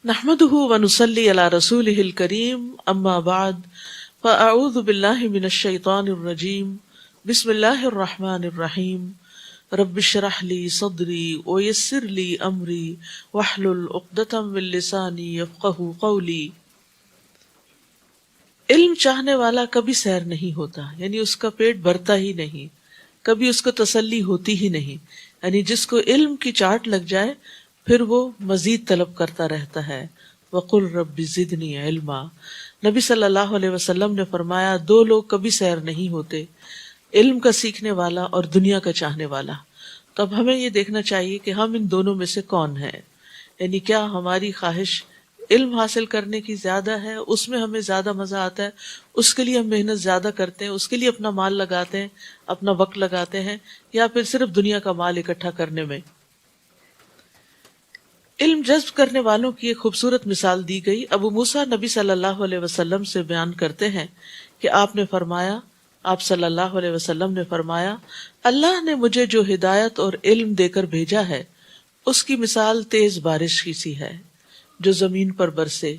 نحمده ونصلي على رسوله الكريم اما بعد فاعوذ بالله من الشيطان الرجيم بسم الله الرحمن الرحيم رب اشرح لي صدري ويسر لي امري واحلل عقدة من لساني يفقهوا قولي۔ علم چاہنے والا کبھی سیر نہیں ہوتا، یعنی اس کا پیٹ بھرتا ہی نہیں، کبھی اس کو تسلی ہوتی ہی نہیں، یعنی جس کو علم کی چاٹ لگ جائے پھر وہ مزید طلب کرتا رہتا ہے۔ وَقُلْ رَبِّ زِدْنِي عِلْمًا، نبی صلی اللہ علیہ وسلم نے فرمایا دو لوگ کبھی سیر نہیں ہوتے، علم کا سیکھنے والا اور دنیا کا چاہنے والا۔ تو اب ہمیں یہ دیکھنا چاہیے کہ ہم ان دونوں میں سے کون ہیں، یعنی کیا ہماری خواہش علم حاصل کرنے کی زیادہ ہے، اس میں ہمیں زیادہ مزہ آتا ہے، اس کے لیے ہم محنت زیادہ کرتے ہیں، اس کے لیے اپنا مال لگاتے ہیں، اپنا وقت لگاتے ہیں، یا پھر صرف دنیا کا مال اکٹھا کرنے میں۔ علم جذب کرنے والوں کی ایک خوبصورت مثال دی گئی۔ ابو موسیٰ نبی صلی اللہ علیہ وسلم سے بیان کرتے ہیں کہ آپ صلی اللہ علیہ وسلم نے فرمایا، اللہ نے مجھے جو ہدایت اور علم دے کر بھیجا ہے اس کی مثال تیز بارش کی سی ہے جو زمین پر برسے۔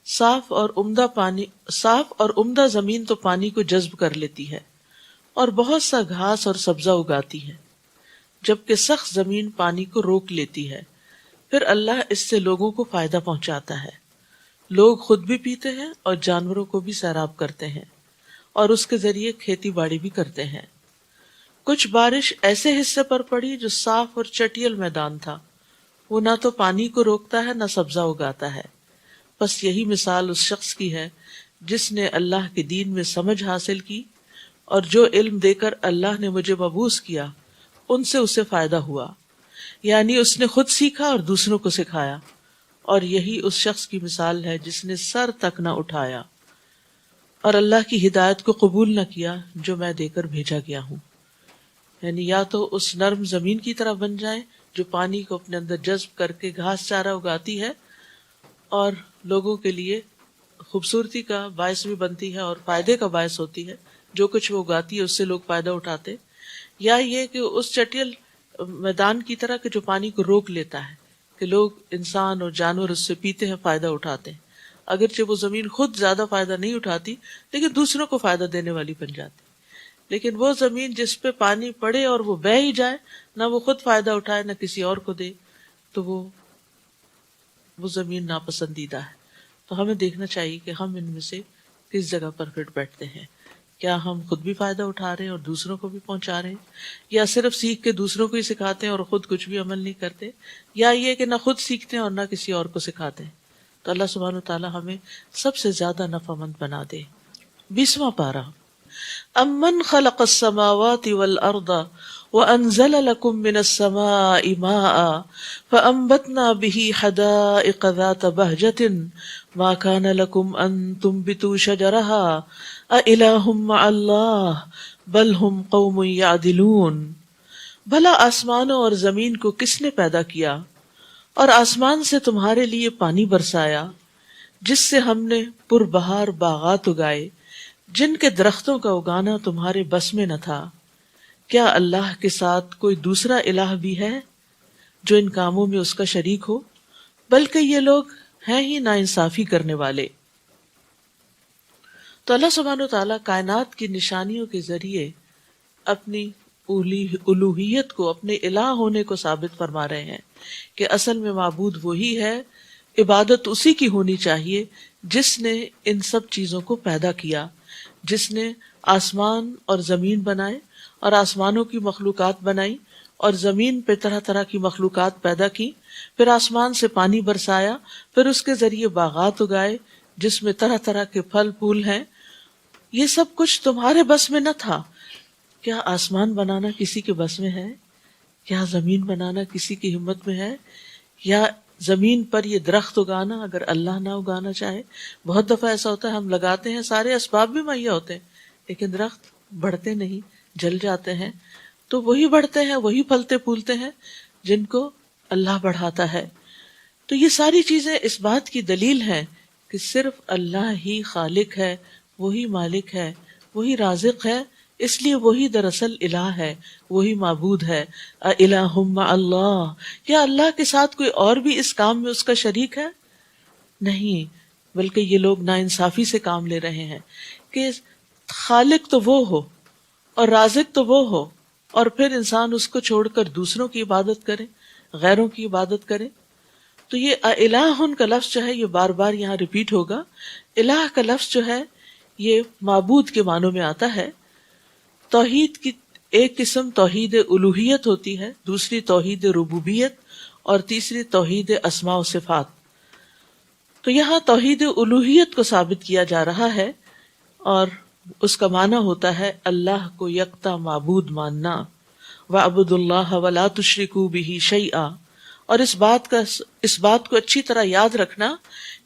صاف اور عمدہ زمین تو پانی کو جذب کر لیتی ہے اور بہت سا گھاس اور سبزہ اگاتی ہے، جبکہ سخت زمین پانی کو روک لیتی ہے۔ پھر اللہ اس سے لوگوں کو فائدہ پہنچاتا ہے، لوگ خود بھی پیتے ہیں اور جانوروں کو بھی سیراب کرتے ہیں اور اس کے ذریعے کھیتی باڑی بھی کرتے ہیں۔ کچھ بارش ایسے حصے پر پڑی جو صاف اور چٹیل میدان تھا، وہ نہ تو پانی کو روکتا ہے نہ سبزہ اگاتا ہے۔ بس یہی مثال اس شخص کی ہے جس نے اللہ کے دین میں سمجھ حاصل کی اور جو علم دے کر اللہ نے مجھے مبعوث کیا ان سے اسے فائدہ ہوا، یعنی اس نے خود سیکھا اور دوسروں کو سکھایا۔ اور یہی اس شخص کی مثال ہے جس نے سر تک نہ اٹھایا اور اللہ کی ہدایت کو قبول نہ کیا جو میں دے کر بھیجا گیا ہوں۔ یعنی یا تو اس نرم زمین کی طرح بن جائیں جو پانی کو اپنے اندر جذب کر کے گھاس چارہ اگاتی ہے اور لوگوں کے لیے خوبصورتی کا باعث بھی بنتی ہے اور فائدے کا باعث ہوتی ہے، جو کچھ وہ اگاتی ہے اس سے لوگ فائدہ اٹھاتے، یا یہ کہ اس چٹیل میدان کی طرح کہ جو پانی کو روک لیتا ہے کہ لوگ انسان اور جانور اس سے پیتے ہیں، فائدہ اٹھاتے ہیں، اگرچہ وہ زمین خود زیادہ فائدہ نہیں اٹھاتی لیکن دوسروں کو فائدہ دینے والی بن جاتی۔ لیکن وہ زمین جس پہ پانی پڑے اور وہ بہہ ہی جائے، نہ وہ خود فائدہ اٹھائے نہ کسی اور کو دے، تو وہ زمین ناپسندیدہ ہے۔ تو ہمیں دیکھنا چاہیے کہ ہم ان میں سے کس جگہ پر فٹ بیٹھتے ہیں۔ کیا ہم خود بھی فائدہ اٹھا رہے ہیں اور دوسروں کو بھی پہنچا رہے ہیں، یا صرف سیکھ کے دوسروں کو ہی سکھاتے ہیں اور خود کچھ بھی عمل نہیں کرتے، یا یہ کہ نہ خود سیکھتے ہیں اور نہ کسی اور کو سکھاتے ہیں۔ تو اللہ سبحانہ وتعالی ہمیں سب سے زیادہ نفع مند بنا دے۔ 20واں پارہ۔ امن خلق السماوات والارض وانزل لكم من السماء ماء فانبتنا به حدائق ذات بهجة ما كان لكم ان تنبتوا شجرها اِلٰهٌ مع اللہ بل ہم قوم یعدلون۔ بھلا آسمانوں اور زمین کو کس نے پیدا کیا اور آسمان سے تمہارے لیے پانی برسایا جس سے ہم نے پربہار باغات اگائے جن کے درختوں کا اگانا تمہارے بس میں نہ تھا۔ کیا اللہ کے ساتھ کوئی دوسرا الہ بھی ہے جو ان کاموں میں اس کا شریک ہو؟ بلکہ یہ لوگ ہیں ہی ناانصافی کرنے والے۔ تو اللہ سبحانہ وتعالیٰ کائنات کی نشانیوں کے ذریعے اپنی الوہیت کو، اپنے الہ ہونے کو ثابت فرما رہے ہیں کہ اصل میں معبود وہی ہے، عبادت اسی کی ہونی چاہیے جس نے ان سب چیزوں کو پیدا کیا، جس نے آسمان اور زمین بنائے اور آسمانوں کی مخلوقات بنائی اور زمین پہ طرح طرح کی مخلوقات پیدا کی، پھر آسمان سے پانی برسایا، پھر اس کے ذریعے باغات اگائے جس میں طرح طرح کے پھل پھول ہیں۔ یہ سب کچھ تمہارے بس میں نہ تھا۔ کیا آسمان بنانا کسی کے بس میں ہے؟ کیا زمین بنانا کسی کی ہمت میں ہے؟ یا زمین پر یہ درخت اگانا اگر اللہ نہ اگانا چاہے؟ بہت دفعہ ایسا ہوتا ہے ہم لگاتے ہیں، سارے اسباب بھی مہیا ہوتے ہیں لیکن درخت بڑھتے نہیں، جل جاتے ہیں۔ تو وہی بڑھتے ہیں، وہی پھلتے پھولتے ہیں جن کو اللہ بڑھاتا ہے۔ تو یہ ساری چیزیں اس بات کی دلیل ہیں کہ صرف اللہ ہی خالق ہے، وہی مالک ہے، وہی رازق ہے، اس لیے وہی دراصل الہ ہے، وہی معبود ہے۔ الٰہ مع اللہ، کیا اللہ کے ساتھ کوئی اور بھی اس کام میں اس کا شریک ہے؟ نہیں، بلکہ یہ لوگ ناانصافی سے کام لے رہے ہیں کہ خالق تو وہ ہو اور رازق تو وہ ہو، اور پھر انسان اس کو چھوڑ کر دوسروں کی عبادت کرے، غیروں کی عبادت کرے. تو یہ الہ کا لفظ جو ہے یہ بار بار یہاں ریپیٹ ہوگا. الہ کا لفظ جو ہے یہ معبود کے معنوں میں آتا ہے. توحید کی ایک قسم توحید الوہیت ہوتی ہے، دوسری توحید ربوبیت، اور تیسری توحید اسماء و صفات. تو یہاں توحید الوہیت کو ثابت کیا جا رہا ہے، اور اس کا معنی ہوتا ہے اللہ کو یکتا معبود ماننا. وَاعْبُدُوا اللَّهَ وَلَا تُشْرِكُوا بِهِ شَيْئًا. اور اس بات کو اچھی طرح یاد رکھنا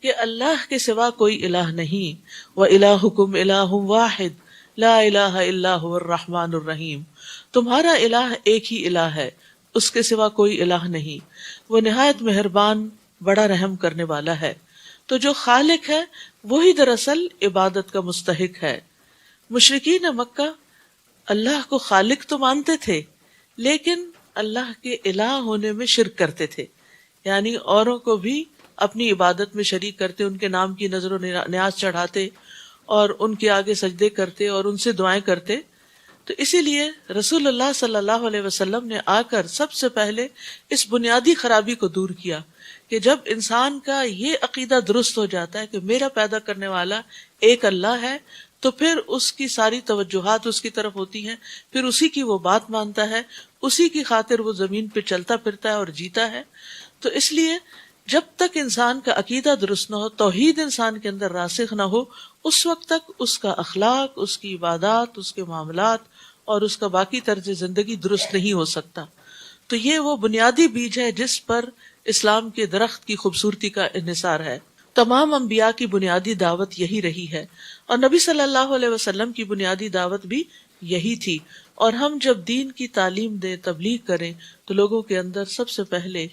کہ اللہ کے سوا کوئی الہ نہیں. وَإِلَٰهُكُمْ إِلَٰهٌ وَاحِدٌ لَا إِلَٰهَ إِلَّا هُوَ الرَّحْمَٰنُ الرَّحِيمُ. تمہارا الہ ایک ہی الہ ہے، اس کے سوا کوئی الہ نہیں، وہ نہایت مہربان بڑا رحم کرنے والا ہے. تو جو خالق ہے وہی دراصل عبادت کا مستحق ہے. مشرکین مکہ اللہ کو خالق تو مانتے تھے، لیکن اللہ کے الہ ہونے میں شرک کرتے تھے، یعنی اوروں کو بھی اپنی عبادت میں شریک کرتے، ان کے نام کی نظر و نیاز چڑھاتے اور ان کے آگے سجدے کرتے اور ان سے دعائیں کرتے. تو اسی لیے رسول اللہ صلی اللہ علیہ وسلم نے آ کر سب سے پہلے اس بنیادی خرابی کو دور کیا کہ جب انسان کا یہ عقیدہ درست ہو جاتا ہے کہ میرا پیدا کرنے والا ایک اللہ ہے، تو پھر اس کی ساری توجہات اس کی طرف ہوتی ہیں، پھر اسی کی وہ بات مانتا ہے، اسی کی خاطر وہ زمین پہ چلتا پھرتا ہے اور جیتا ہے. تو اس لیے جب تک انسان کا عقیدہ درست نہ ہو، توحید انسان کے اندر راسخ نہ ہو، اس وقت تک اس کا اخلاق، اس کی عبادات، اس کے معاملات اور اس کا باقی طرز زندگی درست نہیں ہو سکتا. تو یہ وہ بنیادی بیج ہے جس پر اسلام کے درخت کی خوبصورتی کا انحصار ہے. تمام انبیاء کی بنیادی دعوت یہی رہی ہے، اور نبی صلی اللہ علیہ وسلم کی بنیادی دعوت بھی یہی تھی. اور ہم جب دین کی تعلیم دیں، تبلیغ کریں، تو لوگوں کے اندر سب سے پہلے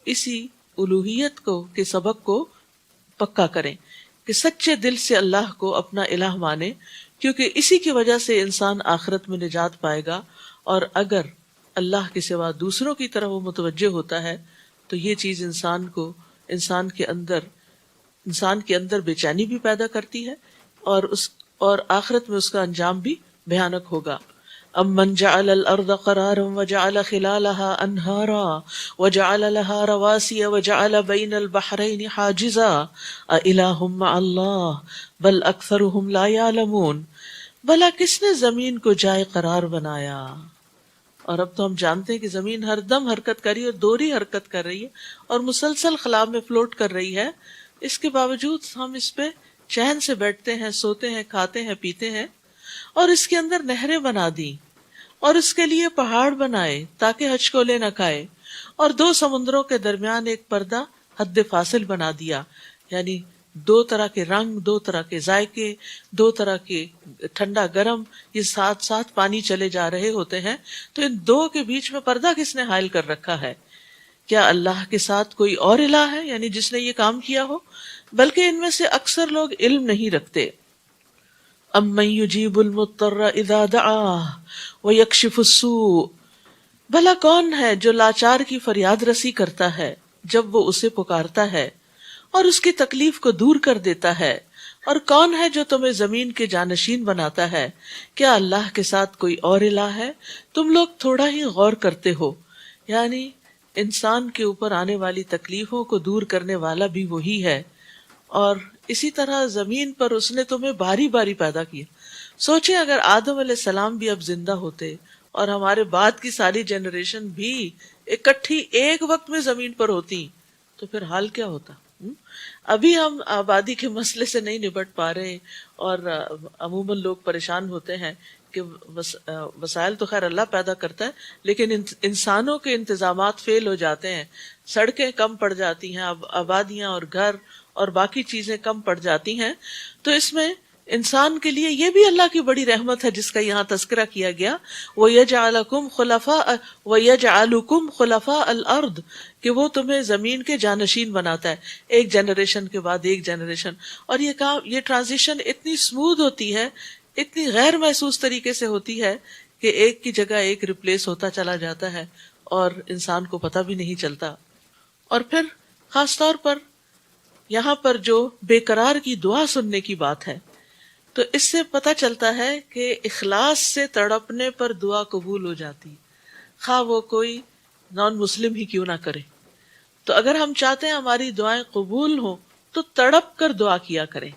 اسی الوہیت کو کے سبق کو پکا کریں کہ سچے دل سے اللہ کو اپنا الہ مانے، کیونکہ اسی کی وجہ سے انسان آخرت میں نجات پائے گا. اور اگر اللہ کے سوا دوسروں کی طرف وہ متوجہ ہوتا ہے تو یہ چیز انسان کے اندر بے چینی بھی پیدا کرتی ہے، اور آخرت میں اس کا انجام بھی بھیانک ہوگا. امن جعل الارض قرارا وجعل خلالها انہارا وجعل لها رواسي وجعل بين البحرين حاجزا اإلہ مع اللہ بل اکثرهم لا يعلمون. بھلا کس نے زمین کو جائے قرار بنایا؟ اور اب تو ہم جانتے ہیں کہ زمین ہر دم حرکت کر رہی ہے، اور دوہری حرکت کر رہی ہے اور مسلسل خلا میں فلوٹ کر رہی ہے. اس کے باوجود ہم اس پہ چین سے بیٹھتے ہیں، سوتے ہیں، کھاتے ہیں، پیتے ہیں. اور اس کے اندر نہریں بنا دی، اور اس کے لیے پہاڑ بنائے تاکہ ہچکولے نہ کھائے، اور دو سمندروں کے درمیان ایک پردہ حد فاصل بنا دیا، یعنی دو طرح کے رنگ، دو طرح کے ذائقے، دو طرح کے ٹھنڈا گرم، یہ ساتھ ساتھ پانی چلے جا رہے ہوتے ہیں. تو ان دو کے بیچ میں پردہ کس نے حائل کر رکھا ہے؟ کیا اللہ کے ساتھ کوئی اور الہ ہے، یعنی جس نے یہ کام کیا ہو؟ بلکہ ان میں سے اکثر لوگ علم نہیں رکھتے. امن یجیب المضطر اذا دعاہ ویکشف السوء. بھلا کون ہے جو لاچار کی فریاد رسی کرتا ہے جب وہ اسے پکارتا ہے اور اس کی تکلیف کو دور کر دیتا ہے؟ اور کون ہے جو تمہیں زمین کے جانشین بناتا ہے؟ کیا اللہ کے ساتھ کوئی اور الہ ہے؟ تم لوگ تھوڑا ہی غور کرتے ہو. یعنی انسان کے اوپر آنے والی تکلیفوں کو دور کرنے والا بھی وہی ہے. اور اسی طرح زمین پر اس نے تمہیں باری باری پیدا کیا. سوچیں اگر آدم علیہ السلام بھی اب زندہ ہوتے اور ہمارے بعد کی ساری جنریشن بھی اکٹھی ایک وقت میں زمین پر ہوتی تو پھر حال کیا ہوتا. ابھی ہم آبادی کے مسئلے سے نہیں نبٹ پا رہے، اور عموماً لوگ پریشان ہوتے ہیں کہ وسائل تو خیر اللہ پیدا کرتا ہے، لیکن انسانوں کے انتظامات فیل ہو جاتے ہیں، سڑکیں کم پڑ جاتی ہیں، آبادیاں اور گھر اور باقی چیزیں کم پڑ جاتی ہیں. تو اس میں انسان کے لیے یہ بھی اللہ کی بڑی رحمت ہے جس کا یہاں تذکرہ کیا گیا. وَيَجْعَلُكُمْ خُلَفَاءَ الْأَرْضِ، کہ وہ تمہیں زمین کے جانشین بناتا ہے، ایک جنریشن کے بعد ایک جنریشن. اور یہ ٹرانزیشن اتنی سموتھ ہوتی ہے، اتنی غیر محسوس طریقے سے ہوتی ہے کہ ایک کی جگہ ایک ریپلیس ہوتا چلا جاتا ہے اور انسان کو پتہ بھی نہیں چلتا. اور پھر خاص طور پر یہاں پر جو بے قرار کی دعا سننے کی بات ہے، تو اس سے پتہ چلتا ہے کہ اخلاص سے تڑپنے پر دعا قبول ہو جاتی، خواہ وہ کوئی نان مسلم ہی کیوں نہ کرے۔ تو اگر ہم چاہتے ہیں ہماری دعائیں قبول ہوں تو تڑپ کر دعا کیا کریں۔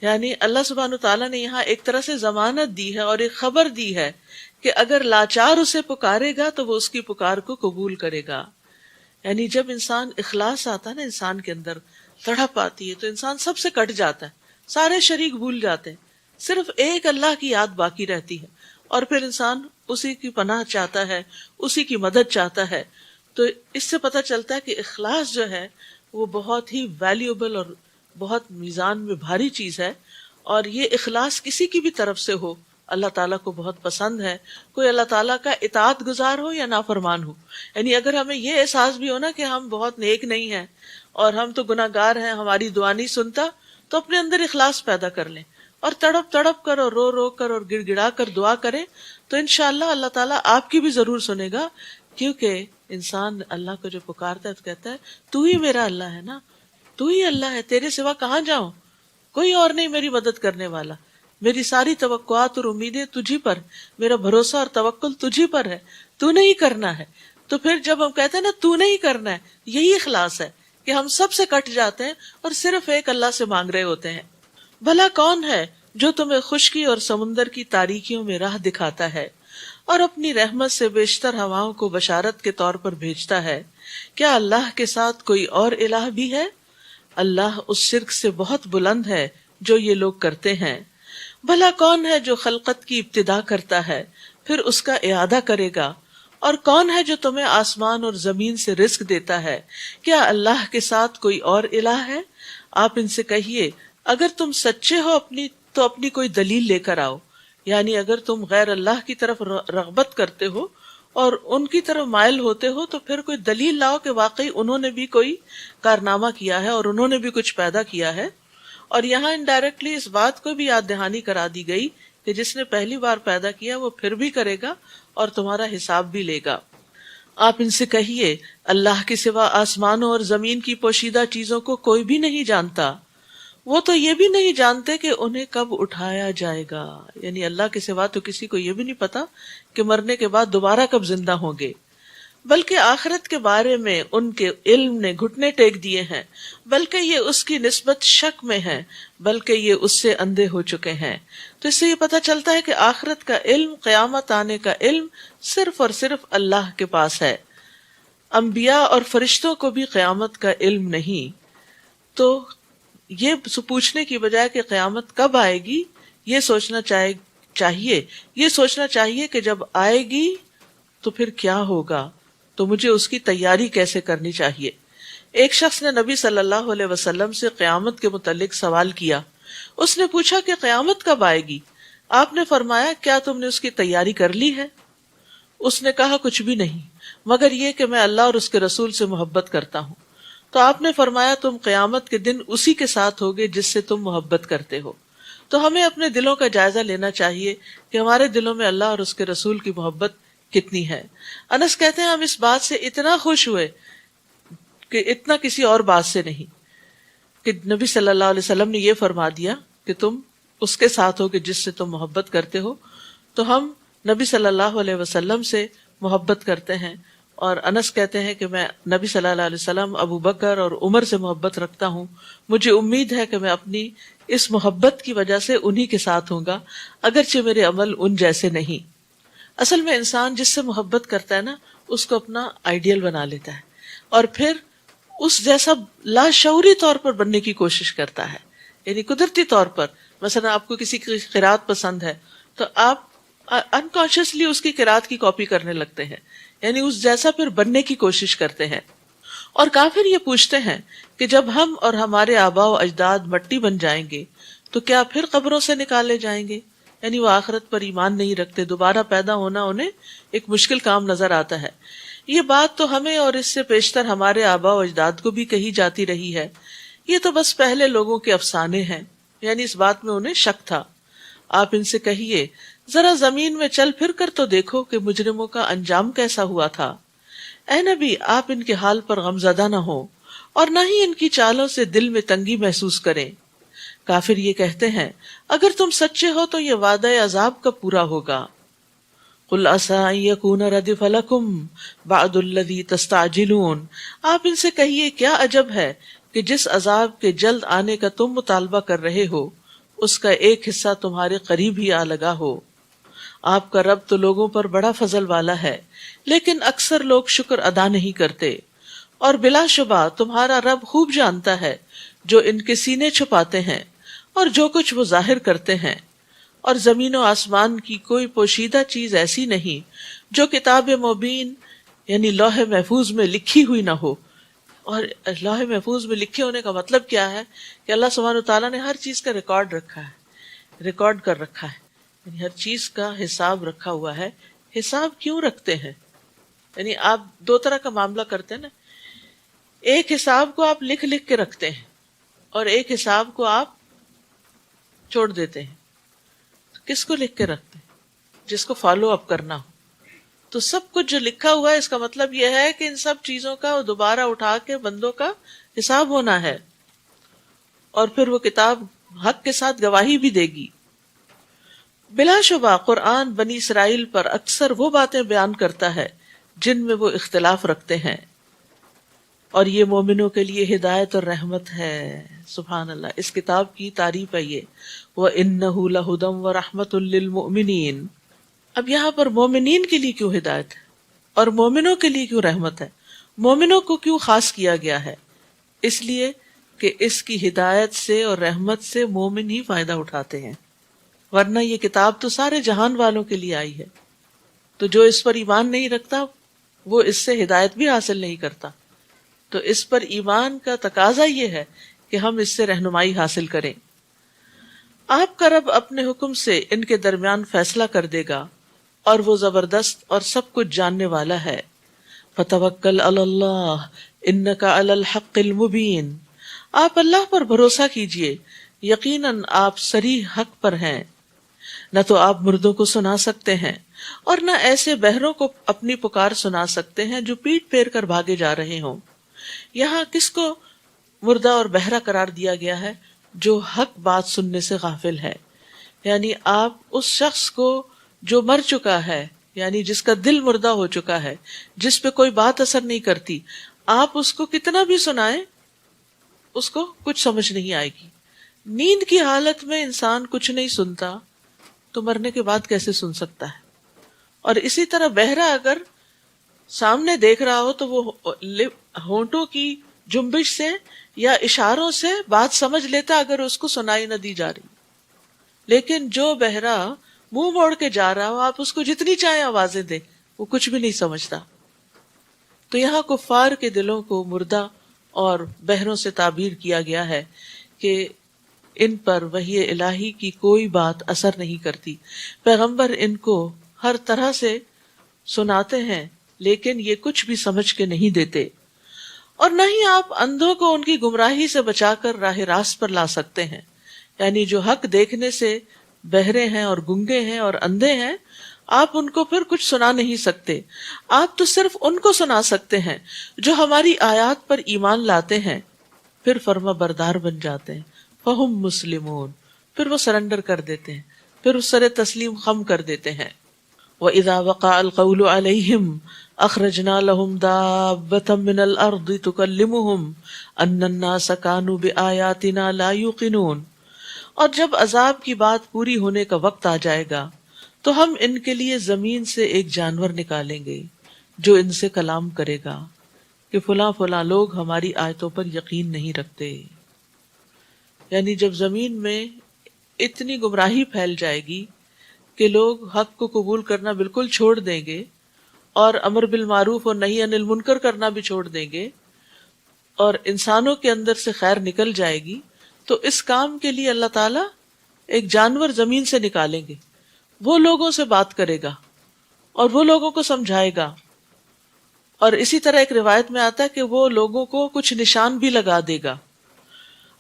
یعنی اللہ سبحانہ تعالیٰ نے یہاں ایک طرح سے ضمانت دی ہے اور ایک خبر دی ہے کہ اگر لاچار اسے پکارے گا تو وہ اس کی پکار کو قبول کرے گا۔ یعنی جب انسان اخلاص آتا ہے نا، انسان کے اندر تڑپ آتی ہے، تو انسان سب سے کٹ جاتا ہے، سارے شریک بھول جاتے ہیں، صرف ایک اللہ کی یاد باقی رہتی ہے، اور پھر انسان اسی کی پناہ چاہتا ہے، اسی کی مدد چاہتا ہے۔ تو اس سے پتہ چلتا ہے کہ اخلاص جو ہے وہ بہت ہی ویلیوبل اور بہت میزان میں بھاری چیز ہے، اور یہ اخلاص کسی کی بھی طرف سے ہو اللہ تعالیٰ کو بہت پسند ہے، کوئی اللہ تعالیٰ کا اطاعت گزار ہو یا نافرمان ہو۔ یعنی اگر ہمیں یہ احساس بھی ہو نا کہ ہم بہت نیک نہیں ہیں اور ہم تو گناہ گار ہیں، ہماری دعا نہیں سنتا، تو اپنے اندر اخلاص پیدا کر لیں اور تڑپ تڑپ کر اور رو رو کر اور گڑ گڑا کر دعا کریں، تو انشاءاللہ اللہ تعالیٰ آپ کی بھی ضرور سنے گا، کیونکہ انسان اللہ کو جو پکارتا ہے تو کہتا ہے تو ہی میرا اللہ ہے نا، تو ہی اللہ ہے، تیرے سوا کہاں جاؤں، کوئی اور نہیں میری مدد کرنے والا، میری ساری توقعات اور امیدیں تجھی پر، میرا بھروسہ اور توکل تجھی پر ہے، تو نہیں کرنا ہے۔ تو پھر جب ہم کہتے ہیں نا تو نہیں کرنا ہے، یہی اخلاص ہے کہ ہم سب سے کٹ جاتے ہیں اور صرف ایک اللہ سے مانگ رہے ہوتے ہیں۔ بھلا کون ہے جو تمہیں خشکی اور سمندر کی تاریکیوں میں راہ دکھاتا ہے اور اپنی رحمت سے بیشتر ہواؤں کو بشارت کے طور پر بھیجتا ہے؟ کیا اللہ کے ساتھ کوئی اور الہ بھی ہے؟ اللہ اس شرک سے بہت بلند ہے جو یہ لوگ کرتے ہیں۔ بھلا کون ہے جو خلقت کی ابتدا کرتا ہے پھر اس کا اعادہ کرے گا؟ اور کون ہے جو تمہیں آسمان اور زمین سے رزق دیتا ہے؟ کیا اللہ کے ساتھ کوئی اور الہ ہے؟ آپ ان سے کہیے اگر تم سچے ہو تو اپنی کوئی دلیل لے کر آؤ، یعنی اگر تم غیر اللہ کی طرف رغبت کرتے ہو اور ان کی طرف مائل ہوتے ہو تو پھر کوئی دلیل لاؤ کہ واقعی انہوں نے بھی کوئی کارنامہ کیا ہے اور انہوں نے بھی کچھ پیدا کیا ہے۔ اور یہاں انڈائریکٹلی اس بات کو بھی یاد دہانی کرا دی گئی کہ جس نے پہلی بار پیدا کیا وہ پھر بھی کرے گا اور تمہارا حساب بھی لے گا۔ آپ ان سے کہیے اللہ کے سوا آسمانوں اور زمین کی پوشیدہ چیزوں کو کوئی بھی نہیں جانتا، وہ تو یہ بھی نہیں جانتے کہ انہیں کب اٹھایا جائے گا، یعنی اللہ کے سوا تو کسی کو یہ بھی نہیں پتا کہ مرنے کے بعد دوبارہ کب زندہ ہوں گے، بلکہ آخرت کے بارے میں ان کے علم نے گھٹنے ٹیک دیے ہیں، بلکہ یہ اس کی نسبت شک میں ہے، بلکہ یہ اس سے اندھے ہو چکے ہیں۔ تو اس سے یہ پتہ چلتا ہے کہ آخرت کا علم، قیامت آنے کا علم صرف اور صرف اللہ کے پاس ہے، انبیاء اور فرشتوں کو بھی قیامت کا علم نہیں۔ تو یہ پوچھنے کی بجائے کہ قیامت کب آئے گی، یہ سوچنا چاہیے کہ جب آئے گی تو پھر کیا ہوگا، تو مجھے اس کی تیاری کیسے کرنی چاہیے۔ ایک شخص نے نبی صلی اللہ علیہ وسلم سے قیامت کے متعلق سوال کیا۔ اس نے پوچھا کہ قیامت کب آئے گی؟ آپ نے فرمایا کیا تم نے اس کی تیاری کر لی ہے؟ اس نے کہا کچھ بھی نہیں مگر یہ کہ میں اللہ اور اس کے رسول سے محبت کرتا ہوں۔ تو آپ نے فرمایا تم قیامت کے دن اسی کے ساتھ ہوگے جس سے تم محبت کرتے ہو۔ تو ہمیں اپنے دلوں کا جائزہ لینا چاہیے کہ ہمارے دلوں میں اللہ اور اس کے رسول کی محبت کتنی ہے۔ انس کہتے ہیں ہم اس بات سے اتنا خوش ہوئے کہ اتنا کسی اور بات سے نہیں، کہ نبی صلی اللہ علیہ وسلم نے یہ فرما دیا کہ تم اس کے ساتھ ہو کہ جس سے تم محبت کرتے ہو۔ تو ہم نبی صلی اللہ علیہ وسلم سے محبت کرتے ہیں، اور انس کہتے ہیں کہ میں نبی صلی اللہ علیہ وسلم، ابو بکر اور عمر سے محبت رکھتا ہوں، مجھے امید ہے کہ میں اپنی اس محبت کی وجہ سے انہی کے ساتھ ہوں گا اگرچہ میرے عمل ان جیسے نہیں۔ اصل میں انسان جس سے محبت کرتا ہے نا اس کو اپنا آئیڈیل بنا لیتا ہے اور پھر اس جیسا لاشعوری طور پر بننے کی کوشش کرتا ہے، یعنی قدرتی طور پر۔ مثلا آپ کو کسی کی قرات پسند ہے تو آپ انکانشیسلی اس کی قرات کی کاپی کرنے لگتے ہیں، یعنی اس جیسا پھر بننے کی کوشش کرتے ہیں۔ اور کافر یہ پوچھتے ہیں کہ جب ہم اور ہمارے آباء و اجداد مٹی بن جائیں گے تو کیا پھر قبروں سے نکالے جائیں گے؟ یعنی وہ آخرت پر ایمان نہیں رکھتے، دوبارہ پیدا ہونا انہیں ایک مشکل کام نظر آتا ہے۔ یہ بات تو ہمیں اور اس سے پیشتر ہمارے آباء و اجداد کو بھی کہی جاتی رہی ہے، یہ تو بس پہلے لوگوں کے افسانے ہیں، یعنی اس بات میں انہیں شک تھا۔ آپ ان سے کہیے ذرا زمین میں چل پھر کر تو دیکھو کہ مجرموں کا انجام کیسا ہوا تھا۔ اے نبی آپ ان کے حال پر غمزدہ نہ ہو اور نہ ہی ان کی چالوں سے دل میں تنگی محسوس کریں۔ کافر یہ کہتے ہیں اگر تم سچے ہو تو یہ وعدہ عذاب کب پورا ہوگا؟ قل عسى ان يكون ردف لكم بعض الذي تستعجلون، آپ ان سے کہیے کیا عجب ہے کہ جس عذاب کے جلد آنے کا تم مطالبہ کر رہے ہو اس کا ایک حصہ تمہارے قریب ہی آ لگا ہو۔ آپ کا رب تو لوگوں پر بڑا فضل والا ہے لیکن اکثر لوگ شکر ادا نہیں کرتے، اور بلا شبہ تمہارا رب خوب جانتا ہے جو ان کے سینے چھپاتے ہیں اور جو کچھ وہ ظاہر کرتے ہیں، اور زمین و آسمان کی کوئی پوشیدہ چیز ایسی نہیں جو کتاب مبین یعنی لوح محفوظ میں لکھی ہوئی نہ ہو۔ اور لوح محفوظ میں لکھے ہونے کا مطلب کیا ہے کہ اللہ سبحانہ وتعالیٰ نے ہر چیز کا ریکارڈ رکھا ہے، ریکارڈ کر رکھا ہے، یعنی ہر چیز کا حساب رکھا ہوا ہے۔ حساب کیوں رکھتے ہیں؟ یعنی آپ دو طرح کا معاملہ کرتے ہیں نا، ایک حساب کو آپ لکھ لکھ کے رکھتے ہیں اور ایک حساب کو آپ چھوڑ دیتے ہیں۔ کس کو لکھ کے رکھتے ہیں؟ جس کو فالو اپ کرنا ہو۔ تو سب کچھ جو لکھا ہوا ہے اس کا مطلب یہ ہے کہ ان سب چیزوں کا دوبارہ اٹھا کے بندوں کا حساب ہونا ہے، اور پھر وہ کتاب حق کے ساتھ گواہی بھی دے گی۔ بلا شبہ قرآن بنی اسرائیل پر اکثر وہ باتیں بیان کرتا ہے جن میں وہ اختلاف رکھتے ہیں، اور یہ مومنوں کے لیے ہدایت اور رحمت ہے۔ سبحان اللہ، اس کتاب کی تعریف ہے یہ، وَإِنَّهُ لَهُدًى وَرَحْمَةٌ لِّلْمُؤْمِنِينَ۔ اب یہاں پر مومنین کے لیے کیوں ہدایت ہے اور مومنوں کے لیے کیوں رحمت ہے؟ مومنوں کو کیوں خاص کیا گیا ہے؟ اس لیے کہ اس کی ہدایت سے اور رحمت سے مومن ہی فائدہ اٹھاتے ہیں، ورنہ یہ کتاب تو سارے جہان والوں کے لیے آئی ہے، تو جو اس پر ایمان نہیں رکھتا وہ اس سے ہدایت بھی حاصل نہیں کرتا۔ تو اس پر ایمان کا تقاضا یہ ہے کہ ہم اس سے رہنمائی حاصل کریں۔ آپ کا رب اپنے حکم سے ان کے درمیان فیصلہ کر دے گا، اور وہ زبردست اور سب کچھ جاننے والا ہے۔ فَتَوَكَّلْ عَلَى اللَّهِ إِنَّكَ عَلَى الْحَقِّ الْمُبِينِ، آپ اللہ پر بھروسہ کیجئے، یقیناً آپ صریح حق پر ہیں۔ نہ تو آپ مردوں کو سنا سکتے ہیں اور نہ ایسے بہروں کو اپنی پکار سنا سکتے ہیں جو پیٹ پھیر کر بھاگے جا رہے ہوں۔ یہاں کس کو مردہ اور بہرا قرار دیا گیا ہے؟ جو حق بات سننے سے غافل ہے، یعنی آپ اس شخص کو جو مر چکا ہے، یعنی جس کا دل مردہ ہو چکا ہے، جس پہ کوئی بات اثر نہیں کرتی، آپ اس کو کتنا بھی سنائیں اس کو کچھ سمجھ نہیں آئے گی۔ نیند کی حالت میں انسان کچھ نہیں سنتا تو مرنے کے بعد کیسے سن سکتا ہے؟ اور اسی طرح بہرا اگر سامنے دیکھ رہا ہو تو وہ ہونٹوں کی جنبش سے یا اشاروں سے بات سمجھ لیتا اگر اس کو سنائی نہ دی جا رہی۔ لیکن جو بہرا منہ موڑ کے جا رہا ہو، آپ اس کو جتنی چاہیں آوازیں دیں وہ کچھ بھی نہیں سمجھتا۔ تو یہاں کفار کے دلوں کو مردہ اور بہروں سے تعبیر کیا گیا ہے کہ ان پر وحی الہی کی کوئی بات اثر نہیں کرتی۔ پیغمبر ان کو ہر طرح سے سناتے ہیں لیکن یہ کچھ بھی سمجھ کے نہیں دیتے، اور نہ ہی آپ اندھوں کو ان کی گمراہی سے بچا کر راہ راست پر لا سکتے ہیں۔ یعنی جو حق دیکھنے سے بہرے ہیں اور گنگے ہیں اور اندھے ہیں، آپ ان کو پھر کچھ سنا نہیں سکتے۔ آپ تو صرف ان کو سنا سکتے ہیں جو ہماری آیات پر ایمان لاتے ہیں، پھر فرما بردار بن جاتے ہیں۔ فہم مسلمون، پھر وہ سرنڈر کر دیتے ہیں، پھر اس سر تسلیم خم کر دیتے ہیں۔ وَإِذَا وَقَعَ الْقَوْلُ عَلَيْهِمْ أَخْرَجْنَا لَهُمْ دَابَّةً مِّنَ الْأَرْضِ تُكَلِّمُهُمْ أَنَّ النَّاسَ كَانُوا بِآيَاتِنَا لَا يُوقِنُونَ، اور جب عذاب کی بات پوری ہونے کا وقت آ جائے گا تو ہم ان کے لیے زمین سے ایک جانور نکالیں گے جو ان سے کلام کرے گا کہ فلاں فلاں لوگ ہماری آیتوں پر یقین نہیں رکھتے۔ یعنی جب زمین میں اتنی گمراہی پھیل جائے گی کہ لوگ حق کو قبول کرنا بالکل چھوڑ دیں گے اور امر بالمعروف اور نہی عن المنکر کرنا بھی چھوڑ دیں گے، اور انسانوں کے اندر سے خیر نکل جائے گی، تو اس کام کے لیے اللہ تعالیٰ ایک جانور زمین سے نکالیں گے، وہ لوگوں سے بات کرے گا اور وہ لوگوں کو سمجھائے گا۔ اور اسی طرح ایک روایت میں آتا ہے کہ وہ لوگوں کو کچھ نشان بھی لگا دے گا۔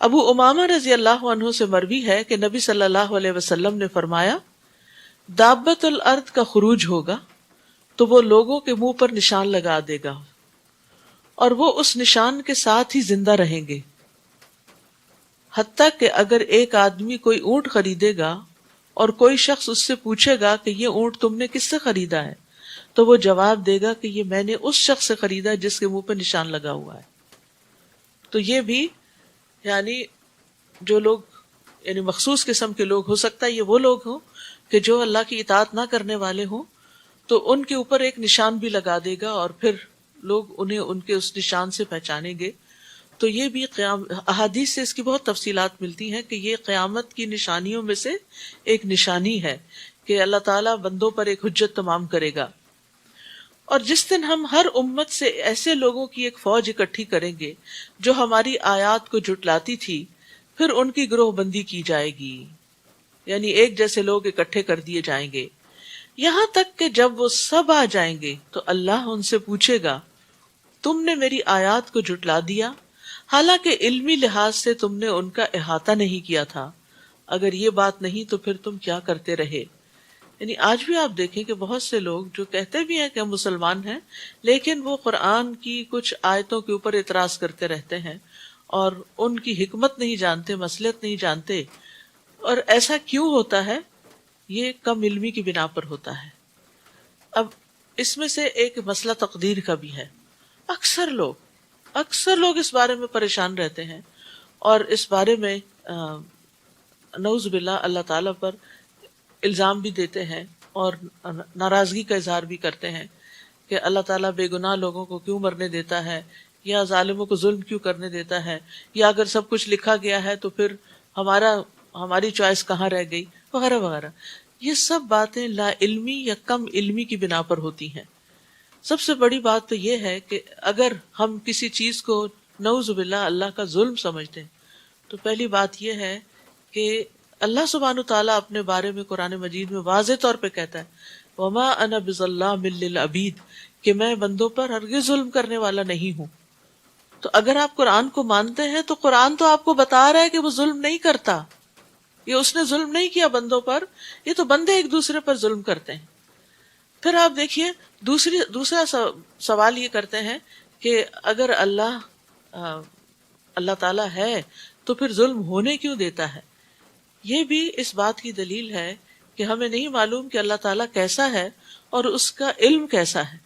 ابو امامہ رضی اللہ عنہ سے مروی ہے کہ نبی صلی اللہ علیہ وسلم نے فرمایا، دابت الارض کا خروج ہوگا تو وہ لوگوں کے منہ پر نشان لگا دے گا، اور وہ اس نشان کے ساتھ ہی زندہ رہیں گے، حتیٰ کہ اگر ایک آدمی کوئی اونٹ خریدے گا اور کوئی شخص اس سے پوچھے گا کہ یہ اونٹ تم نے کس سے خریدا ہے، تو وہ جواب دے گا کہ یہ میں نے اس شخص سے خریدا جس کے منہ پہ نشان لگا ہوا ہے۔ تو یہ بھی یعنی جو لوگ یعنی مخصوص قسم کے لوگ، ہو سکتا ہے یہ وہ لوگ ہوں کہ جو اللہ کی اطاعت نہ کرنے والے ہوں، تو ان کے اوپر ایک نشان بھی لگا دے گا اور پھر لوگ انہیں ان کے اس نشان سے پہچانیں گے۔ تو یہ بھی احادیث سے اس کی بہت تفصیلات ملتی ہیں کہ یہ قیامت کی نشانیوں میں سے ایک نشانی ہے کہ اللہ تعالیٰ بندوں پر ایک حجت تمام کرے گا۔ اور جس دن ہم ہر امت سے ایسے لوگوں کی ایک فوج اکٹھی کریں گے جو ہماری آیات کو جھٹلاتی تھی، پھر ان کی گروہ بندی کی جائے گی، یعنی ایک جیسے لوگ اکٹھے کر دیے جائیں گے، یہاں تک کہ جب وہ سب آ جائیں گے تو اللہ ان سے پوچھے گا تم نے میری آیات کو جھٹلا دیا حالانکہ علمی لحاظ سے تم نے ان کا احاطہ نہیں کیا تھا، اگر یہ بات نہیں تو پھر تم کیا کرتے رہے۔ یعنی آج بھی آپ دیکھیں کہ بہت سے لوگ جو کہتے بھی ہیں کہ ہم مسلمان ہیں، لیکن وہ قرآن کی کچھ آیتوں کے اوپر اعتراض کرتے رہتے ہیں اور ان کی حکمت نہیں جانتے، مصلحت نہیں جانتے۔ اور ایسا کیوں ہوتا ہے؟ یہ کم علمی کی بنا پر ہوتا ہے۔ اب اس میں سے ایک مسئلہ تقدیر کا بھی ہے۔ اکثر لوگ اس بارے میں پریشان رہتے ہیں اور اس بارے میں نعوذ باللہ اللہ تعالیٰ پر الزام بھی دیتے ہیں اور ناراضگی کا اظہار بھی کرتے ہیں کہ اللہ تعالیٰ بے گناہ لوگوں کو کیوں مرنے دیتا ہے، یا ظالموں کو ظلم کیوں کرنے دیتا ہے، یا اگر سب کچھ لکھا گیا ہے تو پھر ہماری چوائس کہاں رہ گئی، وغیرہ وغیرہ۔ یہ سب باتیں لا علمی یا کم علمی کی بنا پر ہوتی ہیں۔ سب سے بڑی بات تو یہ ہے کہ اگر ہم کسی چیز کو نعوذ باللہ اللہ کا ظلم سمجھتے ہیں تو پہلی بات یہ ہے کہ اللہ سبحانہ تعالیٰ اپنے بارے میں قرآن مجید میں واضح طور پہ کہتا ہے وَمَا أَنَا بِظَلَّامٍ لِّلْعَبِيدِ، کہ میں بندوں پر ہرگز ظلم کرنے والا نہیں ہوں۔ تو اگر آپ قرآن کو مانتے ہیں تو قرآن تو آپ کو بتا رہا ہے کہ وہ ظلم نہیں کرتا، یہ اس نے ظلم نہیں کیا بندوں پر، یہ تو بندے ایک دوسرے پر ظلم کرتے ہیں۔ پھر آپ دیکھیے دوسرا سوال یہ کرتے ہیں کہ اگر اللہ تعالیٰ ہے تو پھر ظلم ہونے کیوں دیتا ہے؟ یہ بھی اس بات کی دلیل ہے کہ ہمیں نہیں معلوم کہ اللہ تعالیٰ کیسا ہے اور اس کا علم کیسا ہے،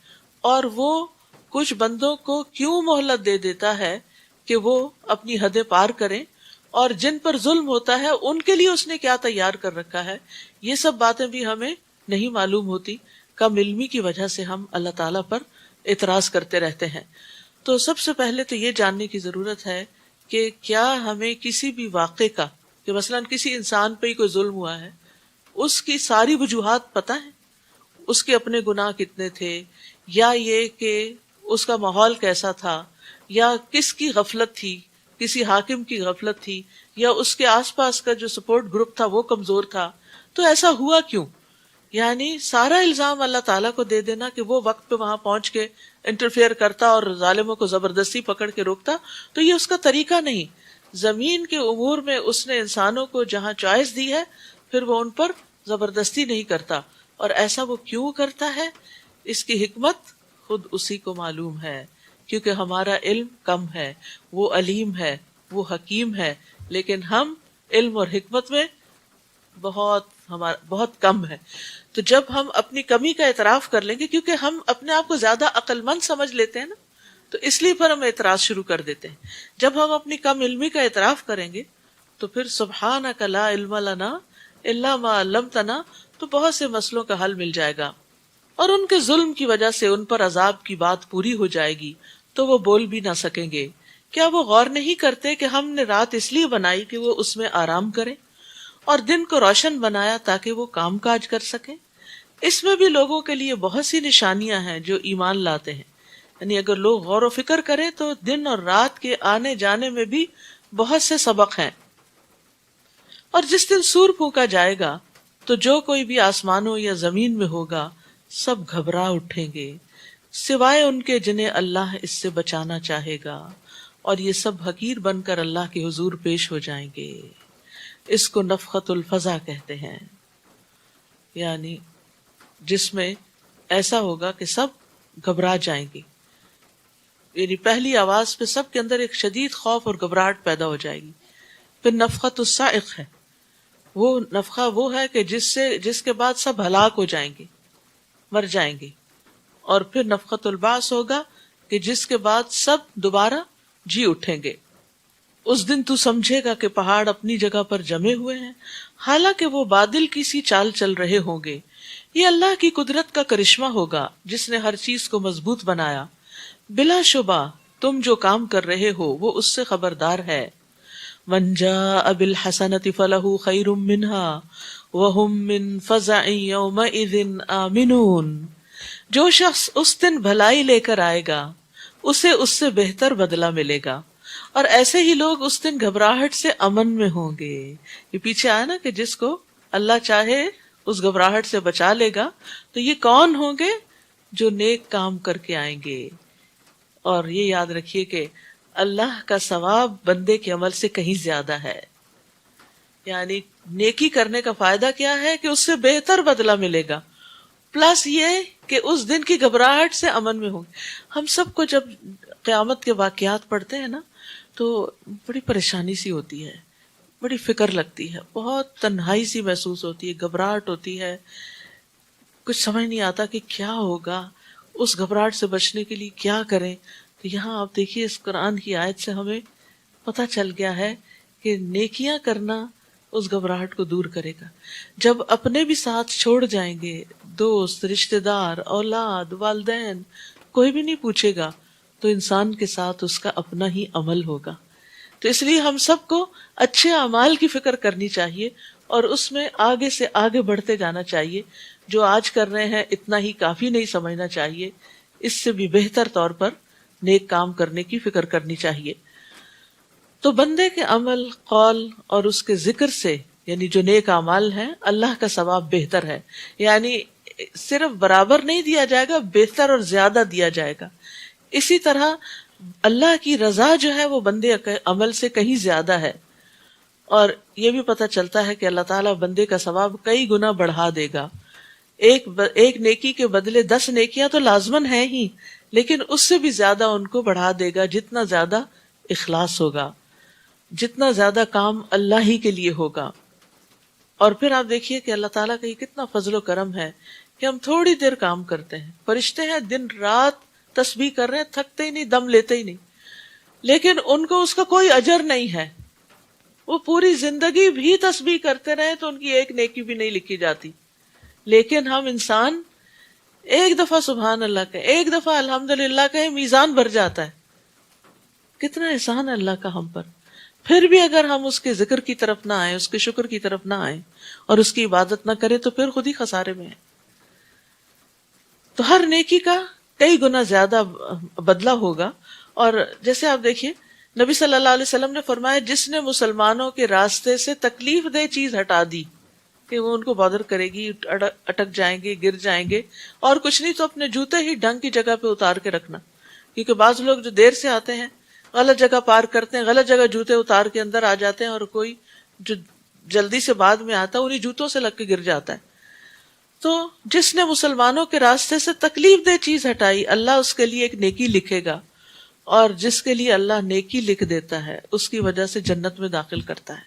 اور وہ کچھ بندوں کو کیوں مہلت دے دیتا ہے کہ وہ اپنی حدیں پار کریں، اور جن پر ظلم ہوتا ہے ان کے لیے اس نے کیا تیار کر رکھا ہے۔ یہ سب باتیں بھی ہمیں نہیں معلوم ہوتی، کم علمی کی وجہ سے ہم اللہ تعالیٰ پر اعتراض کرتے رہتے ہیں۔ تو سب سے پہلے تو یہ جاننے کی ضرورت ہے کہ کیا ہمیں کسی بھی واقعے کا، کہ مثلا کسی انسان پہ ہی کوئی ظلم ہوا ہے، اس کی ساری وجوہات پتہ ہیں، اس کے اپنے گناہ کتنے تھے، یا یہ کہ اس کا ماحول کیسا تھا، یا کس کی غفلت تھی، کسی حاکم کی غفلت تھی، یا اس کے آس پاس کا جو سپورٹ گروپ تھا وہ کمزور تھا، تو ایسا ہوا کیوں؟ یعنی سارا الزام اللہ تعالیٰ کو دے دینا کہ وہ وقت پہ وہاں پہنچ کے انٹرفیئر کرتا اور ظالموں کو زبردستی پکڑ کے روکتا، تو یہ اس کا طریقہ نہیں۔ زمین کے امور میں اس نے انسانوں کو جہاں چوائس دی ہے پھر وہ ان پر زبردستی نہیں کرتا، اور ایسا وہ کیوں کرتا ہے اس کی حکمت خود اسی کو معلوم ہے، کیونکہ ہمارا علم کم ہے، وہ علیم ہے، وہ حکیم ہے، لیکن ہم علم اور حکمت میں بہت کم ہے۔ تو جب ہم اپنی کمی کا اعتراف کر لیں گے، کیونکہ ہم اپنے آپ کو زیادہ عقل مند سمجھ لیتے ہیں نا، تو اس لیے پھر ہم اعتراض شروع کر دیتے ہیں۔ جب ہم اپنی کم علمی کا اعتراف کریں گے تو پھر سبحانک لا علم لنا الا ما علمتنا، تو بہت سے مسئلوں کا حل مل جائے گا، اور ان کے ظلم کی وجہ سے ان پر عذاب کی بات پوری ہو جائے گی تو وہ بول بھی نہ سکیں گے۔ کیا وہ غور نہیں کرتے کہ ہم نے رات اس لیے بنائی کہ وہ اس میں آرام کریں، اور دن کو روشن بنایا تاکہ وہ کام کاج کر سکیں؟ اس میں بھی لوگوں کے لیے بہت سی نشانیاں ہیں جو ایمان لاتے ہیں۔ یعنی اگر لوگ غور و فکر کریں تو دن اور رات کے آنے جانے میں بھی بہت سے سبق ہیں۔ اور جس دن سور پھونکا جائے گا تو جو کوئی بھی آسمانوں یا زمین میں ہوگا سب گھبرا اٹھیں گے، سوائے ان کے جنہیں اللہ اس سے بچانا چاہے گا، اور یہ سب حقیر بن کر اللہ کے حضور پیش ہو جائیں گے۔ اس کو نفخۃ الفزع کہتے ہیں، یعنی جس میں ایسا ہوگا کہ سب گھبرا جائیں گے۔ یعنی پہلی آواز پہ سب کے اندر ایک شدید خوف اور گھبراہٹ پیدا ہو جائے گی. پھر نفخۃ الصاعق ہے، وہ نفخہ وہ ہے کہ جس کے بعد سب ہلاک ہو جائیں گے، مر جائیں گے. اور پھر نفخۃ البعث ہوگا کہ جس کے بعد سب دوبارہ جی اٹھیں گے. اس دن تو سمجھے گا کہ پہاڑ اپنی جگہ پر جمے ہوئے ہیں، حالانکہ وہ بادل کی سی چال چل رہے ہوں گے. یہ اللہ کی قدرت کا کرشمہ ہوگا جس نے ہر چیز کو مضبوط بنایا. بلا شبہ تم جو کام کر رہے ہو وہ اس سے خبردار ہے. من جاء بالحسنۃ فلہ خیر منها وهم من فزع یومئذ آمنون. جو شخص اس دن بھلائی لے کر آئے گا اسے اس سے بہتر بدلہ ملے گا، اور ایسے ہی لوگ اس دن گھبراہٹ سے امن میں ہوں گے. یہ پیچھے آیا نا کہ جس کو اللہ چاہے اس گھبراہٹ سے بچا لے گا. تو یہ کون ہوں گے؟ جو نیک کام کر کے آئیں گے. اور یہ یاد رکھیے کہ اللہ کا ثواب بندے کے عمل سے کہیں زیادہ ہے. یعنی نیکی کرنے کا فائدہ کیا ہے کہ اس سے بہتر بدلہ ملے گا، پلس یہ کہ اس دن کی گھبراہٹ سے امن میں ہوں گے. ہم سب کو جب قیامت کے واقعات پڑھتے ہیں نا تو بڑی پریشانی سی ہوتی ہے، بڑی فکر لگتی ہے، بہت تنہائی سی محسوس ہوتی ہے، گھبراہٹ ہوتی ہے، کچھ سمجھ نہیں آتا کہ کیا ہوگا. اس گھبراہٹ سے بچنے کے لیے کیا کریں؟ تو یہاں آپ دیکھیے اس قرآن کی آیت سے ہمیں پتہ چل گیا ہے کہ نیکیاں کرنا اس گھبراہٹ کو دور کرے گا. جب اپنے بھی ساتھ چھوڑ جائیں گے، دوست، رشتہ دار، اولاد، والدین، کوئی بھی نہیں پوچھے گا، تو انسان کے ساتھ اس کا اپنا ہی عمل ہوگا. تو اس لیے ہم سب کو اچھے اعمال کی فکر کرنی چاہیے اور اس میں آگے سے آگے بڑھتے جانا چاہیے. جو آج کر رہے ہیں اتنا ہی کافی نہیں سمجھنا چاہیے، اس سے بھی بہتر طور پر نیک کام کرنے کی فکر کرنی چاہیے. تو بندے کے عمل، قول اور اس کے ذکر سے، یعنی جو نیک اعمال ہیں، اللہ کا ثواب بہتر ہے. یعنی صرف برابر نہیں دیا جائے گا، بہتر اور زیادہ دیا جائے گا. اسی طرح اللہ کی رضا جو ہے وہ بندے عمل سے کہیں زیادہ ہے. اور یہ بھی پتہ چلتا ہے کہ اللہ تعالیٰ بندے کا ثواب کئی گنا بڑھا دے گا. ایک نیکی کے بدلے 10 نیکیاں تو لازمن ہیں ہی، لیکن اس سے بھی زیادہ ان کو بڑھا دے گا جتنا زیادہ اخلاص ہوگا، جتنا زیادہ کام اللہ ہی کے لیے ہوگا. اور پھر آپ دیکھیے کہ اللہ تعالیٰ کا یہ کتنا فضل و کرم ہے کہ ہم تھوڑی دیر کام کرتے ہیں. فرشتے ہیں دن رات تسبیح کر رہے ہیں، تھکتے ہی نہیں، دم لیتے ہی نہیں، لیکن ان کو اس کا کوئی اجر نہیں ہے. وہ پوری زندگی بھی تسبیح کرتے رہے تو ان کی ایک نیکی بھی نہیں لکھی جاتی. لیکن ہم انسان ایک دفعہ سبحان اللہ کہیں، ایک دفعہ الحمدللہ کہیں، میزان بھر جاتا ہے. کتنا احسان ہے اللہ کا ہم پر. پھر بھی اگر ہم اس کے ذکر کی طرف نہ آئیں، اس کے شکر کی طرف نہ آئیں اور اس کی عبادت نہ کریں تو پھر خود ہی خسارے میں ہیں. تو ہر نیکی کا کئی گنا زیادہ بدلہ ہوگا. اور جیسے آپ دیکھیے نبی صلی اللہ علیہ وسلم نے فرمایا جس نے مسلمانوں کے راستے سے تکلیف دہ چیز ہٹا دی کہ وہ ان کو بادر کرے گی، اٹک جائیں گے، گر جائیں گے، اور کچھ نہیں تو اپنے جوتے ہی ڈھنگ کی جگہ پہ اتار کے رکھنا. کیونکہ بعض لوگ جو دیر سے آتے ہیں غلط جگہ پار کرتے ہیں، غلط جگہ جوتے اتار کے اندر آ جاتے ہیں، اور کوئی جو جلدی سے بعد میں آتا ہے انہیں جوتوں سے لگ کے گر جاتا ہے. تو جس نے مسلمانوں کے راستے سے تکلیف دہ چیز ہٹائی اللہ اس کے لیے ایک نیکی لکھے گا، اور جس کے لیے اللہ نیکی لکھ دیتا ہے اس کی وجہ سے جنت میں داخل کرتا ہے.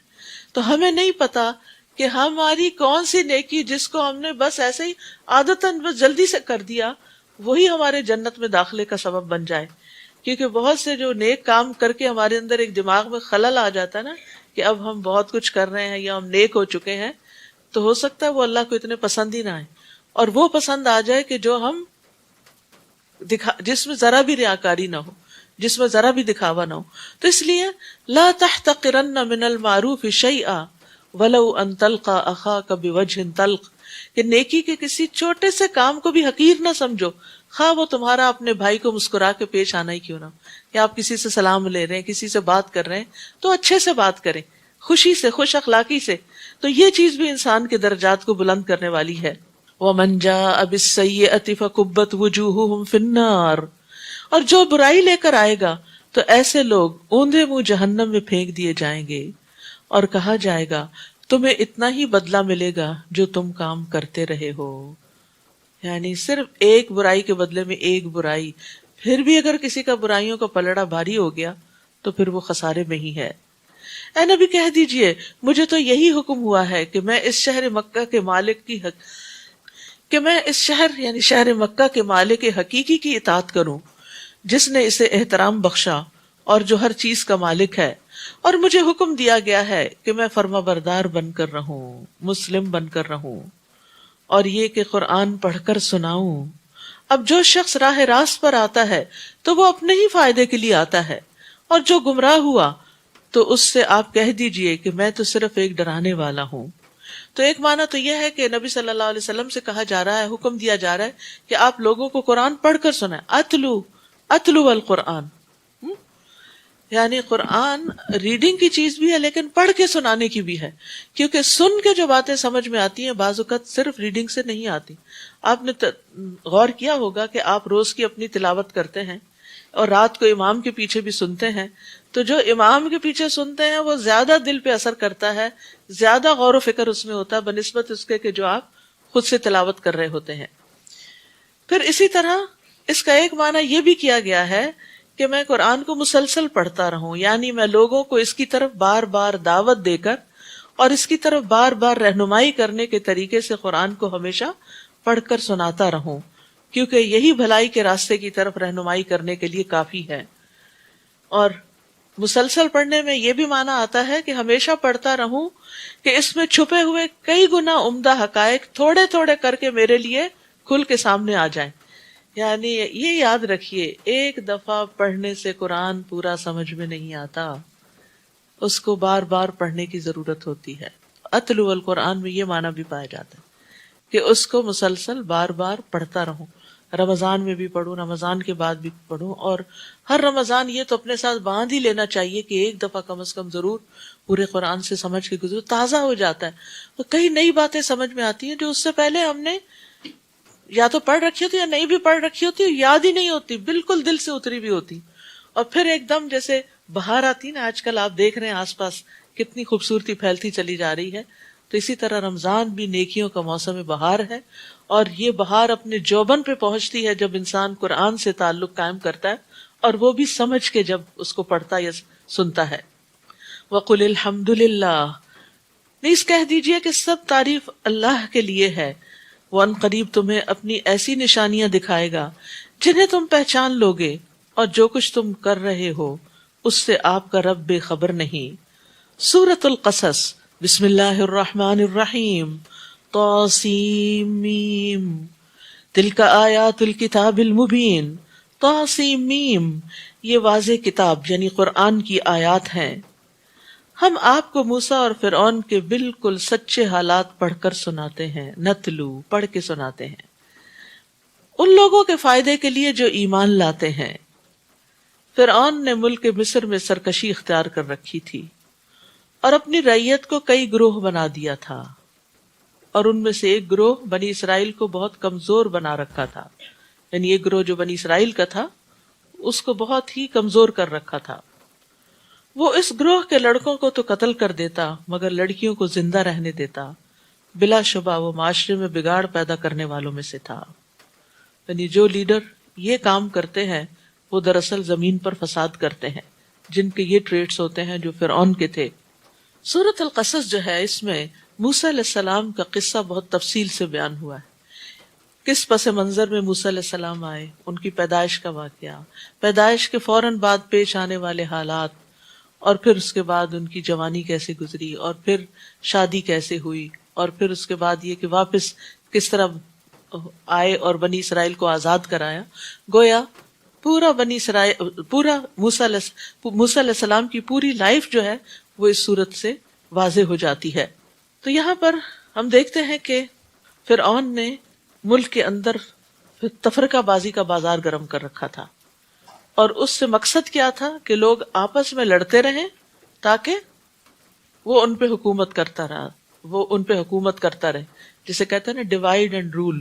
تو ہمیں نہیں پتا کہ ہماری کون سی نیکی جس کو ہم نے بس ایسے ہی عادتاً بس جلدی سے کر دیا وہی ہمارے جنت میں داخلے کا سبب بن جائے. کیونکہ بہت سے جو نیک کام کر کے ہمارے اندر ایک دماغ میں خلل آ جاتا ہے نا کہ اب ہم بہت کچھ کر رہے ہیں یا ہم نیک ہو چکے ہیں، تو ہو سکتا ہے وہ اللہ کو اتنے پسند ہی نہ آئے، اور وہ پسند آ جائے کہ جو ہم جس میں ذرا بھی ریاکاری نہ ہو، جس میں ذرا بھی دکھاوا نہ ہو. تو اس لیے لا تحتقرن من المعروف شیئا ولو ان تلقى اخاك بوجه طلق، کہ نیکی کے کسی چھوٹے سے کام کو بھی حقیر نہ سمجھو، خواہ وہ تمہارا اپنے بھائی کو مسکرا کے پیش آنا ہی کیوں نہ ہو. کہ آپ کسی سے سلام لے رہے ہیں، کسی سے بات کر رہے ہیں تو اچھے سے بات کریں، خوشی سے، خوش اخلاقی سے. تو یہ چیز بھی انسان کے درجات کو بلند کرنے والی ہے. وَمَنْ جَاءَ بِالسَّيِّئَةِ فَكُبَّتْ وُجُوهُهُمْ فِي النَّارِ، اور جو برائی لے کر آئے گا تو ایسے لوگ اوندھے منہ جہنم میں پھینک دیے جائیں گے، اور کہا جائے گا تمہیں اتنا ہی بدلہ ملے گا جو تم کام کرتے رہے ہو. یعنی صرف ایک برائی کے بدلے میں ایک برائی، پھر بھی اگر کسی کا برائیوں کا پلڑا بھاری ہو گیا تو پھر وہ خسارے میں ہی ہے۔ اے نبی کہہ دیجئے مجھے تو یہی حکم ہوا ہے کہ میں اس شہر مکہ کے مالک کی یعنی شہر مکہ کے مالک حقیقی کی اطاعت کروں، جس نے اسے احترام بخشا اور جو ہر چیز کا مالک ہے، اور مجھے حکم دیا گیا ہے کہ میں فرما بردار بن کر رہوں، مسلم بن کر رہوں، اور یہ کہ قرآن پڑھ کر سناؤں۔ اب جو شخص راہ راست پر آتا ہے تو وہ اپنے ہی فائدے کے لیے آتا ہے، اور جو گمراہ ہوا تو اس سے آپ کہہ دیجئے کہ میں تو صرف ایک ڈرانے والا ہوں۔ تو ایک معنی تو یہ ہے کہ نبی صلی اللہ علیہ وسلم سے کہا جا رہا ہے، حکم دیا جا رہا ہے کہ آپ لوگوں کو قرآن پڑھ کر سنائیں، اتلو القرآن، یعنی قرآن ریڈنگ کی چیز بھی ہے لیکن پڑھ کے سنانے کی بھی ہے، کیونکہ سن کے جو باتیں سمجھ میں آتی ہیں بعض اوقات صرف ریڈنگ سے نہیں آتی۔ آپ نے غور کیا ہوگا کہ آپ روز کی اپنی تلاوت کرتے ہیں اور رات کو امام کے پیچھے بھی سنتے ہیں، تو جو امام کے پیچھے سنتے ہیں وہ زیادہ دل پہ اثر کرتا ہے، زیادہ غور و فکر اس میں ہوتا ہے بنسبت اس کے کہ جو آپ خود سے تلاوت کر رہے ہوتے ہیں۔ پھر اسی طرح اس کا ایک معنی یہ بھی کیا گیا ہے کہ میں قرآن کو مسلسل پڑھتا رہوں، یعنی میں لوگوں کو اس کی طرف بار بار دعوت دے کر اور اس کی طرف بار بار رہنمائی کرنے کے طریقے سے قرآن کو ہمیشہ پڑھ کر سناتا رہوں، کیونکہ یہی بھلائی کے راستے کی طرف رہنمائی کرنے کے لیے کافی ہے۔ اور مسلسل پڑھنے میں یہ بھی معنی آتا ہے کہ ہمیشہ پڑھتا رہوں کہ اس میں چھپے ہوئے کئی گنا عمدہ حقائق تھوڑے تھوڑے کر کے میرے لیے کھل کے سامنے آ جائیں۔ یعنی یہ یاد رکھیے، ایک دفعہ پڑھنے سے قرآن پورا سمجھ میں نہیں آتا، اس کو بار بار پڑھنے کی ضرورت ہوتی ہے۔ اتلو القرآن میں یہ معنی بھی پایا جاتا ہے کہ اس کو مسلسل بار بار پڑھتا رہوں، رمضان میں بھی پڑھوں، رمضان کے بعد بھی پڑھوں، اور ہر رمضان یہ تو اپنے ساتھ باندھ ہی لینا چاہیے کہ ایک دفعہ کم از کم ضرور پورے قرآن سے سمجھ کے گزرو، تازہ ہو جاتا ہے۔ تو کئی نئی باتیں سمجھ میں آتی ہیں جو اس سے پہلے ہم نے یا تو پڑھ رکھی ہوتی یا نہیں بھی پڑھ رکھی ہوتی، یاد ہی نہیں ہوتی، بالکل دل سے اتری بھی ہوتی، اور پھر ایک دم جیسے بہار آتی نا، آج کل آپ دیکھ رہے ہیں آس پاس کتنی خوبصورتی پھیلتی چلی جا رہی ہے، تو اسی طرح رمضان بھی نیکیوں کا موسم بہار ہے، اور یہ بہار اپنے جوبن پہ پہنچتی ہے جب انسان قرآن سے تعلق قائم کرتا ہے، اور وہ بھی سمجھ کے جب اس کو پڑھتا یا سنتا ہے۔ وَقُلِ الْحَمْدُ لِلَّهِ، نیز کہہ دیجئے کہ سب تعریف اللہ کے لیے ہے، وہ ان قریب تمہیں اپنی ایسی نشانیاں دکھائے گا جنہیں تم پہچان لوگے، اور جو کچھ تم کر رہے ہو اس سے آپ کا رب بے خبر نہیں۔ سورۃ القصص، بسم اللہ الرحمن الرحیم، طاسیم، تلک آیات الکتاب المبین، طاسیم، یہ واضح کتاب یعنی قرآن کی آیات ہیں۔ ہم آپ کو موسیٰ اور فرعون کے بالکل سچے حالات پڑھ کر سناتے ہیں، نتلو، پڑھ کے سناتے ہیں، ان لوگوں کے فائدے کے لیے جو ایمان لاتے ہیں۔ فرعون نے ملک مصر میں سرکشی اختیار کر رکھی تھی اور اپنی رعیت کو کئی گروہ بنا دیا تھا، اور ان میں سے ایک گروہ بنی اسرائیل کو بہت کمزور بنا رکھا تھا، یعنی ایک گروہ جو بنی اسرائیل کا تھا اس کو بہت ہی کمزور کر رکھا تھا۔ وہ اس گروہ کے لڑکوں کو تو قتل کر دیتا مگر لڑکیوں کو زندہ رہنے دیتا، بلا شبہ وہ معاشرے میں بگاڑ پیدا کرنے والوں میں سے تھا۔ یعنی جو لیڈر یہ کام کرتے ہیں وہ دراصل زمین پر فساد کرتے ہیں، جن کے یہ ٹریٹس ہوتے ہیں جو فرعون کے تھے۔ سورۃ القصص جو ہے، اس میں موسیٰ علیہ السلام کا قصہ بہت تفصیل سے بیان ہوا ہے، کس پس منظر میں موسیٰ علیہ السلام آئے، ان کی پیدائش کا واقعہ، پیدائش کے فوراً بعد پیش آنے والے حالات، اور پھر اس کے بعد ان کی جوانی کیسے گزری، اور پھر شادی کیسے ہوئی، اور پھر اس کے بعد یہ کہ واپس کس طرح آئے اور بنی اسرائیل کو آزاد کرایا۔ گویا پورا موسیٰ علیہ السلام کی پوری لائف جو ہے وہ اس صورت سے واضح ہو جاتی ہے۔ تو یہاں پر ہم دیکھتے ہیں کہ فرعون نے ملک کے اندر تفرقہ بازی کا بازار گرم کر رکھا تھا، اور اس سے مقصد کیا تھا کہ لوگ آپس میں لڑتے رہیں تاکہ وہ ان پہ حکومت کرتا رہے، جسے کہتے ہیں نا ڈیوائیڈ اینڈ رول،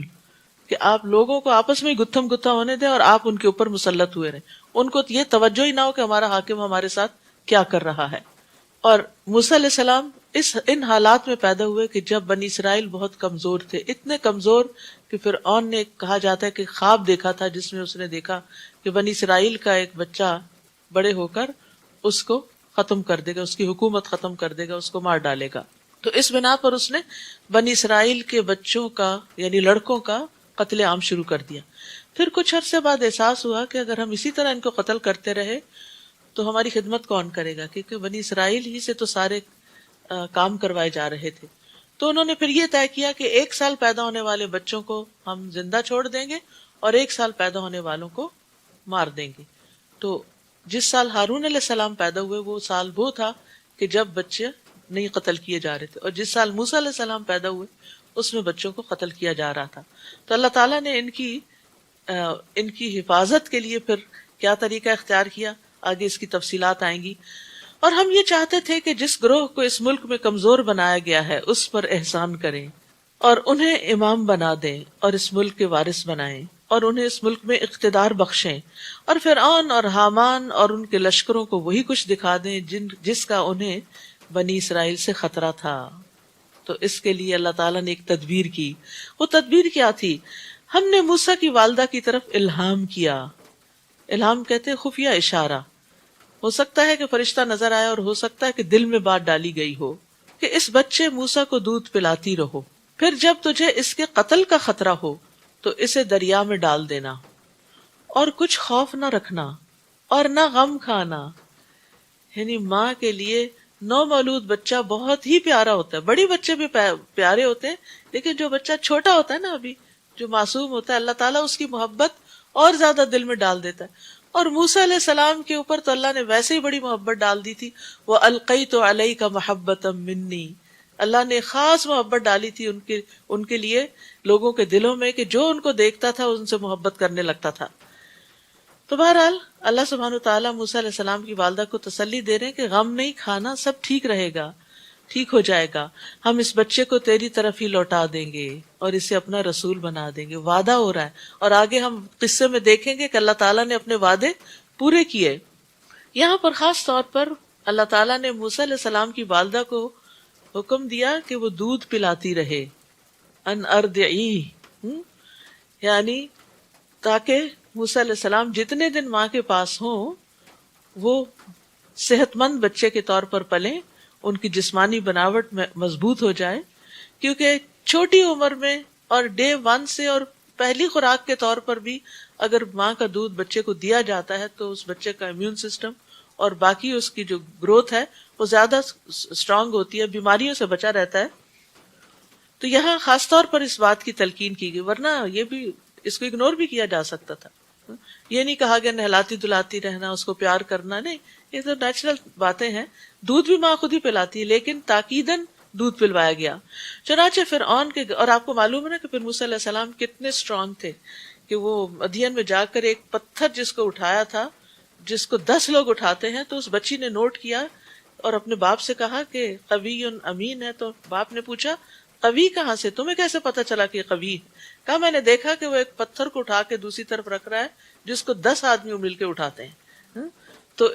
کہ آپ لوگوں کو آپس میں گتھم گتھا ہونے دیں اور آپ ان کے اوپر مسلط ہوئے رہیں، ان کو یہ توجہ ہی نہ ہو کہ ہمارا حاکم ہمارے ساتھ کیا کر رہا ہے۔ اور موسیٰ علیہ السلام ان حالات میں پیدا ہوئے کہ جب بنی اسرائیل بہت کمزور تھے، اتنے کمزور کہ فرعون نے کہا جاتا ہے کہ خواب دیکھا تھا جس میں اس نے دیکھا کہ بنی اسرائیل کا ایک بچہ بڑے ہو کر اس کو ختم کر دے گا، اس کی حکومت ختم کر دے گا، اس کو مار ڈالے گا۔ تو اس بنا پر اس نے بنی اسرائیل کے بچوں کا یعنی لڑکوں کا قتل عام شروع کر دیا۔ پھر کچھ عرصے بعد احساس ہوا کہ اگر ہم اسی طرح ان کو قتل کرتے رہے تو ہماری خدمت کون کرے گا، کیونکہ بنی اسرائیل ہی سے تو سارے کام کروائے جا رہے تھے۔ تو انہوں نے پھر یہ طے کیا کہ 1 سال پیدا ہونے والے بچوں کو ہم زندہ چھوڑ دیں گے اور 1 سال پیدا ہونے والوں کو مار دیں گے۔ تو جس سال ہارون علیہ السلام پیدا ہوئے وہ سال وہ تھا کہ جب بچے نہیں قتل کیے جا رہے تھے، اور جس سال موسیٰ علیہ السلام پیدا ہوئے اس میں بچوں کو قتل کیا جا رہا تھا۔ تو اللہ تعالیٰ نے ان کی حفاظت کے لیے پھر کیا طریقہ اختیار کیا، آگے اس کی تفصیلات آئیں گی۔ اور ہم یہ چاہتے تھے کہ جس گروہ کو اس ملک میں کمزور بنایا گیا ہے اس پر احسان کریں اور انہیں امام بنا دیں اور اس ملک کے وارث بنائیں اور انہیں اس ملک میں اقتدار بخشیں، اور فرعون اور حامان اور ان کے لشکروں کو وہی کچھ دکھا دیں جس کا انہیں بنی اسرائیل سے خطرہ تھا۔ تو اس کے لیے اللہ تعالیٰ نے ایک تدبیر کی۔ وہ تدبیر کیا تھی؟ ہم نے موسیٰ کی والدہ کی طرف الہام کیا۔ الہام کہتے ہیں خفیہ اشارہ۔ ہو سکتا ہے کہ فرشتہ نظر آیا اور ہو سکتا ہے کہ دل میں بات ڈالی گئی ہو کہ اس بچے موسیٰ کو دودھ پلاتی رہو، پھر جب تجھے اس کے قتل کا خطرہ ہو تو اسے دریا میں ڈال دینا، اور کچھ خوف نہ رکھنا اور نہ غم کھانا۔ یعنی ماں کے لیے نومولود بچہ بہت ہی پیارا ہوتا ہے، بڑی بچے بھی پیارے ہوتے ہیں، لیکن جو بچہ چھوٹا ہوتا ہے نا، ابھی جو معصوم ہوتا ہے، اللہ تعالیٰ اس کی محبت اور زیادہ دل میں ڈال دیتا ہے۔ اور موسیٰ علیہ السلام کے اوپر تو اللہ نے ویسے ہی بڑی محبت ڈال دی تھی، وَأَلْقَيْتُ عَلَيْكَ مَحَبَّةً مِّنِّي، اللہ نے خاص محبت ڈالی تھی ان کے لیے لوگوں کے دلوں میں کہ جو ان کو دیکھتا تھا ان سے محبت کرنے لگتا تھا۔ تو بہرحال اللہ سبحانہ وتعالیٰ موسیٰ علیہ السلام کی والدہ کو تسلی دے رہے ہیں کہ غم نہیں کھانا، سب ٹھیک رہے گا، ٹھیک ہو جائے گا، ہم اس بچے کو تیری طرف ہی لوٹا دیں گے اور اسے اپنا رسول بنا دیں گے۔ وعدہ ہو رہا ہے، اور آگے ہم قصے میں دیکھیں گے کہ اللہ تعالیٰ نے اپنے وعدے پورے کیے۔ یہاں پر خاص طور پر اللہ تعالیٰ نے موسیٰ علیہ السلام کی والدہ کو حکم دیا کہ وہ دودھ پلاتی رہے، ان ارضعیہ، یعنی تاکہ موسیٰ علیہ السلام جتنے دن ماں کے پاس ہوں وہ صحت مند بچے کے طور پر پلیں، ان کی جسمانی بناوٹ میں مضبوط ہو جائے، کیونکہ چھوٹی عمر میں اور ڈے 1 سے اور پہلی خوراک کے طور پر بھی اگر ماں کا دودھ بچے کو دیا جاتا ہے تو اس بچے کا امیون سسٹم اور باقی اس کی جو گروتھ ہے وہ زیادہ اسٹرانگ ہوتی ہے، بیماریوں سے بچا رہتا ہے۔ تو یہاں خاص طور پر اس بات کی تلقین کی گئی، ورنہ یہ بھی اس کو اگنور بھی کیا جا سکتا تھا۔ یہ نہیں کہا گیا نہلاتی دلاتی رہنا، اس کو پیار کرنا، نہیں، یہ تو نیچرل باتیں ہیں۔ دودھ بھی ماں خود ہی پلاتی ہے، لیکن تاکیداً دودھ پلوایا گیا۔ چنانچہ فرعون کے، اور آپ کو معلوم ہے نا کہ پھر موسیٰ علیہ السلام کتنے اسٹرانگ تھے کہ وہ مدین میں جا کر ایک پتھر جس کو اٹھایا تھا، جس کو 10 لوگ اٹھاتے ہیں، تو اس بچی نے نوٹ کیا اور اپنے باپ سے کہا کہ قوی امین ہے۔ تو باپ نے پوچھا قوی کہاں سے، تمہیں کیسے پتا چلا کہ قوی؟ کہا میں نے دیکھا کہ وہ ایک پتھر کو اٹھا کے دوسری طرف رکھ رہا ہے جس کو 10 آدمی مل کے اٹھاتے ہیں۔ تو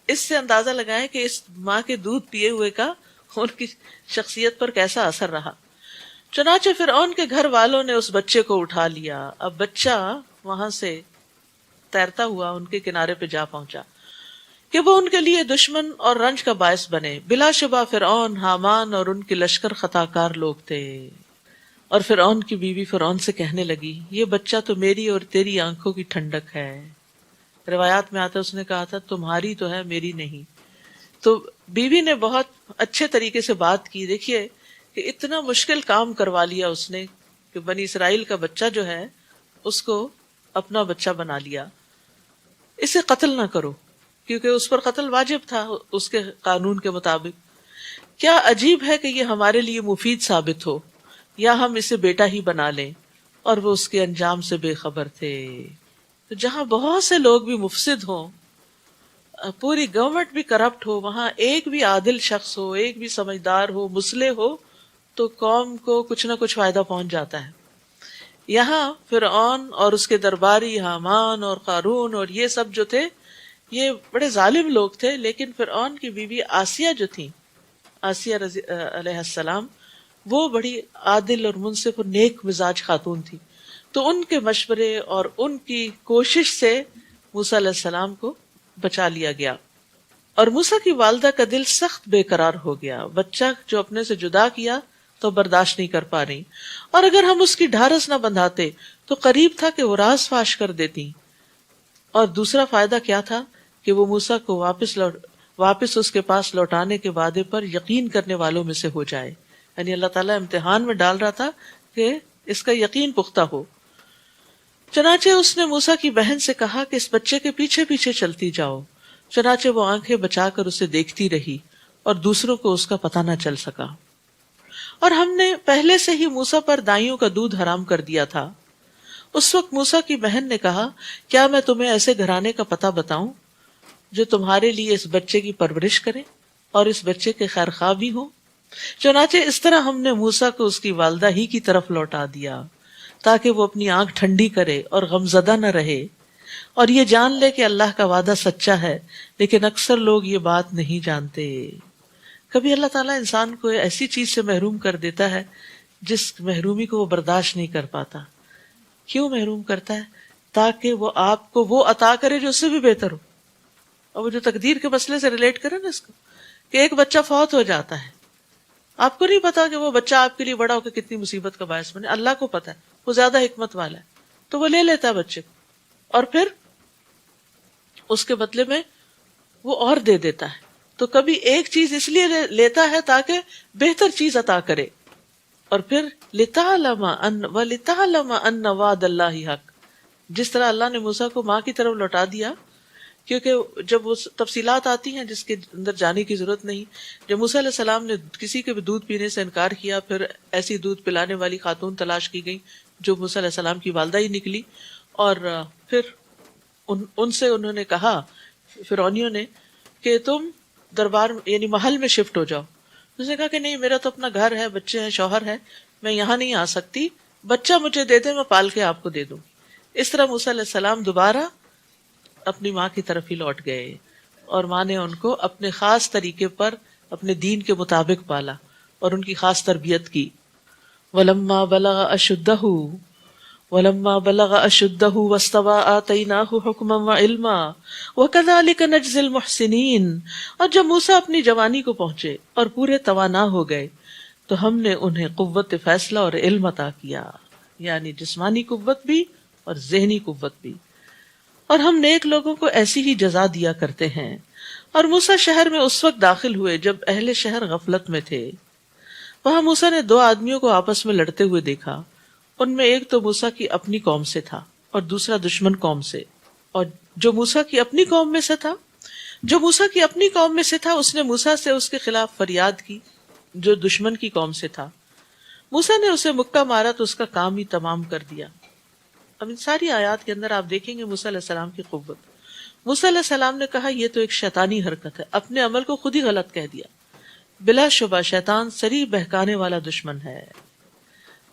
اس سے اندازہ لگائیں کہ اس ماں کے دودھ پیے ہوئے کا ان کی شخصیت پر کیسا اثر رہا۔ چنانچہ فرعون کے گھر والوں نے اس بچے کو اٹھا لیا۔ اب بچہ وہاں سے تیرتا ہوا ان کے کنارے پہ جا پہنچا کہ وہ ان کے لیے دشمن اور رنج کا باعث بنے۔ بلا شبہ فرعون، حامان اور ان کے لشکر خطا کار لوگ تھے۔ اور فرعون کی بیوی فرعون سے کہنے لگی، یہ بچہ تو میری اور تیری آنکھوں کی ٹھنڈک ہے۔ روایات میں آتا ہے اس نے کہا تھا تمہاری تو ہے میری نہیں۔ تو بیوی نے بہت اچھے طریقے سے بات کی۔ دیکھیے کہ اتنا مشکل کام کروا لیا اس نے کہ بنی اسرائیل کا بچہ جو ہے اس کو اپنا بچہ بنا لیا۔ اسے قتل نہ کرو، کیونکہ اس پر قتل واجب تھا اس کے قانون کے مطابق۔ کیا عجیب ہے کہ یہ ہمارے لیے مفید ثابت ہو، یا ہم اسے بیٹا ہی بنا لیں۔ اور وہ اس کے انجام سے بے خبر تھے۔ تو جہاں بہت سے لوگ بھی مفسد ہوں، پوری گورنمنٹ بھی کرپٹ ہو، وہاں ایک بھی عادل شخص ہو، ایک بھی سمجھدار ہو، مصلح ہو، تو قوم کو کچھ نہ کچھ فائدہ پہنچ جاتا ہے۔ یہاں فرعون اور اس کے درباری حامان اور قارون اور یہ سب جو تھے، یہ بڑے ظالم لوگ تھے، لیکن فرعون کی بیوی آسیہ جو تھی، آسیہ علیہ السلام وہ بڑی عادل اور منصف اور نیک مزاج خاتون تھی، تو ان کے مشورے اور ان کی کوشش سے موسیٰ علیہ السلام کو بچا لیا گیا. اور موسیٰ کی والدہ کا دل سخت بے قرار ہو گیا. بچہ جو اپنے سے جدا کیا تو برداشت نہیں کر پا رہی، اور اگر ہم اس کی ڈھارس نہ بندھاتے تو قریب تھا کہ وہ راز فاش کر دیتی. اور دوسرا فائدہ کیا تھا کہ وہ موسیٰ کو واپس اس کے پاس لوٹانے کے وعدے پر یقین کرنے والوں میں سے ہو جائے. یعنی اللہ تعالیٰ امتحان میں ڈال رہا تھا کہ اس کا یقین پختہ ہو. چنانچہ اس نے موسیٰ کی بہن سے کہا کہ اس بچے کے پیچھے پیچھے چلتی جاؤ. چنانچہ وہ آنکھیں بچا کر اسے دیکھتی رہی اور دوسروں کو اس کا پتہ نہ چل سکا. اور ہم نے پہلے سے ہی موسیٰ پر دائیوں کا دودھ حرام کر دیا تھا. اس وقت موسیٰ کی بہن نے کہا کیا میں تمہیں ایسے گھرانے کا پتہ بتاؤں جو تمہارے لیے اس بچے کی پرورش کرے اور اس بچے کے خیر خواہ بھی ہوں. چنانچہ اس طرح ہم نے موسیٰ کو اس کی والدہ ہی کی طرف لوٹا دیا تاکہ وہ اپنی آنکھ ٹھنڈی کرے اور غمزدہ نہ رہے اور یہ جان لے کہ اللہ کا وعدہ سچا ہے. لیکن اکثر لوگ یہ بات نہیں جانتے. کبھی اللہ تعالیٰ انسان کو ایسی چیز سے محروم کر دیتا ہے جس محرومی کو وہ برداشت نہیں کر پاتا. کیوں محروم کرتا ہے؟ تاکہ وہ آپ کو وہ عطا کرے جو اس سے بھی بہتر ہو. اور وہ جو تقدیر کے مسئلے سے ریلیٹ کرے نا اس کو، کہ ایک بچہ فوت ہو جاتا ہے، آپ کو نہیں پتا کہ وہ بچہ آپ کے لیے بڑا ہو کے کتنی مصیبت کا باعث بنے. اللہ کو پتا ہے، وہ زیادہ حکمت والا ہے، تو وہ لے لیتا ہے بچے کو اور پھر اس کے بدلے میں وہ اور دے دیتا ہے. تو کبھی ایک چیز اس لیے لیتا ہے تاکہ بہتر چیز عطا کرے. اور پھر لِتَعْلَمَ أَنَّ وَعْدَ اللَّهِ حق، جس طرح اللہ نے موسیٰ کو ماں کی طرف لوٹا دیا، کیونکہ جب وہ تفصیلات آتی ہیں جس کے اندر جانے کی ضرورت نہیں. جب موسیٰ علیہ السلام نے کسی کے بھی دودھ پینے سے انکار کیا، پھر ایسی دودھ پلانے والی خاتون تلاش کی گئی جو موسیٰ علیہ السلام کی والدہ ہی نکلی، اور پھر ان سے انہوں نے کہا فرعونیوں نے کہ تم دربار یعنی محل میں شفٹ ہو جاؤ. اس نے کہا کہ نہیں، میرا تو اپنا گھر ہے، بچے ہیں، شوہر ہے، میں یہاں نہیں آ سکتی، بچہ مجھے دے دے، میں پال کے آپ کو دے دوں. اس طرح موسیٰ علیہ السلام دوبارہ اپنی ماں کی طرف ہی لوٹ گئے اور ماں نے ان کو اپنے خاص طریقے پر اپنے دین کے مطابق پالا اور ان کی خاص تربیت کی. وَلَمَّا بَلَغَ أَشُدَّهُ وَاسْتَوَىٰ آتَيْنَاهُ حُكْمًا وَعِلْمًا وَكَذَٰلِكَ نَجْزِي الْمُحْسِنِينَ. اور جب موسیٰ اپنی جوانی کو پہنچے اور پورے توانا ہو گئے تو ہم نے انہیں قوت فیصلہ اور علم عطا کیا، یعنی جسمانی قوت بھی اور ذہنی قوت بھی. اور ہم نیک لوگوں کو ایسی ہی جزا دیا کرتے ہیں. اور موسیٰ شہر میں اس وقت داخل ہوئے جب اہل شہر غفلت میں تھے. وہاں موسیٰ نے 2 آدمیوں کو آپس میں لڑتے ہوئے دیکھا. ان میں ایک تو موسیٰ کی اپنی قوم سے تھا اور دوسرا دشمن قوم سے. اور جو موسیٰ کی اپنی قوم میں سے تھا اس نے موسیٰ سے اس کے خلاف فریاد کی جو دشمن کی قوم سے تھا. موسیٰ نے اسے مکہ مارا تو اس کا کام ہی تمام کر دیا. اب ان ساری آیات کے اندر آپ دیکھیں گے موسیٰ علیہ السلام کی قوت. موسیٰ علیہ السلام نے کہا یہ تو ایک شیطانی حرکت ہے، اپنے عمل کو خود ہی غلط کہہ دیا. بلا شبہ شیطان صریح بہکانے والا دشمن ہے.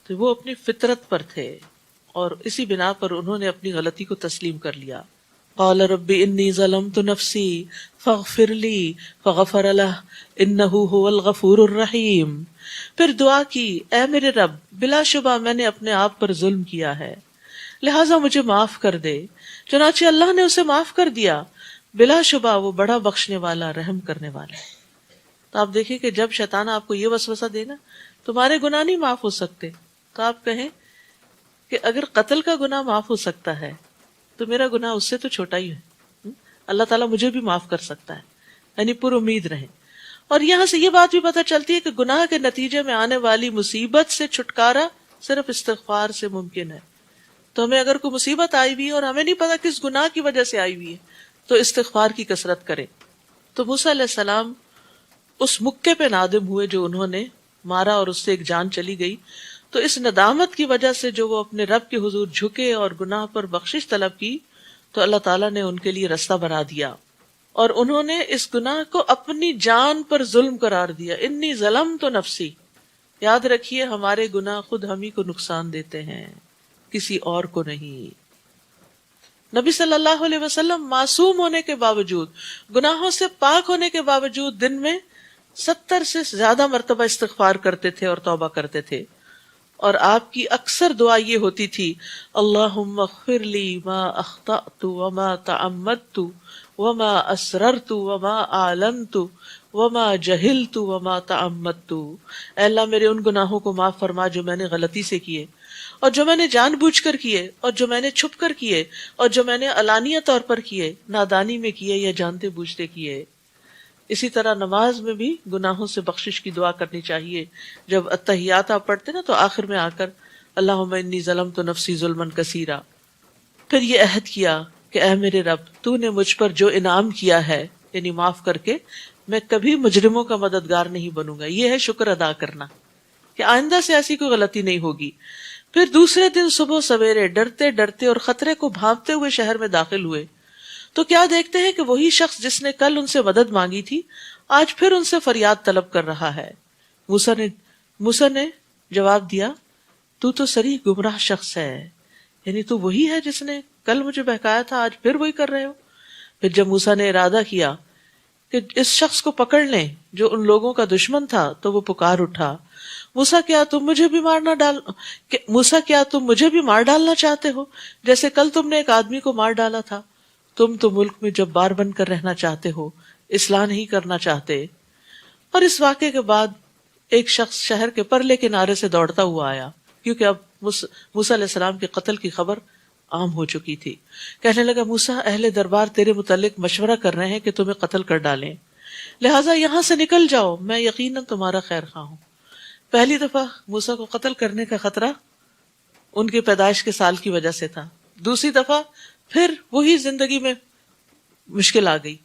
تو وہ اپنی فطرت پر تھے اور اسی بنا پر انہوں نے اپنی غلطی کو تسلیم کر لیا. قال رب انی ظلمت نفسی فاغفر لی فغفر لہ انہ هو الغفور الرحیم. پھر دعا کی اے میرے رب، بلا شبہ میں نے اپنے آپ پر ظلم کیا ہے، لہٰذا مجھے معاف کر دے. چنانچہ اللہ نے اسے معاف کر دیا، بلا شبہ وہ بڑا بخشنے والا رحم کرنے والا ہے. تو آپ دیکھیں کہ جب شیطان آپ کو یہ وسوسہ دے نا تمہارے گناہ نہیں معاف ہو سکتے، تو آپ کہیں کہ اگر قتل کا گناہ معاف ہو سکتا ہے تو میرا گناہ اس سے تو چھوٹا ہی ہے، اللہ تعالیٰ مجھے بھی معاف کر سکتا ہے. یعنی پر امید رہیں. اور یہاں سے یہ بات بھی پتہ چلتی ہے کہ گناہ کے نتیجے میں آنے والی مصیبت سے چھٹکارا صرف استغفار سے ممکن ہے. تو ہمیں اگر کوئی مصیبت آئی ہوئی ہے اور ہمیں نہیں پتا کس گناہ کی وجہ سے آئی ہوئی ہے تو استغفار کی کثرت کریں. تو موسیٰ علیہ السلام اس مکے پہ نادم ہوئے جو انہوں نے مارا اور اس سے ایک جان چلی گئی. تو اس ندامت کی وجہ سے جو وہ اپنے رب کے حضور جھکے اور گناہ پر بخشش طلب کی تو اللہ تعالیٰ نے ان کے لیے رستہ بنا دیا اور انہوں نے اس گناہ کو اپنی جان پر ظلم قرار دیا. انی ظلمت نفسی. یاد رکھیے ہمارے گناہ خود ہم ہی کو نقصان دیتے ہیں، کسی اور کو نہیں. نبی صلی اللہ علیہ وسلم معصوم ہونے کے باوجود، گناہوں سے پاک ہونے کے باوجود دن میں 70 سے زیادہ مرتبہ استغفار کرتے تھے اور توبہ کرتے تھے، اور آپ کی اکثر دعا یہ ہوتی تھی، اللہم اغفر لی ما اخطأت وما تعمدت وما اسررت وما اعلنت وما جہلت وما تعمدت، اے اللہ میرے ان گناہوں کو معاف فرما جو میں نے غلطی سے کیے، اور جو میں نے جان بوجھ کر کیے، اور جو میں نے چھپ کر کیے، اور جو میں نے علانیہ طور پر کیے، نادانی میں کیے یا جانتے بوجھتے کیے۔ اسی طرح نماز میں بھی گناہوں سے بخشش کی دعا کرنی چاہیے۔ جب اتحیات آپ پڑھتے نا تو آخر میں آ کر اللہم انی ظلمت نفسی ظلما کثیرا، پھر یہ عہد کیا کہ اے میرے رب تو نے مجھ پر جو انعام کیا ہے یعنی معاف کر کے، میں کبھی مجرموں کا مددگار نہیں بنوں گا۔ یہ ہے شکر ادا کرنا کہ آئندہ سے ایسی کوئی غلطی نہیں ہوگی۔ پھر دوسرے دن صبح سویرے ڈرتے ڈرتے اور خطرے کو بھانپتے ہوئے شہر میں داخل ہوئے تو کیا دیکھتے ہیں کہ وہی شخص جس نے کل ان سے مدد مانگی تھی آج پھر ان سے فریاد طلب کر رہا ہے۔ موسیٰ نے جواب دیا، تو صریح گمراہ شخص ہے، یعنی تو وہی ہے جس نے کل مجھے بہکایا تھا، آج پھر وہی کر رہے ہو۔ پھر جب موسیٰ نے ارادہ کیا کہ اس شخص کو پکڑ لیں جو ان لوگوں کا دشمن تھا تو وہ پکار اٹھا، موسیٰ کیا تم مجھے بھی مار ڈالنا چاہتے ہو جیسے کل تم نے ایک آدمی کو مار ڈالا تھا؟ تم تو ملک میں جبار بن کر رہنا چاہتے ہو، اصلاح نہیں کرنا چاہتے۔ اور اس واقعے کے بعد ایک شخص شہر کے پرلے کنارے سے دوڑتا ہوا آیا، کیونکہ اب موسیٰ علیہ السلام کے قتل کی خبر عام ہو چکی تھی۔ کہنے لگا، موسیٰ اہل دربار تیرے متعلق مشورہ کر رہے ہیں کہ تمہیں قتل کر ڈالیں، لہٰذا یہاں سے نکل جاؤ، میں یقیناً تمہارا خیر خواہ ہوں۔ پہلی دفعہ موسیٰ کو قتل کرنے کا خطرہ ان کی پیدائش کے سال کی وجہ سے تھا، دوسری دفعہ پھر وہی زندگی میں مشکل آ گئی۔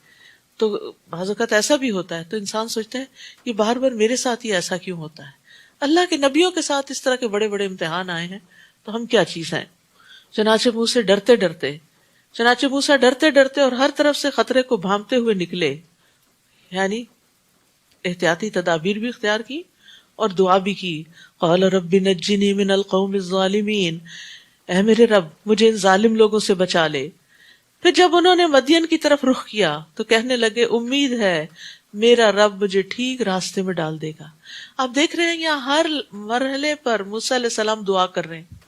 تو بعض اوقات ایسا بھی ہوتا ہے تو انسان سوچتا ہے کہ بار بار میرے ساتھ ہی ایسا کیوں ہوتا ہے؟ اللہ کے نبیوں کے ساتھ اس طرح کے بڑے بڑے امتحان آئے ہیں تو ہم کیا چیز ہیں؟ چنانچہ موسیٰ ڈرتے ڈرتے اور ہر طرف سے خطرے کو بھانپتے ہوئے نکلے، یعنی احتیاطی تدابیر بھی اختیار کی اور دعا بھی کی۔ قال رب نجنی من القوم الظالمین، اے میرے رب مجھے ان ظالم لوگوں سے بچا لے۔ پھر جب انہوں نے مدین کی طرف رخ کیا تو کہنے لگے، امید ہے میرا رب مجھے ٹھیک راستے میں ڈال دے گا۔ آپ دیکھ رہے ہیں یہاں ہر مرحلے پر موسیٰ علیہ السلام دعا کر رہے ہیں،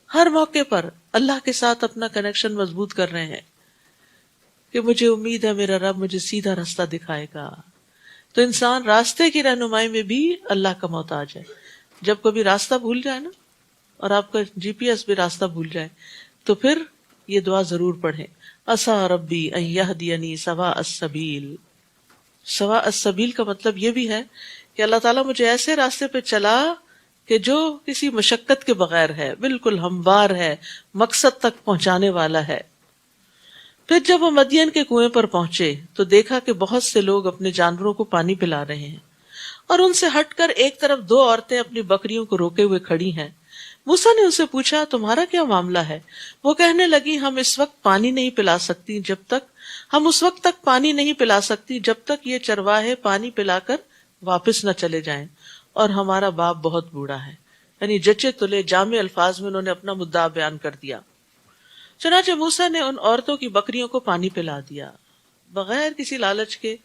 ہر موقع پر اللہ کے ساتھ اپنا کنیکشن مضبوط کر رہے ہیں کہ مجھے امید ہے میرا رب مجھے سیدھا راستہ دکھائے گا۔ تو انسان راستے کی رہنمائی میں بھی اللہ کا محتاج ہے۔ جب کبھی راستہ بھول جائے نا، اور آپ کا جی پی ایس بھی راستہ بھول جائے، تو پھر یہ دعا ضرور پڑھیں، عسیٰ ربی ان یہدینی سواء السبیل۔ سواء السبیل کا مطلب یہ بھی ہے کہ اللہ تعالیٰ مجھے ایسے راستے پہ چلا کہ جو کسی مشقت کے بغیر ہے، بالکل ہموار ہے، مقصد تک پہنچانے والا ہے۔ پھر جب وہ مدین کے کنویں پر پہنچے تو دیکھا کہ بہت سے لوگ اپنے جانوروں کو پانی پلا رہے ہیں، اور ان سے ہٹ کر ایک طرف 2 عورتیں اپنی بکریوں کو روکے ہوئے کھڑی ہیں۔ موسیٰ نے ان سے پوچھا، تمہارا کیا معاملہ ہے؟ وہ کہنے لگی، ہم اس وقت پانی نہیں پلا سکتی ہم اس وقت تک پانی نہیں پلا سکتی جب تک یہ چرواہے پانی پلا کر واپس نہ چلے جائیں، اور ہمارا باپ بہت بوڑھا ہے۔ یعنی جچے تلے جامع الفاظ میں انہوں نے اپنا مدعا بیان کر دیا۔ چنانچہ موسیٰ نے ان عورتوں کی بکریوں کو پانی پلا دیا، بغیر کسی لالچ کے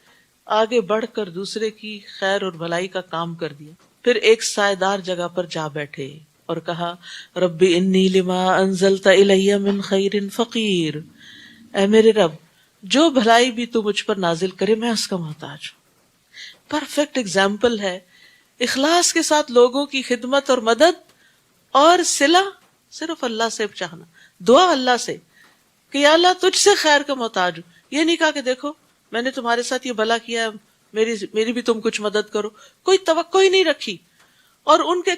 آگے بڑھ کر دوسرے کی خیر اور بھلائی کا کام کر دیا۔ پھر ایک سائیدار جگہ پر جا بیٹھے اور کہا، رب انی لما انزلت الی من خیر فقیر، اے میرے رب جو بھلائی بھی تو مجھ پر نازل کرے میں اس کا محتاج ہوں۔ پرفیکٹ ایگزامپل ہے اخلاص کے ساتھ لوگوں کی خدمت اور مدد، اور صلہ صرف اللہ سے چاہنا، دعا اللہ سے کہ یا اللہ تجھ سے خیر کا محتاج ہوں۔ یہ نہیں کہا کہ دیکھو میں نے تمہارے ساتھ یہ بھلا کیا ہے، میری بھی تم کچھ مدد کرو، کوئی توقع ہی نہیں رکھی، اور ان کے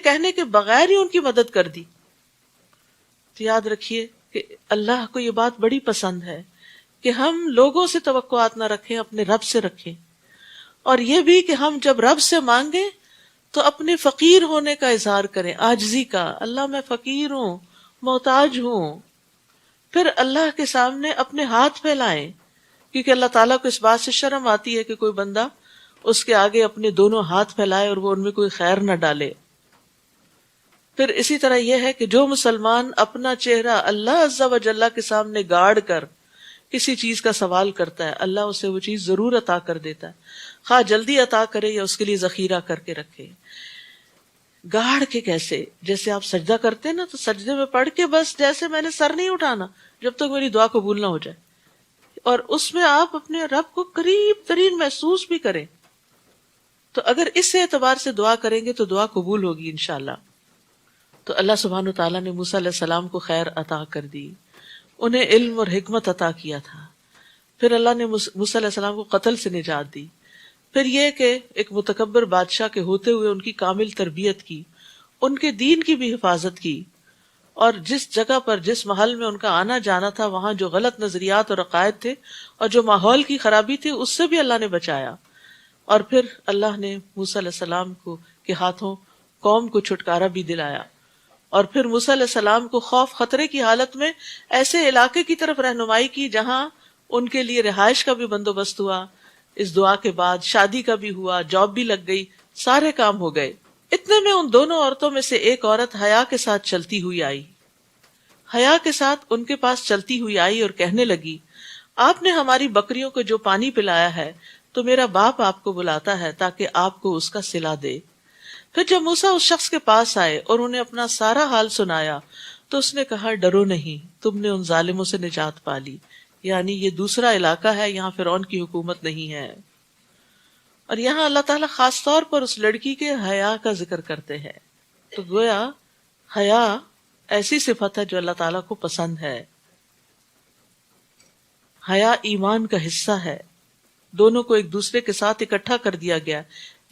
کہنے کے بغیر ہی ان کی مدد کر دی۔ تو یاد رکھیے کہ اللہ کو یہ بات بڑی پسند ہے کہ ہم لوگوں سے توقعات نہ رکھیں، اپنے رب سے رکھیں، اور یہ بھی کہ ہم جب رب سے مانگیں تو اپنے فقیر ہونے کا اظہار کریں، عاجزی کا، اللہ میں فقیر ہوں، محتاج ہوں۔ پھر اللہ کے سامنے اپنے ہاتھ پھیلائیں، کیونکہ اللہ تعالیٰ کو اس بات سے شرم آتی ہے کہ کوئی بندہ اس کے آگے اپنے دونوں ہاتھ پھیلائے اور وہ ان میں کوئی خیر نہ ڈالے۔ پھر اسی طرح یہ ہے کہ جو مسلمان اپنا چہرہ اللہ عز و جل کے سامنے گاڑ کر کسی چیز کا سوال کرتا ہے اللہ اسے وہ چیز ضرور عطا کر دیتا ہے، خواہ جلدی عطا کرے یا اس کے لیے ذخیرہ کر کے رکھے۔ گاڑ کے کیسے، جیسے آپ سجدہ کرتے ہیں نا تو سجدے میں پڑھ کے بس جیسے میں نے سر نہیں اٹھانا جب تک میری دعا قبول نہ ہو جائے، اور اس میں آپ اپنے رب کو قریب ترین محسوس بھی کریں، تو اگر اس اعتبار سے دعا کریں گے تو دعا قبول ہوگی انشاءاللہ۔ تو اللہ سبحانہ وتعالیٰ نے موسیٰ علیہ السلام کو خیر عطا کر دی، انہیں علم اور حکمت عطا کیا تھا، پھر اللہ نے موسیٰ علیہ السلام کو قتل سے نجات دی، پھر یہ کہ ایک متکبر بادشاہ کے ہوتے ہوئے ان کی کامل تربیت کی، ان کے دین کی بھی حفاظت کی، اور جس جگہ پر جس محل میں ان کا آنا جانا تھا وہاں جو غلط نظریات اور عقائد تھے اور جو ماحول کی خرابی تھی اس سے بھی اللہ نے بچایا، اور پھر اللہ نے موسیٰ علیہ السلام کے ہاتھوں قوم کو چھٹکارا بھی دلایا، اور پھر موسیٰ علیہ السلام کو خوف خطرے کی حالت میں ایسے علاقے کی طرف رہنمائی کی جہاں ان کے لیے رہائش کا بھی بندوبست ہوا، اس دعا کے بعد شادی کا بھی ہوا، جاب بھی لگ گئی، سارے کام ہو گئے۔ اتنے میں ان دونوں عورتوں میں سے ایک عورت حیا کے ساتھ چلتی ہوئی آئی، حیا کے ساتھ ان کے پاس چلتی ہوئی آئی اور کہنے لگی، آپ نے ہماری بکریوں کو جو پانی پلایا ہے تو میرا باپ آپ کو بلاتا ہے تاکہ آپ کو اس کا صلہ دے۔ پھر جب موسیٰ اس شخص کے پاس آئے اور انہیں اپنا سارا حال سنایا تو اس نے کہا، ڈرو نہیں، تم نے ان ظالموں سے نجات پا لی، یعنی یہ دوسرا علاقہ ہے، یہاں فرعون کی حکومت نہیں ہے۔ اور یہاں اللہ تعالیٰ خاص طور پر اس لڑکی کے حیا کا ذکر کرتے ہیں، تو گویا حیا ایسی صفت ہے جو اللہ تعالیٰ کو پسند ہے۔ حیا ایمان کا حصہ ہے، دونوں کو ایک دوسرے کے ساتھ اکٹھا کر دیا گیا،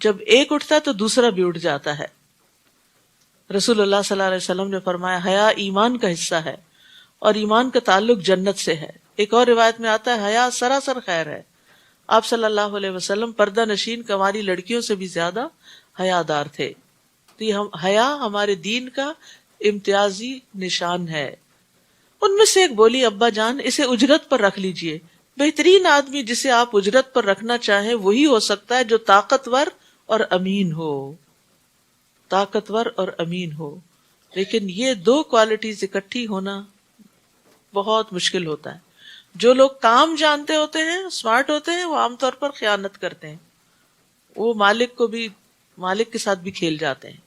جب ایک اٹھتا ہے تو دوسرا بھی اٹھ جاتا ہے۔ رسول اللہ صلی اللہ علیہ وسلم نے فرمایا، حیا ایمان کا حصہ ہے اور ایمان کا تعلق جنت سے ہے۔ ایک اور روایت میں آتا ہے، حیا سراسر خیر ہے۔ آپ صلی اللہ علیہ وسلم پردہ نشین کنواری لڑکیوں سے بھی زیادہ حیادار تھے، تو یہ حیا ہمارے دین کا امتیازی نشان ہے۔ ان میں سے ایک بولی، ابا جان اسے اجرت پر رکھ لیجئے۔ بہترین آدمی جسے آپ اجرت پر رکھنا چاہیں وہی ہو سکتا ہے جو طاقتور اور امین ہو، طاقتور اور امین ہو، لیکن یہ دو کوالٹیز اکٹھی ہونا بہت مشکل ہوتا ہے۔ جو لوگ کام جانتے ہوتے ہیں، اسمارٹ ہوتے ہیں، وہ عام طور پر خیانت کرتے ہیں، وہ مالک کے ساتھ بھی کھیل جاتے ہیں،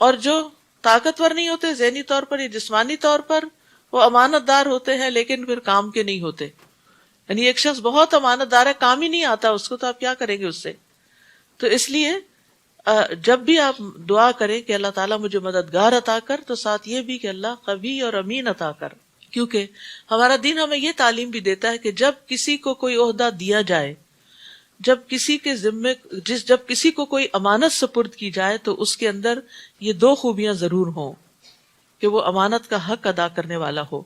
اور جو طاقتور نہیں ہوتے ذہنی طور پر یا جسمانی طور پر، وہ امانت دار ہوتے ہیں لیکن پھر کام کے نہیں ہوتے۔ یعنی ایک شخص بہت امانت دار ہے، کام ہی نہیں آتا اس کو، تو آپ کیا کریں گے اس سے؟ تو اس لیے جب بھی آپ دعا کریں کہ اللہ تعالیٰ مجھے مددگار عطا کر، تو ساتھ یہ بھی کہ اللہ قوی اور امین عطا کر، کیونکہ ہمارا دین ہمیں یہ تعلیم بھی دیتا ہے کہ جب کسی کو کوئی عہدہ دیا جائے، جب کسی کو کوئی امانت سپرد کی جائے تو اس کے اندر یہ دو خوبیاں ضرور ہوں، کہ وہ امانت کا حق ادا کرنے والا ہو،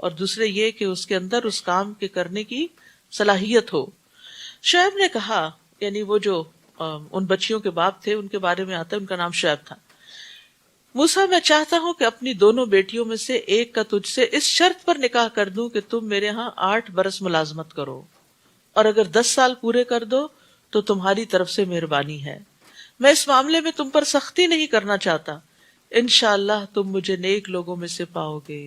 اور دوسرے یہ کہ اس کے اندر اس کام کے کرنے کی صلاحیت ہو۔ شعیب نے کہا، یعنی وہ جو ان بچیوں کے باپ تھے ان کے بارے میں آتا ہے، ان کا نام شعیب تھا، موسیٰ میں چاہتا ہوں کہ اپنی دونوں بیٹیوں میں سے ایک کا تجھ سے اس شرط پر نکاح کر دوں کہ تم میرے ہاں 8 برس ملازمت کرو، اور اگر 10 سال پورے کر دو تو تمہاری طرف سے مہربانی ہے۔ میں اس معاملے میں تم پر سختی نہیں کرنا چاہتا، انشاءاللہ تم مجھے نیک لوگوں میں سے پاؤ گے۔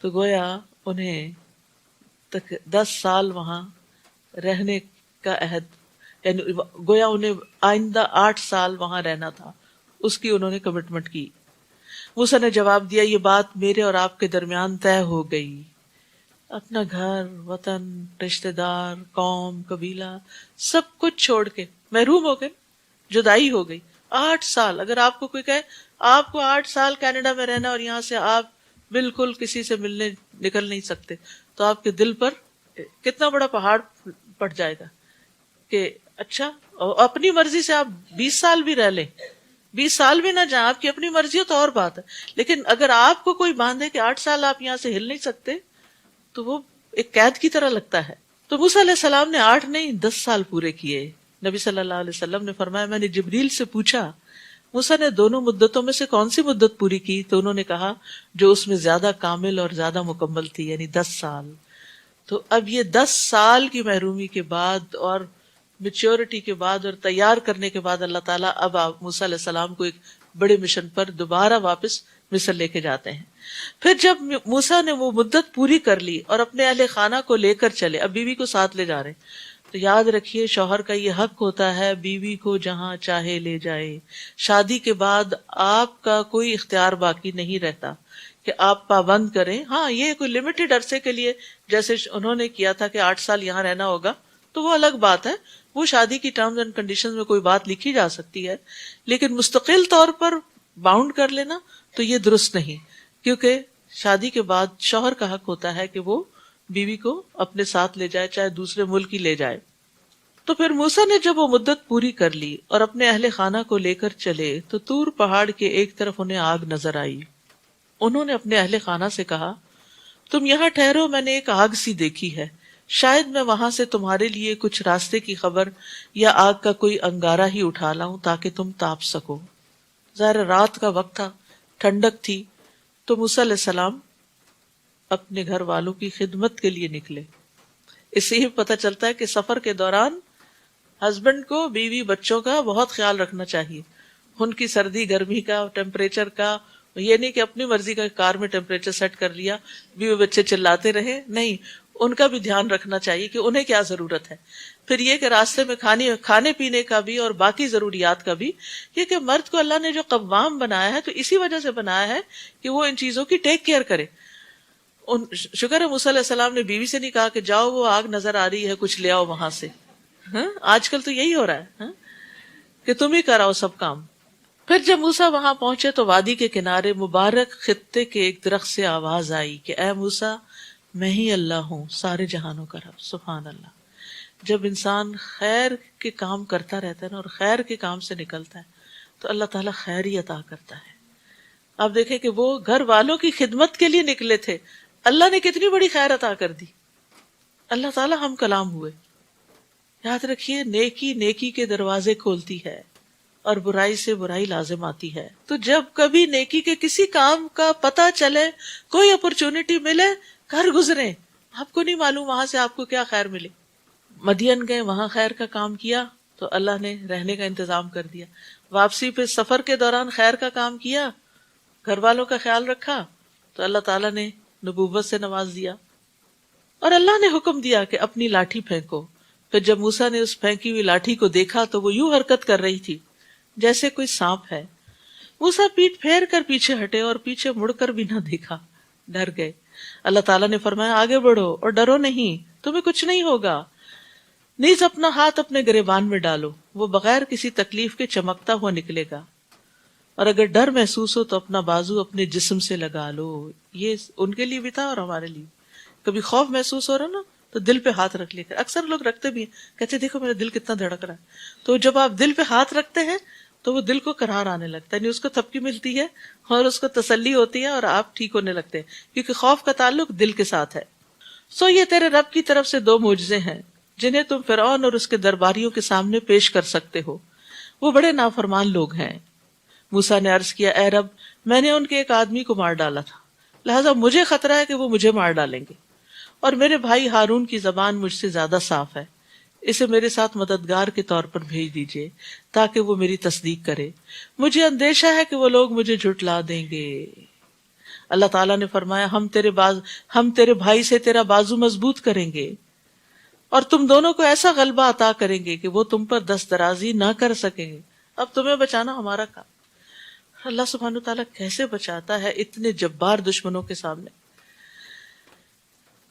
تو گویا انہیں 10 سال وہاں رہنے کا عہد، یعنی گویا انہیں آئندہ 8 سال وہاں رہنا تھا، اس کی انہوں نے کمٹمنٹ کی۔ موسیٰ نے جواب دیا، یہ بات میرے اور آپ کے درمیان طے ہو گئی۔ اپنا گھر، وطن، رشتہ دار، قوم، قبیلہ، سب کچھ چھوڑ کے محروم ہو گئے، جدائی ہو گئی۔ 8 سال، اگر آپ کو کوئی کہے آپ کو 8 سال کینیڈا میں رہنا اور یہاں سے آپ بالکل کسی سے ملنے نکل نہیں سکتے، تو آپ کے دل پر کتنا بڑا پہاڑ پڑ جائے گا کہ اچھا، اپنی مرضی سے آپ 20 سال بھی رہ لیں، 20 سال بھی نہ جائیں، آپ کی اپنی مرضی ہو تو اور بات ہے، لیکن اگر آپ کو کوئی باندھے کہ 8 سال آپ یہاں سے ہل نہیں سکتے تو وہ ایک قید کی طرح لگتا ہے۔ تو موسیٰ علیہ السلام نے 8 نہیں 10 سال پورے کیے۔ نبی صلی اللہ علیہ وسلم نے فرمایا، میں نے جبریل سے پوچھا موسیٰ نے دونوں مدتوں میں سے کون سی مدت پوری کی؟ تو انہوں نے کہا جو اس میں زیادہ کامل اور زیادہ مکمل تھی، یعنی 10 سال۔ تو اب یہ 10 سال کی محرومی کے بعد اور میچورٹی کے بعد اور تیار کرنے کے بعد اللہ تعالیٰ اب موسیٰ علیہ السلام کو ایک بڑے مشن پر دوبارہ واپس مصر لے کے جاتے ہیں۔ پھر جب موسیٰ نے وہ مدت پوری کر لی اور اپنے اہل خانہ کو لے کر چلے، اب بیوی کو ساتھ لے جا رہے ہیں، تو یاد رکھیے شوہر کا یہ حق ہوتا ہے بیوی کو جہاں چاہے لے جائے. شادی کے بعد آپ کا کوئی اختیار باقی نہیں رہتا کہ آپ پابند کریں. ہاں یہ کوئی لمیٹڈ عرصے کے لیے جیسے انہوں نے کیا تھا کہ 8 سال یہاں رہنا ہوگا تو وہ الگ بات ہے، وہ شادی کی ٹرمز اینڈ کنڈیشنز میں کوئی بات لکھی جا سکتی ہے، لیکن مستقل طور پر باؤنڈ کر لینا تو یہ درست نہیں، کیونکہ شادی کے بعد شوہر کا حق ہوتا ہے کہ وہ بیوی کو اپنے ساتھ لے جائے، چاہے دوسرے ملک ہی لے جائے. تو پھر موسیٰ نے جب وہ مدت پوری کر لی اور اپنے اہل خانہ کو لے کر چلے تو طور پہاڑ کے ایک طرف انہیں آگ نظر آئی. انہوں نے اپنے اہل خانہ سے کہا تم یہاں ٹھہرو، میں نے ایک آگ سی دیکھی ہے، شاید میں وہاں سے تمہارے لیے کچھ راستے کی خبر یا آگ کا کوئی انگارہ ہی اٹھا لاؤں تاکہ تم تاپ سکو. ظاہر رات کا وقت تھا، ٹھنڈک تھی، تو موسیٰ علیہ السلام اپنے گھر والوں کی خدمت کے لیے نکلے. اس سے ہی پتہ چلتا ہے کہ سفر کے دوران ہسبینڈ کو بیوی بچوں کا بہت خیال رکھنا چاہیے، ان کی سردی گرمی کا، ٹیمپریچر کا. یہ نہیں کہ اپنی مرضی کا کار میں ٹیمپریچر سیٹ کر لیا، بیوی بچے چلاتے رہے، نہیں، ان کا بھی دھیان رکھنا چاہیے کہ انہیں کیا ضرورت ہے. پھر یہ کہ راستے میں کھانے پینے کا بھی اور باقی ضروریات کا بھی، یہ کہ مرد کو اللہ نے جو قوام بنایا ہے تو اسی وجہ سے بنایا ہے کہ وہ ان چیزوں کی ٹیک کیئر کرے. شکر ہے موسیٰ علیہ السلام نے بیوی سے نہیں کہا کہ جاؤ وہ آگ نظر آ رہی ہے کچھ لے آؤ وہاں سے. آج کل تو یہی ہو رہا ہے کہ تم ہی کراؤ سب کام. پھر جب موسیٰ وہاں پہنچے تو وادی کے کنارے مبارک خطے کے ایک درخت سے آواز آئی کہ اے موسیٰ، میں ہی اللہ ہوں، سارے جہانوں کا رب. سبحان اللہ. جب انسان خیر کے کام کرتا رہتا ہے نا اور خیر کے کام سے نکلتا ہے تو اللہ تعالیٰ خیر ہی عطا کرتا ہے. آپ دیکھیں کہ وہ گھر والوں کی خدمت کے لیے نکلے تھے، اللہ نے کتنی بڑی خیر عطا کر دی. اللہ تعالیٰ ہم کلام ہوئے. یاد رکھیے نیکی نیکی کے دروازے کھولتی ہے اور برائی سے برائی لازم آتی ہے. تو جب کبھی نیکی کے کسی کام کا پتہ چلے، کوئی اپرچونٹی ملے، گھر گزریں. آپ کو نہیں معلوم وہاں سے آپ کو کیا خیر ملے. مدین گئے، وہاں خیر کا کام کیا تو اللہ نے رہنے کا انتظام کر دیا. واپسی پہ سفر کے دوران خیر کا کام کیا، گھر والوں کا خیال رکھا تو اللہ تعالیٰ نے نبوت سے نواز دیا. اور اللہ نے حکم دیا کہ اپنی لاٹھی پھینکو. پھر جب موسیٰ نے اس پھینکی ہوئی لاٹھی کو دیکھا تو وہ یوں حرکت کر رہی تھی جیسے کوئی سانپ ہے. موسیٰ پیٹ پھیر کر پیچھے ہٹے اور پیچھے مڑ کر بھی نہ دیکھا، ڈر گئے. اللہ تعالیٰ نے فرمایا آگے بڑھو اور ڈرو نہیں، تمہیں کچھ نہیں ہوگا. نیز اپنا ہاتھ اپنے گریبان میں ڈالو، وہ بغیر کسی تکلیف کے چمکتا ہوا نکلے گا. اور اگر ڈر محسوس ہو تو اپنا بازو اپنے جسم سے لگا لو. یہ ان کے لیے بھی تھا اور ہمارے لیے. کبھی خوف محسوس ہو رہا نا تو دل پہ ہاتھ رکھ لیا کر. اکثر لوگ رکھتے بھی ہیں، کہتے دیکھو میرا دل کتنا دھڑک رہا ہے. تو جب آپ دل پہ ہاتھ رکھتے ہیں تو وہ دل کو قرار آنے لگتا ہے، یعنی اس کو تھپکی ملتی ہے اور اس کو تسلی ہوتی ہے اور آپ ٹھیک ہونے لگتے ہیں، کیونکہ خوف کا تعلق دل کے ساتھ ہے. سو یہ تیرے رب کی طرف سے 2 معجزے ہیں جنہیں تم فرعون اور اس کے درباریوں کے سامنے پیش کر سکتے ہو. وہ بڑے نافرمان لوگ ہیں. موسیٰ نے عرض کیا اے رب، میں نے ان کے ایک آدمی کو مار ڈالا تھا، لہٰذا مجھے خطرہ ہے کہ وہ مجھے مار ڈالیں گے، اور میرے بھائی ہارون کی زبان مجھ سے زیادہ صاف ہے، اسے میرے ساتھ مددگار کے طور پر بھیج دیجیے تاکہ وہ میری تصدیق کرے. مجھے اندیشہ ہے کہ وہ لوگ مجھے جھٹلا دیں گے. اللہ تعالیٰ نے فرمایا ہم تیرے بھائی سے تیرا بازو مضبوط کریں گے اور تم دونوں کو ایسا غلبہ عطا کریں گے کہ وہ تم پر دست درازی نہ کر سکیں گے. اب تمہیں بچانا ہمارا کام. اللہ سبحانہ تعالیٰ کیسے بچاتا ہے اتنے جبار دشمنوں کے سامنے.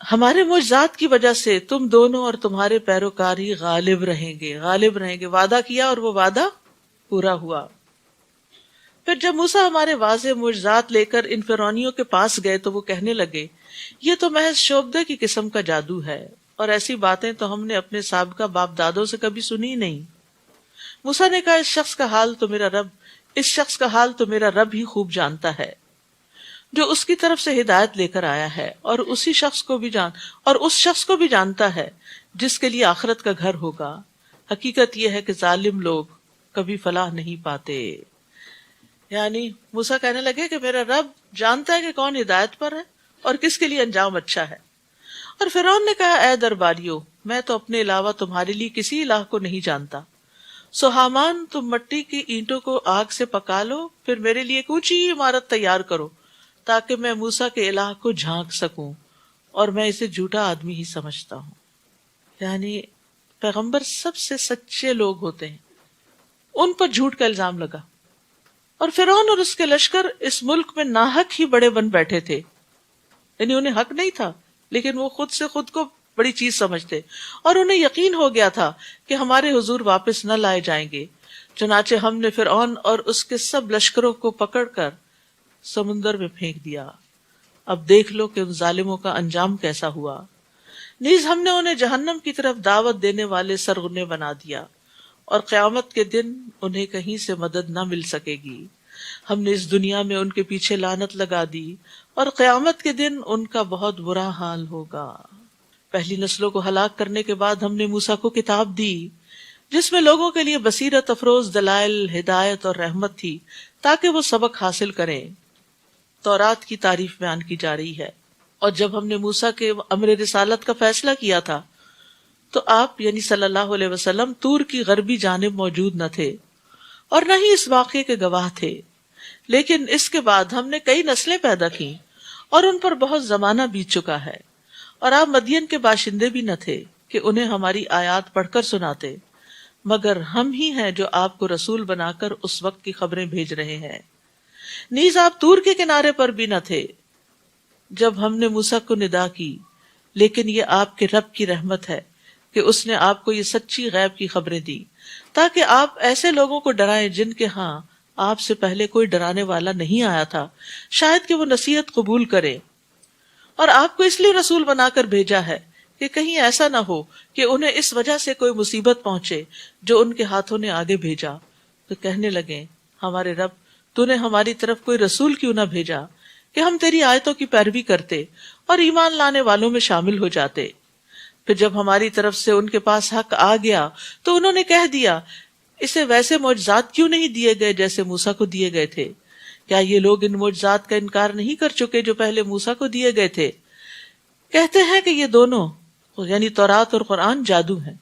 ہمارے معجزات کی وجہ سے تم دونوں اور تمہارے پیروکار ہی غالب رہیں گے. وعدہ کیا اور وہ وعدہ پورا ہوا. پھر جب موسیٰ ہمارے واضح معجزات لے کر ان فرعونیوں کے پاس گئے تو وہ کہنے لگے یہ تو محض شعبدے کی قسم کا جادو ہے اور ایسی باتیں تو ہم نے اپنے سابقہ باپ دادوں سے کبھی سنی نہیں. موسیٰ نے کہا اس شخص کا حال تو میرا رب ہی خوب جانتا ہے جو اس کی طرف سے ہدایت لے کر آیا ہے، اور اس شخص کو بھی جانتا ہے جس کے لیے آخرت کا گھر ہوگا. حقیقت یہ ہے کہ ظالم لوگ کبھی فلاح نہیں پاتے. یعنی موسیٰ کہنے لگے کہ میرا رب جانتا ہے کہ کون ہدایت پر ہے اور کس کے لیے انجام اچھا ہے. اور فرعون نے کہا اے درباریو، میں تو اپنے علاوہ تمہارے لیے کسی الہ کو نہیں جانتا. سو حامان تم مٹی کی اینٹوں کو آگ سے پکا لو، پھر میرے لیے ایک اونچی عمارت تیار کرو تاکہ میں موسیٰ کے الہ کو جھانک سکوں اور میں اسے جھوٹا آدمی ہی سمجھتا ہوں. یعنی پیغمبر سب سے سچے لوگ ہوتے ہیں، ان پر جھوٹ کا الزام لگا، اور فرعون اور اس کے لشکر اس ملک میں ناحق ہی بڑے بن بیٹھے تھے. یعنی انہیں حق نہیں تھا، لیکن وہ خود سے خود کو بڑی چیز سمجھتے، اور انہیں یقین ہو گیا تھا کہ ہمارے حضور واپس نہ لائے جائیں گے. چنانچہ ہم نے فرعون اور اس کے سب لشکروں کو پکڑ کر سمندر میں پھینک دیا. اب دیکھ لو کہ ان ظالموں کا انجام کیسا ہوا. نیز ہم نے انہیں جہنم کی طرف دعوت دینے والے سرغنے بنا دیا، اور قیامت کے دن انہیں کہیں سے مدد نہ مل سکے گی. ہم نے اس دنیا میں ان کے پیچھے لعنت لگا دی، اور قیامت کے دن ان کا بہت برا حال ہوگا. پہلی نسلوں کو ہلاک کرنے کے بعد ہم نے موسیٰ کو کتاب دی، جس میں لوگوں کے لیے بصیرت افروز دلائل، ہدایت اور رحمت تھی، تاکہ وہ سبق حاصل کریں. تورات کی تعریف بیان کی جا رہی ہے. اور جب ہم نے موسیٰ کے امر رسالت کا فیصلہ کیا تھا تو آپ یعنی صلی اللہ علیہ وسلم طور کی غربی جانب موجود نہ تھے اور نہ ہی اس واقعے کے گواہ تھے. لیکن اس کے بعد ہم نے کئی نسلیں پیدا کی اور ان پر بہت زمانہ بیت چکا ہے، اور آپ مدین کے باشندے بھی نہ تھے کہ انہیں ہماری آیات پڑھ کر سناتے، مگر ہم ہی ہیں جو آپ کو رسول بنا کر اس وقت کی خبریں بھیج رہے ہیں. نیز آپ طور کے کنارے پر بھی نہ تھے جب ہم نے موسیٰ کو ندا کی، لیکن یہ آپ کے رب کی رحمت ہے کہ اس نے آپ کو یہ سچی غیب کی خبریں دی، تاکہ آپ ایسے لوگوں کو ڈرائیں جن کے ہاں آپ سے پہلے کوئی ڈرانے والا نہیں آیا تھا، شاید کہ وہ نصیحت قبول کرے. اور آپ کو اس لیے رسول بنا کر بھیجا ہے کہ کہیں ایسا نہ ہو کہ انہیں اس وجہ سے کوئی مصیبت پہنچے جو ان کے ہاتھوں نے آگے بھیجا. تو کہنے لگے، ہمارے رب، تو نے ہماری طرف کوئی رسول کیوں نہ بھیجا کہ ہم تیری آیتوں کی پیروی کرتے اور ایمان لانے والوں میں شامل ہو جاتے. پھر جب ہماری طرف سے ان کے پاس حق آ گیا تو انہوں نے کہہ دیا، اسے ویسے معجزات کیوں نہیں دیے گئے جیسے موسیٰ کو دیے گئے تھے؟ کیا یہ لوگ ان معجزات کا انکار نہیں کر چکے جو پہلے موسیٰ کو دیے گئے تھے؟ کہتے ہیں کہ یہ دونوں یعنی تورات اور قرآن جادو ہیں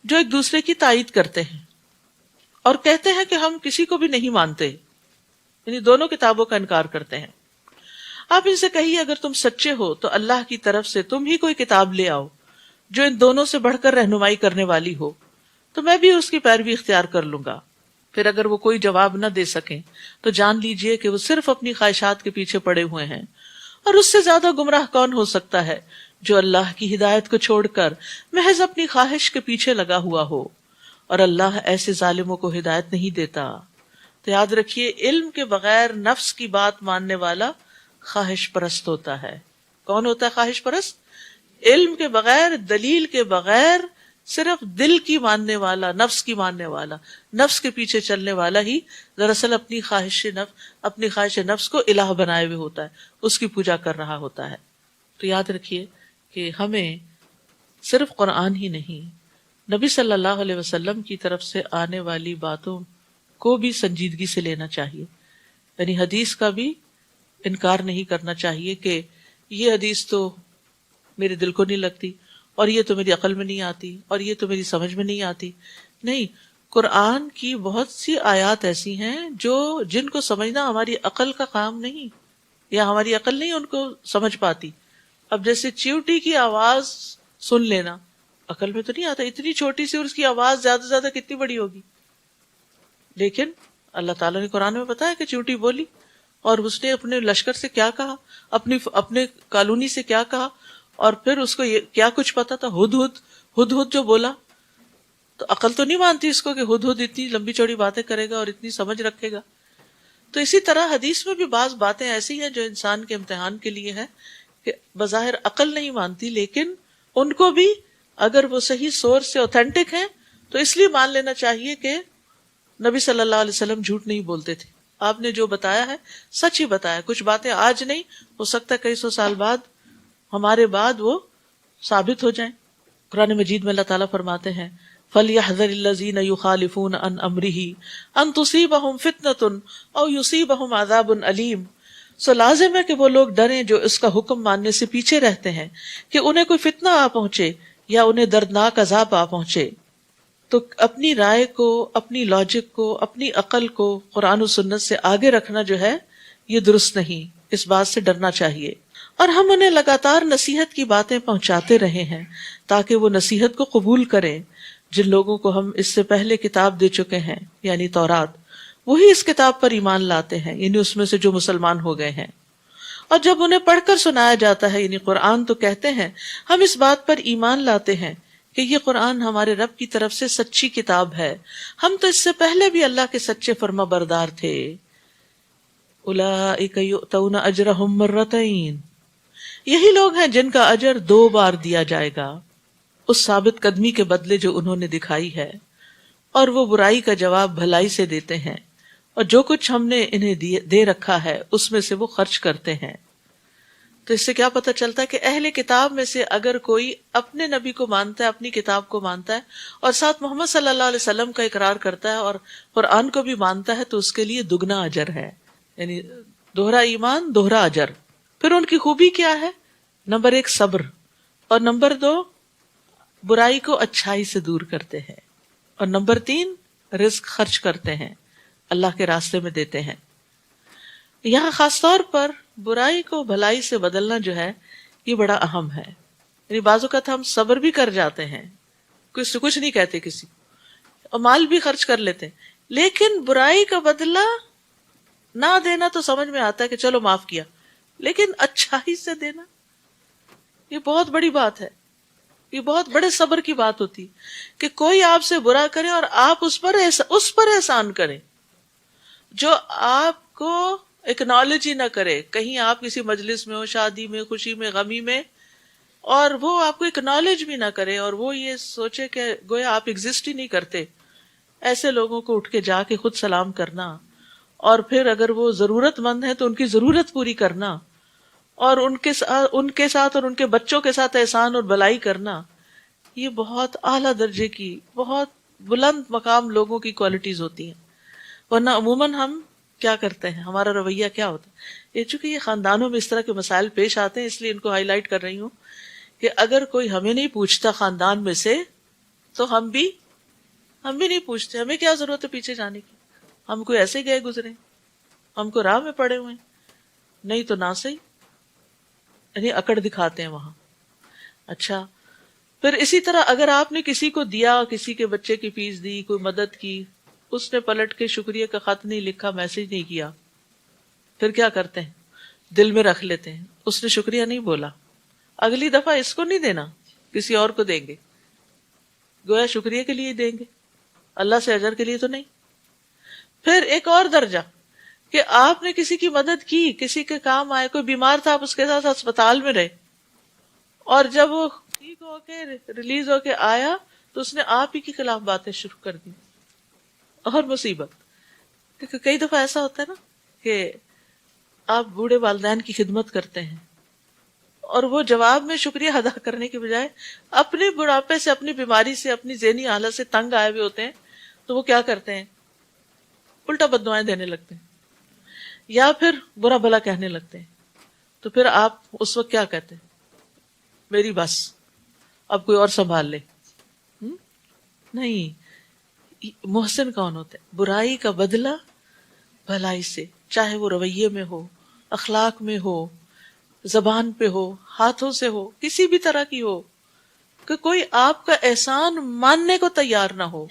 جو ایک دوسرے کی تائید کرتے ہیں، اور کہتے ہیں کہ ہم کسی کو بھی نہیں مانتے، یعنی دونوں کتابوں کا انکار کرتے ہیں. آپ ان سے کہیے، اگر تم سچے ہو تو اللہ کی طرف سے تم ہی کوئی کتاب لے آؤ جو ان دونوں سے بڑھ کر رہنمائی کرنے والی ہو، تو میں بھی اس کی پیروی اختیار کر لوں گا. پھر اگر وہ کوئی جواب نہ دے سکیں تو جان لیجئے کہ وہ صرف اپنی خواہشات کے پیچھے پڑے ہوئے ہیں، اور اس سے زیادہ گمراہ کون ہو سکتا ہے جو اللہ کی ہدایت کو چھوڑ کر محض اپنی خواہش کے پیچھے لگا ہوا ہو، اور اللہ ایسے ظالموں کو ہدایت نہیں دیتا. تو یاد رکھیے، علم کے بغیر نفس کی بات ماننے والا خواہش پرست ہوتا ہے. کون ہوتا ہے خواہش پرست؟ علم کے بغیر، دلیل کے بغیر صرف دل کی ماننے والا، نفس کی ماننے والا، نفس کے پیچھے چلنے والا ہی دراصل اپنی خواہش نفس کو الہ بنائے ہوئے ہوتا ہے، اس کی پوجا کر رہا ہوتا ہے. تو یاد رکھیے کہ ہمیں صرف قرآن ہی نہیں، نبی صلی اللہ علیہ وسلم کی طرف سے آنے والی باتوں کو بھی سنجیدگی سے لینا چاہیے. یعنی حدیث کا بھی انکار نہیں کرنا چاہیے کہ یہ حدیث تو میرے دل کو نہیں لگتی، اور یہ تو میری عقل میں نہیں آتی، اور یہ تو میری سمجھ میں نہیں آتی. نہیں، قرآن کی بہت سی آیات ایسی ہیں جن کو سمجھنا ہماری عقل کا کام نہیں، یا ہماری عقل نہیں ان کو سمجھ پاتی. اب جیسے چیوٹی کی آواز سن لینا، عقل میں تو نہیں آتا، اتنی چھوٹی سی، اور اس کی آواز زیادہ سے زیادہ کتنی بڑی ہوگی. لیکن اللہ تعالیٰ نے قرآن میں بتایا کہ چیوٹی بولی، اور اس نے اپنے لشکر سے کیا کہا، اپنے کالونی سے کیا کہا، اور پھر اس کو کیا کچھ پتا تھا، ہد ہد جو بولا. تو عقل تو نہیں مانتی اس کو کہ ہد اتنی لمبی چوڑی باتیں کرے گا اور اتنی سمجھ رکھے گا. تو اسی طرح حدیث میں بھی بعض باتیں ایسی ہیں جو انسان کے امتحان کے لیے ہے کہ بظاہر عقل نہیں مانتی، لیکن ان کو بھی اگر وہ صحیح سورس سے اوتھینٹک ہیں تو اس لیے مان لینا چاہیے کہ نبی صلی اللہ علیہ وسلم جھوٹ نہیں بولتے تھے. آپ نے جو بتایا ہے سچ ہی بتایا. کچھ باتیں آج نہیں، ہو سکتا ہے کئی سو سال بعد، ہمارے بعد وہ ثابت ہو جائیں. قرآن مجید میں اللہ تعالیٰ فرماتے ہیں، فَلْيَحْذَرِ الَّذِينَ يُخَالِفُونَ عَنْ أَمْرِهِ أَن تُصِيبَهُمْ فِتْنَةٌ أَوْ يُصِيبَهُمْ عَذَابٌ أَلِيمٌ. سو لازم ہے کہ وہ لوگ ڈریں جو اس کا حکم ماننے سے پیچھے رہتے ہیں کہ انہیں کوئی فتنہ آ پہنچے یا انہیں دردناک عذاب آ پہنچے. تو اپنی رائے کو، اپنی لاجک کو، اپنی عقل کو قرآن و سنت سے آگے رکھنا جو ہے یہ درست نہیں. اس بات سے ڈرنا چاہیے. اور ہم انہیں لگاتار نصیحت کی باتیں پہنچاتے رہے ہیں تاکہ وہ نصیحت کو قبول کریں. جن لوگوں کو ہم اس سے پہلے کتاب دے چکے ہیں یعنی تورات، وہی اس کتاب پر ایمان لاتے ہیں، یعنی اس میں سے جو مسلمان ہو گئے ہیں. اور جب انہیں پڑھ کر سنایا جاتا ہے یعنی قرآن، تو کہتے ہیں ہم اس بات پر ایمان لاتے ہیں کہ یہ قرآن ہمارے رب کی طرف سے سچی کتاب ہے، ہم تو اس سے پہلے بھی اللہ کے سچے فرما بردار تھے. اولئک یؤتون اجرہم مرتین، یہی لوگ ہیں جن کا اجر 2 بار دیا جائے گا اس ثابت قدمی کے بدلے جو انہوں نے دکھائی ہے، اور وہ برائی کا جواب بھلائی سے دیتے ہیں، اور جو کچھ ہم نے انہیں دے رکھا ہے اس میں سے وہ خرچ کرتے ہیں. تو اس سے کیا پتہ چلتا ہے کہ اہل کتاب میں سے اگر کوئی اپنے نبی کو مانتا ہے، اپنی کتاب کو مانتا ہے، اور ساتھ محمد صلی اللہ علیہ وسلم کا اقرار کرتا ہے اور قرآن کو بھی مانتا ہے، تو اس کے لیے دگنا اجر ہے، یعنی دوہرا ایمان دوہرا اجر. پھر ان کی خوبی کیا ہے؟ نمبر 1 صبر، اور نمبر 2 برائی کو اچھائی سے دور کرتے ہیں، اور نمبر 3 رزق خرچ کرتے ہیں، اللہ کے راستے میں دیتے ہیں. یہاں خاص طور پر برائی کو بھلائی سے بدلنا جو ہے یہ بڑا اہم ہے. یعنی بعض اوقات ہم صبر بھی کر جاتے ہیں، کچھ نہیں کہتے کسی، اور مال بھی خرچ کر لیتے ہیں، لیکن برائی کا بدلہ نہ دینا تو سمجھ میں آتا ہے کہ چلو معاف کیا، لیکن اچھائی سے دینا یہ بہت بڑی بات ہے. یہ بہت بڑے صبر کی بات ہوتی کہ کوئی آپ سے برا کرے اور آپ اس پر احسان کریں، جو آپ کو اکنالج ہی نہ کرے. کہیں آپ کسی مجلس میں ہو، شادی میں، خوشی میں، غمی میں، اور وہ آپ کو اکنالج بھی نہ کرے اور وہ یہ سوچے کہ گویا آپ ایگزسٹ ہی نہیں کرتے. ایسے لوگوں کو اٹھ کے جا کے خود سلام کرنا، اور پھر اگر وہ ضرورت مند ہے تو ان کی ضرورت پوری کرنا، اور ان کے ساتھ اور ان کے بچوں کے ساتھ احسان اور بلائی کرنا، یہ بہت اعلیٰ درجے کی، بہت بلند مقام لوگوں کی کوالٹیز ہوتی ہیں. ورنہ عموماً ہم کیا کرتے ہیں، ہمارا رویہ کیا ہوتا ہے؟ چونکہ یہ خاندانوں میں اس طرح کے مسائل پیش آتے ہیں، اس لیے ان کو ہائی لائٹ کر رہی ہوں کہ اگر کوئی ہمیں نہیں پوچھتا خاندان میں سے، تو ہم بھی نہیں پوچھتے. ہمیں کیا ضرورت ہے پیچھے جانے کی؟ ہم کوئی ایسے گئے گزرے، ہم کو راہ میں پڑے ہوئے، نہیں تو نہ صحیح، یعنی اکڑ دکھاتے ہیں وہاں. اچھا، پھر اسی طرح اگر آپ نے کسی کو دیا، کسی کے بچے کی فیس دی، کوئی مدد کی، اس نے پلٹ کے شکریہ کا خط نہیں لکھا، میسج نہیں کیا، پھر کیا کرتے ہیں؟ دل میں رکھ لیتے ہیں اس نے شکریہ نہیں بولا، اگلی دفعہ اس کو نہیں دینا، کسی اور کو دیں گے، گویا شکریہ کے لیے دیں گے، اللہ سے اجر کے لیے تو نہیں. پھر ایک اور درجہ کہ آپ نے کسی کی مدد کی، کسی کے کام آئے، کوئی بیمار تھا، آپ اس کے ساتھ ہسپتال میں رہے، اور جب وہ ٹھیک ہو کے ریلیز ہو کے آیا تو اس نے آپ ہی کے خلاف باتیں شروع کر دی، اور مصیبت. کیونکہ کئی دفعہ ایسا ہوتا ہے نا کہ آپ بوڑھے والدین کی خدمت کرتے ہیں اور وہ جواب میں شکریہ ادا کرنے کے بجائے اپنے بڑھاپے سے، اپنی بیماری سے، اپنی ذہنی حالت سے تنگ آئے ہوئے ہوتے ہیں، تو وہ کیا کرتے ہیں؟ الٹا بددعائیں دینے لگتے ہیں یا پھر برا بھلا کہنے لگتے ہیں. تو پھر آپ اس وقت کیا کہتے ہیں؟ میری بس، اب کوئی اور سنبھال لے. نہیں، محسن کون ہوتا ہے؟ برائی کا بدلہ بھلائی سے، چاہے وہ رویے میں ہو، اخلاق میں ہو، زبان پہ ہو، ہاتھوں سے ہو، کسی بھی طرح کی ہو، کہ کوئی آپ کا احسان ماننے کو تیار نہ ہو،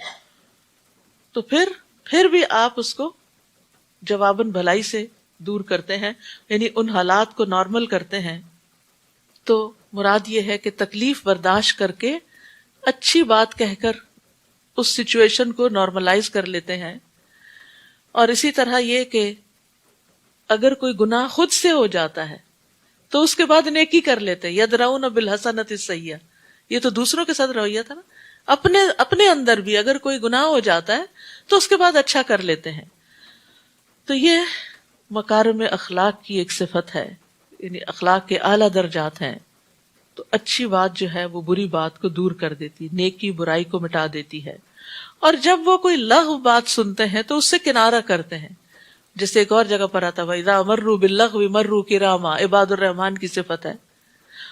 تو پھر بھی آپ اس کو جواباً بھلائی سے دور کرتے ہیں، یعنی ان حالات کو نارمل کرتے ہیں. تو مراد یہ ہے کہ تکلیف برداشت کر کے اچھی بات کہہ کر اس سچویشن کو نارملائز کر لیتے ہیں. اور اسی طرح یہ کہ اگر کوئی گناہ خود سے ہو جاتا ہے تو اس کے بعد نیکی کر لیتے ہیں. یدرؤون بالحسنۃ السیئۃ، یہ تو دوسروں کے ساتھ رویہ تھا نا. اپنے اندر بھی اگر کوئی گناہ ہو جاتا ہے تو اس کے بعد اچھا کر لیتے ہیں. تو یہ مکارم اخلاق کی ایک صفت ہے، یعنی اخلاق کے اعلیٰ درجات ہیں. تو اچھی بات جو ہے وہ بری بات کو دور کر دیتی، نیکی برائی کو مٹا دیتی ہے. اور جب وہ کوئی لغو بات سنتے ہیں تو اس سے کنارہ کرتے ہیں. جیسے ایک اور جگہ پر آتا ہے وَإِذَا مَرُّوا بِاللَّغْوِ مَرُّوا كِرَامًا، عباد الرحمن کی صفت ہے.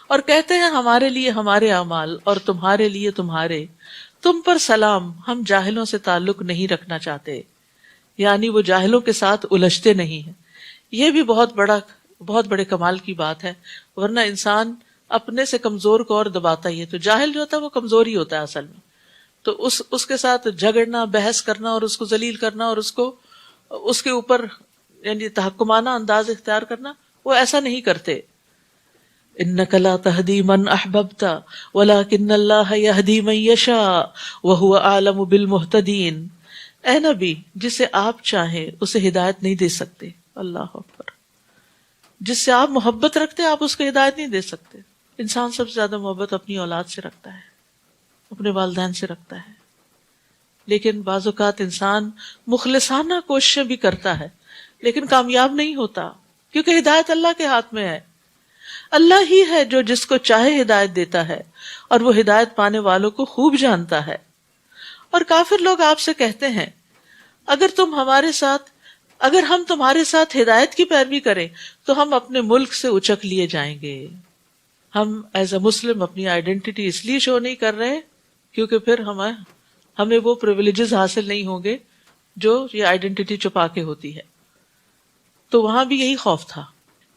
اور کہتے ہیں ہمارے لیے ہمارے اعمال اور تمہارے لیے تمہارے، تم پر سلام، ہم جاہلوں سے تعلق نہیں رکھنا چاہتے، یعنی وہ جاہلوں کے ساتھ الجھتے نہیں ہیں. یہ بھی بہت بڑا بہت بڑے کمال کی بات ہے، ورنہ انسان اپنے سے کمزور کو اور دباتا ہی ہے. تو جاہل جو ہوتا ہے وہ کمزور ہی ہوتا ہے اصل میں. تو اس کے ساتھ جھگڑنا، بحث کرنا اور اس کو ذلیل کرنا اور اس کے اوپر یعنی تحکمانہ انداز اختیار کرنا، وہ ایسا نہیں کرتے. انک لا تہدی من احببت ولکن اللہ یہدی من یشاء وہو اعلم بالمہتدین. اے نبی، جسے آپ چاہیں اسے ہدایت نہیں دے سکتے. اللہ اکبر. جس سے آپ محبت رکھتے آپ اس کو ہدایت نہیں دے سکتے. انسان سب سے زیادہ محبت اپنی اولاد سے رکھتا ہے، اپنے والدین سے رکھتا ہے. لیکن بعض اوقات انسان مخلصانہ کوششیں بھی کرتا ہے لیکن کامیاب نہیں ہوتا، کیونکہ ہدایت اللہ کے ہاتھ میں ہے. اللہ ہی ہے جو جس کو چاہے ہدایت دیتا ہے اور وہ ہدایت پانے والوں کو خوب جانتا ہے. اور کافر لوگ آپ سے کہتے ہیں اگر ہم تمہارے ساتھ ہدایت کی پیروی کریں تو ہم اپنے ملک سے اچک لیے جائیں گے. ہم ایز اے مسلم اپنی آئیڈینٹی اس لیے شو نہیں کر رہے کیونکہ پھر ہمیں وہ پریویلیجز حاصل نہیں ہوں گے جو یہ آئیڈینٹی چھپا کے ہوتی ہے. تو وہاں بھی یہی خوف تھا.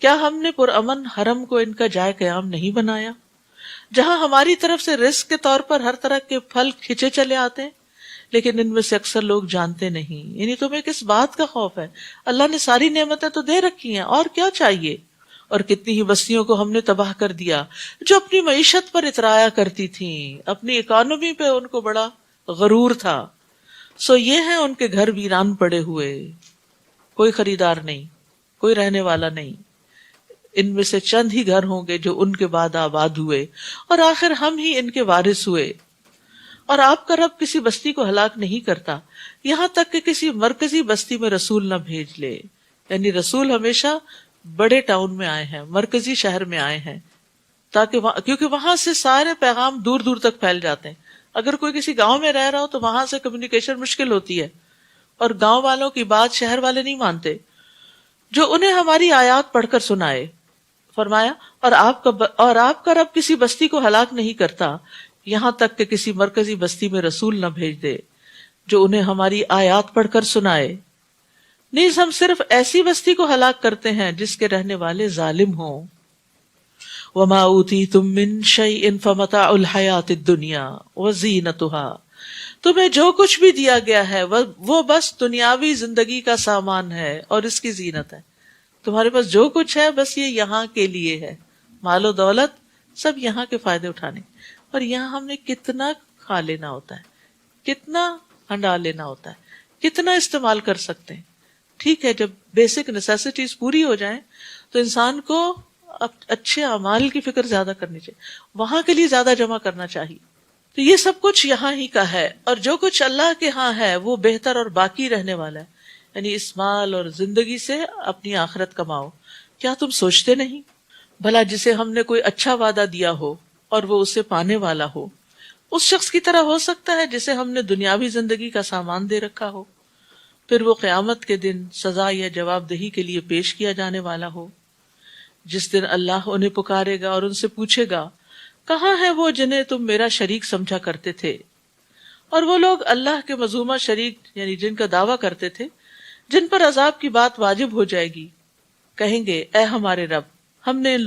کیا ہم نے پرامن حرم کو ان کا جائے قیام نہیں بنایا جہاں ہماری طرف سے رزق کے طور پر ہر طرح کے پھل کھچے چلے آتے ہیں؟ لیکن ان میں سے اکثر لوگ جانتے نہیں. یعنی تمہیں کس بات کا خوف ہے؟ اللہ نے ساری نعمتیں تو دے رکھی ہیں، اور کیا چاہیے؟ اور کتنی ہی بستیوں کو ہم نے تباہ کر دیا جو اپنی معیشت پر اترایا کرتی تھیں، اپنی اکانومی پہ ان کو بڑا غرور تھا. سو یہ ہیں ان کے گھر ویران پڑے ہوئے، کوئی خریدار نہیں، کوئی رہنے والا نہیں. ان میں سے چند ہی گھر ہوں گے جو ان کے بعد آباد ہوئے اور آخر ہم ہی ان کے وارث ہوئے. اور آپ کا رب کسی بستی کو ہلاک نہیں کرتا یہاں تک کہ کسی مرکزی بستی میں رسول نہ بھیج لے. یعنی رسول ہمیشہ بڑے ٹاؤن میں آئے ہیں، مرکزی شہر میں آئے ہیں، کیونکہ وہاں سے سارے پیغام دور دور تک پھیل جاتے ہیں. اگر کوئی کسی گاؤں میں رہ رہا ہو تو وہاں سے کمیونیکیشن مشکل ہوتی ہے، اور گاؤں والوں کی بات شہر والے نہیں مانتے. جو انہیں ہماری آیات پڑھ کر سنائے. فرمایا اور آپ کا رب کسی بستی کو ہلاک نہیں کرتا یہاں تک کہ کسی مرکزی بستی میں رسول نہ بھیج دے جو انہیں ہماری آیات پڑھ کر سنائے. نیز ہم صرف ایسی بستی کو ہلاک کرتے ہیں جس کے رہنے والے ظالم ہوں. وما اوتیتم من شیء فمتاع الحیات الدنیا وزینتها. تمہیں جو کچھ بھی دیا گیا ہے وہ بس دنیاوی زندگی کا سامان ہے اور اس کی زینت ہے. تمہارے پاس جو کچھ ہے بس یہ یہاں کے لیے ہے، مال و دولت سب یہاں کے فائدے اٹھانے. اور یہاں ہم نے کتنا کھا لینا ہوتا ہے، کتنا ہنڈا لینا ہوتا ہے، کتنا استعمال کر سکتے ہیں. ٹھیک ہے، جب بیسک نیسیسٹیز پوری ہو جائیں تو انسان کو اچھے اعمال کی فکر زیادہ کرنی چاہیے، وہاں کے لیے زیادہ جمع کرنا چاہیے. تو یہ سب کچھ یہاں ہی کا ہے، اور جو کچھ اللہ کے ہاں ہے وہ بہتر اور باقی رہنے والا ہے. یعنی اس مال اور زندگی سے اپنی آخرت کماؤ. کیا تم سوچتے نہیں؟ بھلا جسے ہم نے کوئی اچھا وعدہ دیا ہو اور وہ اسے پانے والا ہو، اس شخص کی طرح ہو سکتا ہے جسے ہم نے دنیاوی زندگی کا سامان دے رکھا ہو، پھر وہ قیامت کے دن سزا یا جواب دہی کے لیے پیش کیا جانے والا ہو، جس دن اللہ انہیں پکارے گا اور ان سے پوچھے گا کہاں ہے وہ جنہیں تم میرا شریک سمجھا کرتے تھے؟ اور وہ لوگ اللہ کے مذمومہ شریک یعنی جن کا دعویٰ کرتے تھے، جن پر عذاب کی بات واجب ہو جائے گی، کہیں گے اے ہمارے رب، ہم نے ان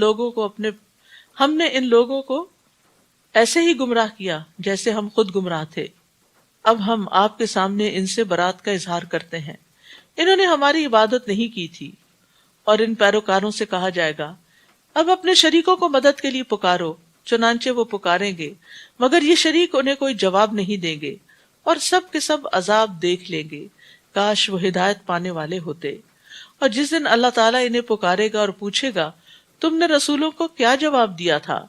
لوگوں کو ایسے ہی گمراہ کیا جیسے ہم خود گمراہ تھے. اب ہم آپ کے سامنے ان سے برات کا اظہار کرتے ہیں. انہوں نے ہماری عبادت نہیں کی تھی. اور ان پیروکاروں سے کہا جائے گا اب اپنے شریکوں کو مدد کے لیے پکارو. چنانچہ وہ پکاریں گے مگر یہ شریک انہیں کوئی جواب نہیں دیں گے اور سب کے سب عذاب دیکھ لیں گے. کاش وہ ہدایت پانے والے ہوتے. اور جس دن اللہ تعالیٰ انہیں پکارے گا اور پوچھے گا تم نے رسولوں کو کیا جواب دیا تھا،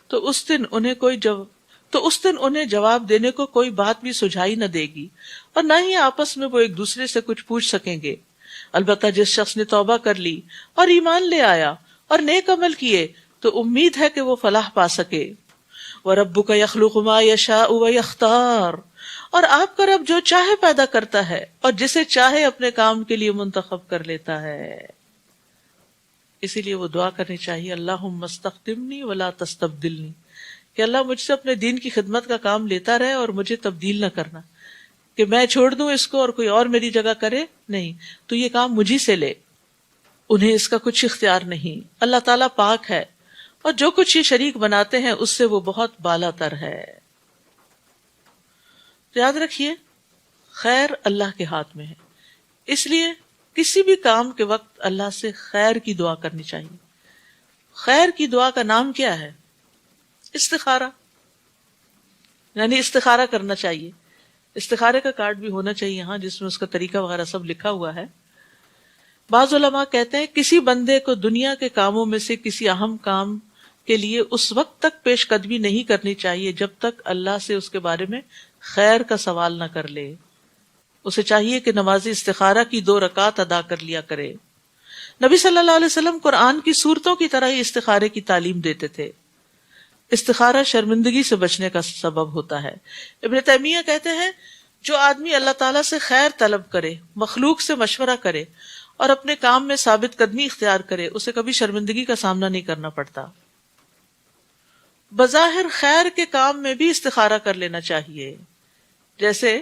تو اس دن انہیں جواب دینے کو کوئی بات بھی سجھائی نہ دے گی اور نہ ہی آپس میں وہ ایک دوسرے سے کچھ پوچھ سکیں گے. البتہ جس شخص نے توبہ کر لی اور ایمان لے آیا اور نیک عمل کیے تو امید ہے کہ وہ فلاح پا سکے. وَرَبُّكَ يَخْلُقُ مَا يَشَاءُ وَيَخْتَارُ. اور آپ کا رب جو چاہے پیدا کرتا ہے اور جسے چاہے اپنے کام کے لیے منتخب کر لیتا ہے. اسی لیے وہ دعا کرنی چاہیے اللہم استخدمنی ولا تستبدلنی، کہ اللہ مجھ سے اپنے دین کی خدمت کا کام لیتا رہے اور مجھے تبدیل نہ کرنا، کہ میں چھوڑ دوں اس کو اور کوئی اور میری جگہ کرے، نہیں، تو یہ کام مجھی سے لے. انہیں اس کا کچھ اختیار نہیں، اللہ تعالیٰ پاک ہے، اور جو کچھ یہ شریک بناتے ہیں اس سے وہ بہت بالا تر ہے۔ تو یاد رکھیے خیر اللہ کے ہاتھ میں ہے، اس لیے کسی بھی کام کے وقت اللہ سے خیر کی دعا کرنی چاہیے۔ خیر کی دعا کا نام کیا ہے؟ استخارہ، یعنی استخارہ کرنا چاہیے۔ استخارے کا کارڈ بھی ہونا چاہیے یہاں، جس میں اس کا طریقہ وغیرہ سب لکھا ہوا ہے۔ بعض علماء کہتے ہیں کسی بندے کو دنیا کے کاموں میں سے کسی اہم کام کے لیے اس وقت تک پیش قدمی نہیں کرنی چاہیے جب تک اللہ سے اس کے بارے میں خیر کا سوال نہ کر لے۔ اسے چاہیے کہ نماز استخارہ کی 2 رکعت ادا کر لیا کرے۔ نبی صلی اللہ علیہ وسلم قرآن کی سورتوں کی طرح ہی استخارے کی تعلیم دیتے تھے۔ استخارہ شرمندگی سے بچنے کا سبب ہوتا ہے۔ ابن تیمیہ کہتے ہیں جو آدمی اللہ تعالیٰ سے خیر طلب کرے، مخلوق سے مشورہ کرے اور اپنے کام میں ثابت قدمی اختیار کرے، اسے کبھی شرمندگی کا سامنا نہیں کرنا پڑتا۔ بظاہر خیر کے کام میں بھی استخارہ کر لینا چاہیے، جیسے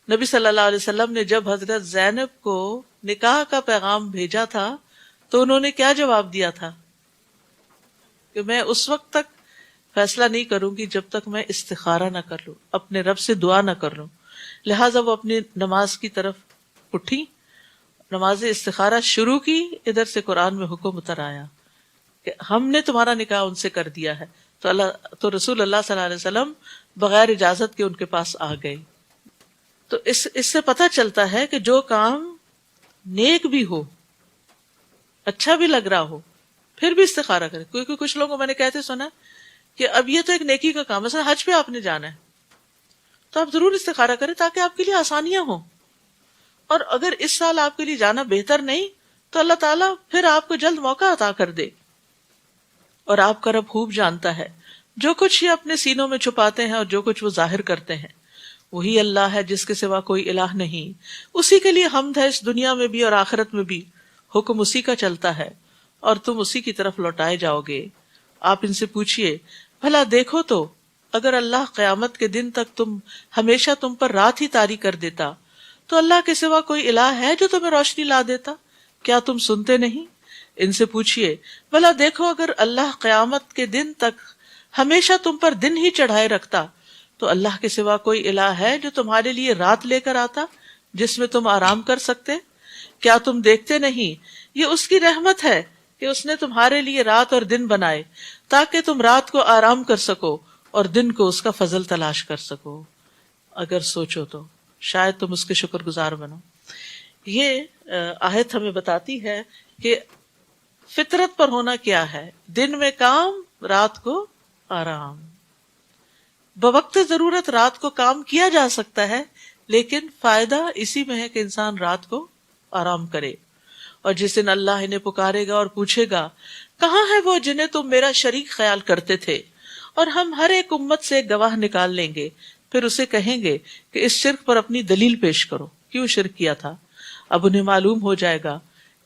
نبی صلی اللہ علیہ وسلم نے جب حضرت زینب کو نکاح کا پیغام بھیجا تھا تو انہوں نے کیا جواب دیا تھا کہ میں اس وقت تک فیصلہ نہیں کروں گی جب تک میں استخارہ نہ کر لوں، اپنے رب سے دعا نہ کر لوں۔ لہٰذا وہ اپنی نماز کی طرف اٹھی، نماز استخارہ شروع کی، ادھر سے قرآن میں حکم اتر آیا کہ ہم نے تمہارا نکاح ان سے کر دیا ہے۔ تو رسول اللہ صلی اللہ علیہ وسلم بغیر اجازت کے ان کے پاس آ گئے۔ تو اس سے پتہ چلتا ہے کہ جو کام نیک بھی ہو، اچھا بھی لگ رہا ہو، پھر بھی استخارہ کرے۔ کیونکہ کچھ لوگوں کو میں نے کہتے سنا کہ اب یہ تو ایک نیکی کا کام ہے، مثلا حج پہ آپ نے جانا ہے تو آپ ضرور استخارہ کریں تاکہ آپ کے لیے آسانیاں ہوں، اور اگر اس سال آپ کے لیے جانا بہتر نہیں تو اللہ تعالیٰ پھر آپ کو جلد موقع عطا کر دے۔ اور آپ کا رب خوب جانتا ہے جو کچھ یہ اپنے سینوں میں چھپاتے ہیں اور جو کچھ وہ ظاہر کرتے ہیں، وہی اللہ ہے جس کے سوا کوئی الہ نہیں، اسی کے لیے حمد ہے اس دنیا میں بھی اور آخرت میں بھی، حکم اسی کا چلتا ہے اور تم اسی کی طرف لوٹائے جاؤ گے۔ آپ ان سے پوچھئے بھلا دیکھو تو اگر اللہ قیامت کے دن تک ہمیشہ تم پر رات ہی طاری کر دیتا تو اللہ کے سوا کوئی الہ ہے جو تمہیں روشنی لا دیتا؟ کیا تم سنتے نہیں؟ ان سے پوچھئے بھلا دیکھو اگر اللہ قیامت کے دن تک ہمیشہ تم پر دن ہی چڑھائے رکھتا تو اللہ کے سوا کوئی الہ ہے جو تمہارے لیے رات لے کر آتا جس میں تم آرام کر سکتے؟ کیا تم دیکھتے نہیں یہ اس کی رحمت ہے کہ اس نے تمہارے لیے رات اور دن بنائے تاکہ تم رات کو آرام کر سکو اور دن کو اس کا فضل تلاش کر سکو۔ اگر سوچو تو شاید تم اس کے شکر گزار بنو۔ یہ آیت ہمیں بتاتی ہے کہ فطرت پر ہونا کیا ہے، دن میں کام، رات کو آرام۔ بوقت ضرورت رات کو کام کیا جا سکتا ہے، لیکن فائدہ اسی میں ہے کہ انسان رات کو آرام کرے۔ اور جس دن اللہ انہیں پکارے گا اور پوچھے گا کہاں ہے وہ جنہیں تم میرا شریک خیال کرتے تھے، اور ہم ہر ایک امت سے ایک گواہ نکال لیں گے، پھر اسے کہیں گے کہ اس شرک پر اپنی دلیل پیش کرو، کیوں شرک کیا تھا؟ اب انہیں معلوم ہو جائے گا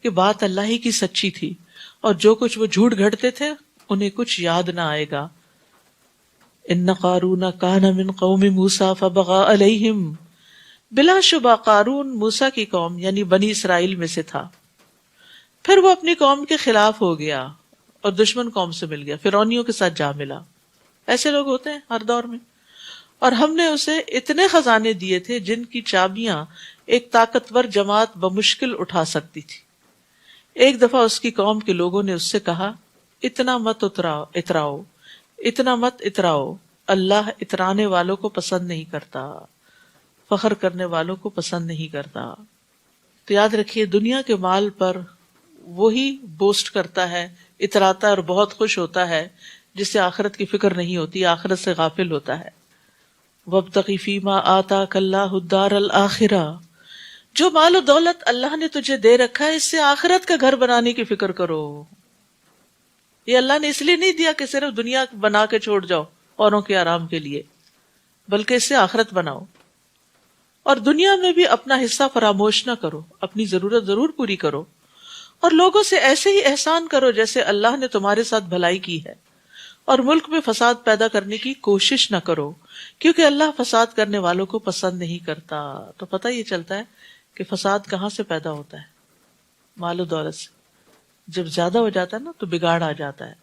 کہ بات اللہ ہی کی سچی تھی، اور جو کچھ وہ جھوٹ گھڑتے تھے انہیں کچھ یاد نہ آئے گا۔ ان قارون کان من قوم موسیٰ فبغى علیہم، بلا شبہ قارون موسیٰ کی قوم یعنی بنی اسرائیل میں سے تھا، پھر وہ اپنی قوم کے خلاف ہو گیا اور دشمن قوم سے مل گیا، فرعونیوں کے ساتھ جا ملا۔ ایسے لوگ ہوتے ہیں ہر دور میں۔ اور ہم نے اسے اتنے خزانے دیے تھے جن کی چابیاں ایک طاقتور جماعت بمشکل اٹھا سکتی تھی۔ ایک دفعہ اس کی قوم کے لوگوں نے اس سے کہا اتنا مت اتراؤ، اللہ اترانے والوں کو پسند نہیں کرتا، فخر کرنے والوں کو پسند نہیں کرتا۔ تو یاد رکھیے دنیا کے مال پر وہی بوسٹ کرتا ہے، اتراتا ہے اور بہت خوش ہوتا ہے جس سے آخرت کی فکر نہیں ہوتی، آخرت سے غافل ہوتا ہے۔ وَابْتَغِ فِيمَا آتَاكَ اللَّهُ الدَّارَ الْآخِرَةَ، جو مال و دولت اللہ نے تجھے دے رکھا ہے اس سے آخرت کا گھر بنانے کی فکر کرو۔ یہ اللہ نے اس لیے نہیں دیا کہ صرف دنیا بنا کے چھوڑ جاؤ اوروں کے آرام کے لیے، بلکہ اس سے آخرت بناؤ۔ اور دنیا میں بھی اپنا حصہ فراموش نہ کرو، اپنی ضرورت ضرور پوری کرو، اور لوگوں سے ایسے ہی احسان کرو جیسے اللہ نے تمہارے ساتھ بھلائی کی ہے، اور ملک میں فساد پیدا کرنے کی کوشش نہ کرو، کیونکہ اللہ فساد کرنے والوں کو پسند نہیں کرتا۔ تو پتہ یہ چلتا ہے کہ فساد کہاں سے پیدا ہوتا ہے؟ مال و دولت سے۔ جب زیادہ ہو جاتا ہے نا تو بگاڑ آ جاتا ہے.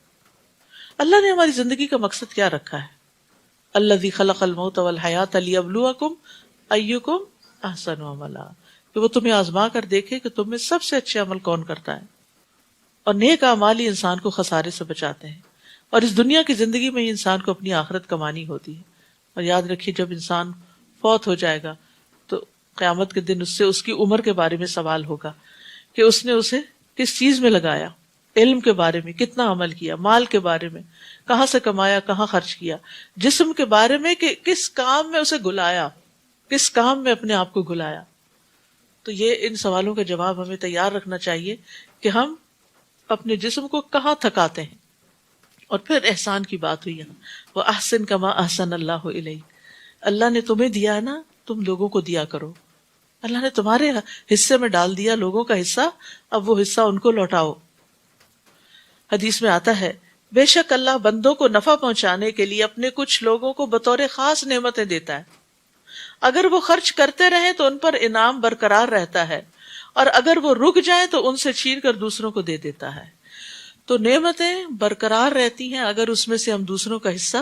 اللہ نے ہماری زندگی کا مقصد کیا رکھا ہے؟ الذی خلق الموت والحیات لیبلوکم ایکم احسن عملا، کہ وہ تمہیں آزما کر دیکھے کہ تم میں سب سے اچھے عمل کون کرتا ہے. اور نیک اعمال ہی انسان کو خسارے سے بچاتے ہیں، اور اس دنیا کی زندگی میں ہی انسان کو اپنی آخرت کمانی ہوتی ہے. اور یاد رکھیے جب انسان فوت ہو جائے گا تو قیامت کے دن اس سے اس کی عمر کے بارے میں سوال ہوگا کہ اس نے اسے کس چیز میں لگایا، علم کے بارے میں کتنا عمل کیا، مال کے بارے میں کہاں سے کمایا کہاں خرچ کیا، جسم کے بارے میں کہ کس کام میں اسے گلایا، کس کام میں اپنے آپ کو گلایا. تو یہ ان سوالوں کا جواب ہمیں تیار رکھنا چاہیے کہ ہم اپنے جسم کو کہاں تھکاتے ہیں. اور پھر احسان کی بات ہوئی یہاں، وہ احسن کما احسن اللہ الیک، اللہ نے تمہیں دیا ہے نا، تم لوگوں کو دیا کرو. اللہ نے تمہارے حصے میں ڈال دیا لوگوں کا حصہ، اب وہ حصہ ان کو لوٹاؤ. حدیث میں آتا ہے بے شک اللہ بندوں کو نفع پہنچانے کے لیے اپنے کچھ لوگوں کو بطور خاص نعمتیں دیتا ہے. اگر وہ خرچ کرتے رہیں تو ان پر انعام برقرار رہتا ہے، اور اگر وہ رک جائیں تو ان سے چھین کر دوسروں کو دے دیتا ہے. تو نعمتیں برقرار رہتی ہیں اگر اس میں سے ہم دوسروں کا حصہ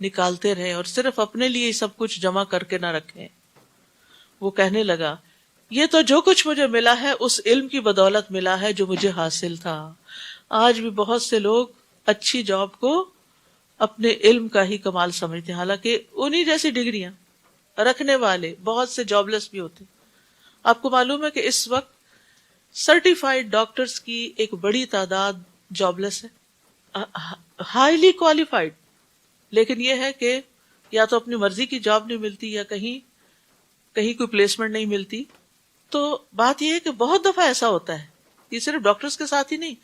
نکالتے رہیں اور صرف اپنے لیے سب کچھ جمع کر کے نہ رکھیں. وہ کہنے لگا یہ تو جو کچھ مجھے ملا ہے اس علم کی بدولت ملا ہے جو مجھے حاصل تھا. آج بھی بہت سے لوگ اچھی جاب کو اپنے علم کا ہی کمال سمجھتے ہیں، حالانکہ انہی جیسی ڈگریاں رکھنے والے بہت سے جاب لیس بھی ہوتے. آپ کو معلوم ہے کہ اس وقت سرٹیفائیڈ ڈاکٹرز کی ایک بڑی تعداد جاب لیس ہے، ہائیلی کوالیفائڈ، لیکن یہ ہے کہ یا تو اپنی مرضی کی جاب نہیں ملتی یا کہیں کوئی پلیسمنٹ نہیں ملتی. تو بات یہ ہے کہ بہت دفعہ ایسا ہوتا ہے، یہ صرف ڈاکٹرز کے ساتھ ہی نہیں،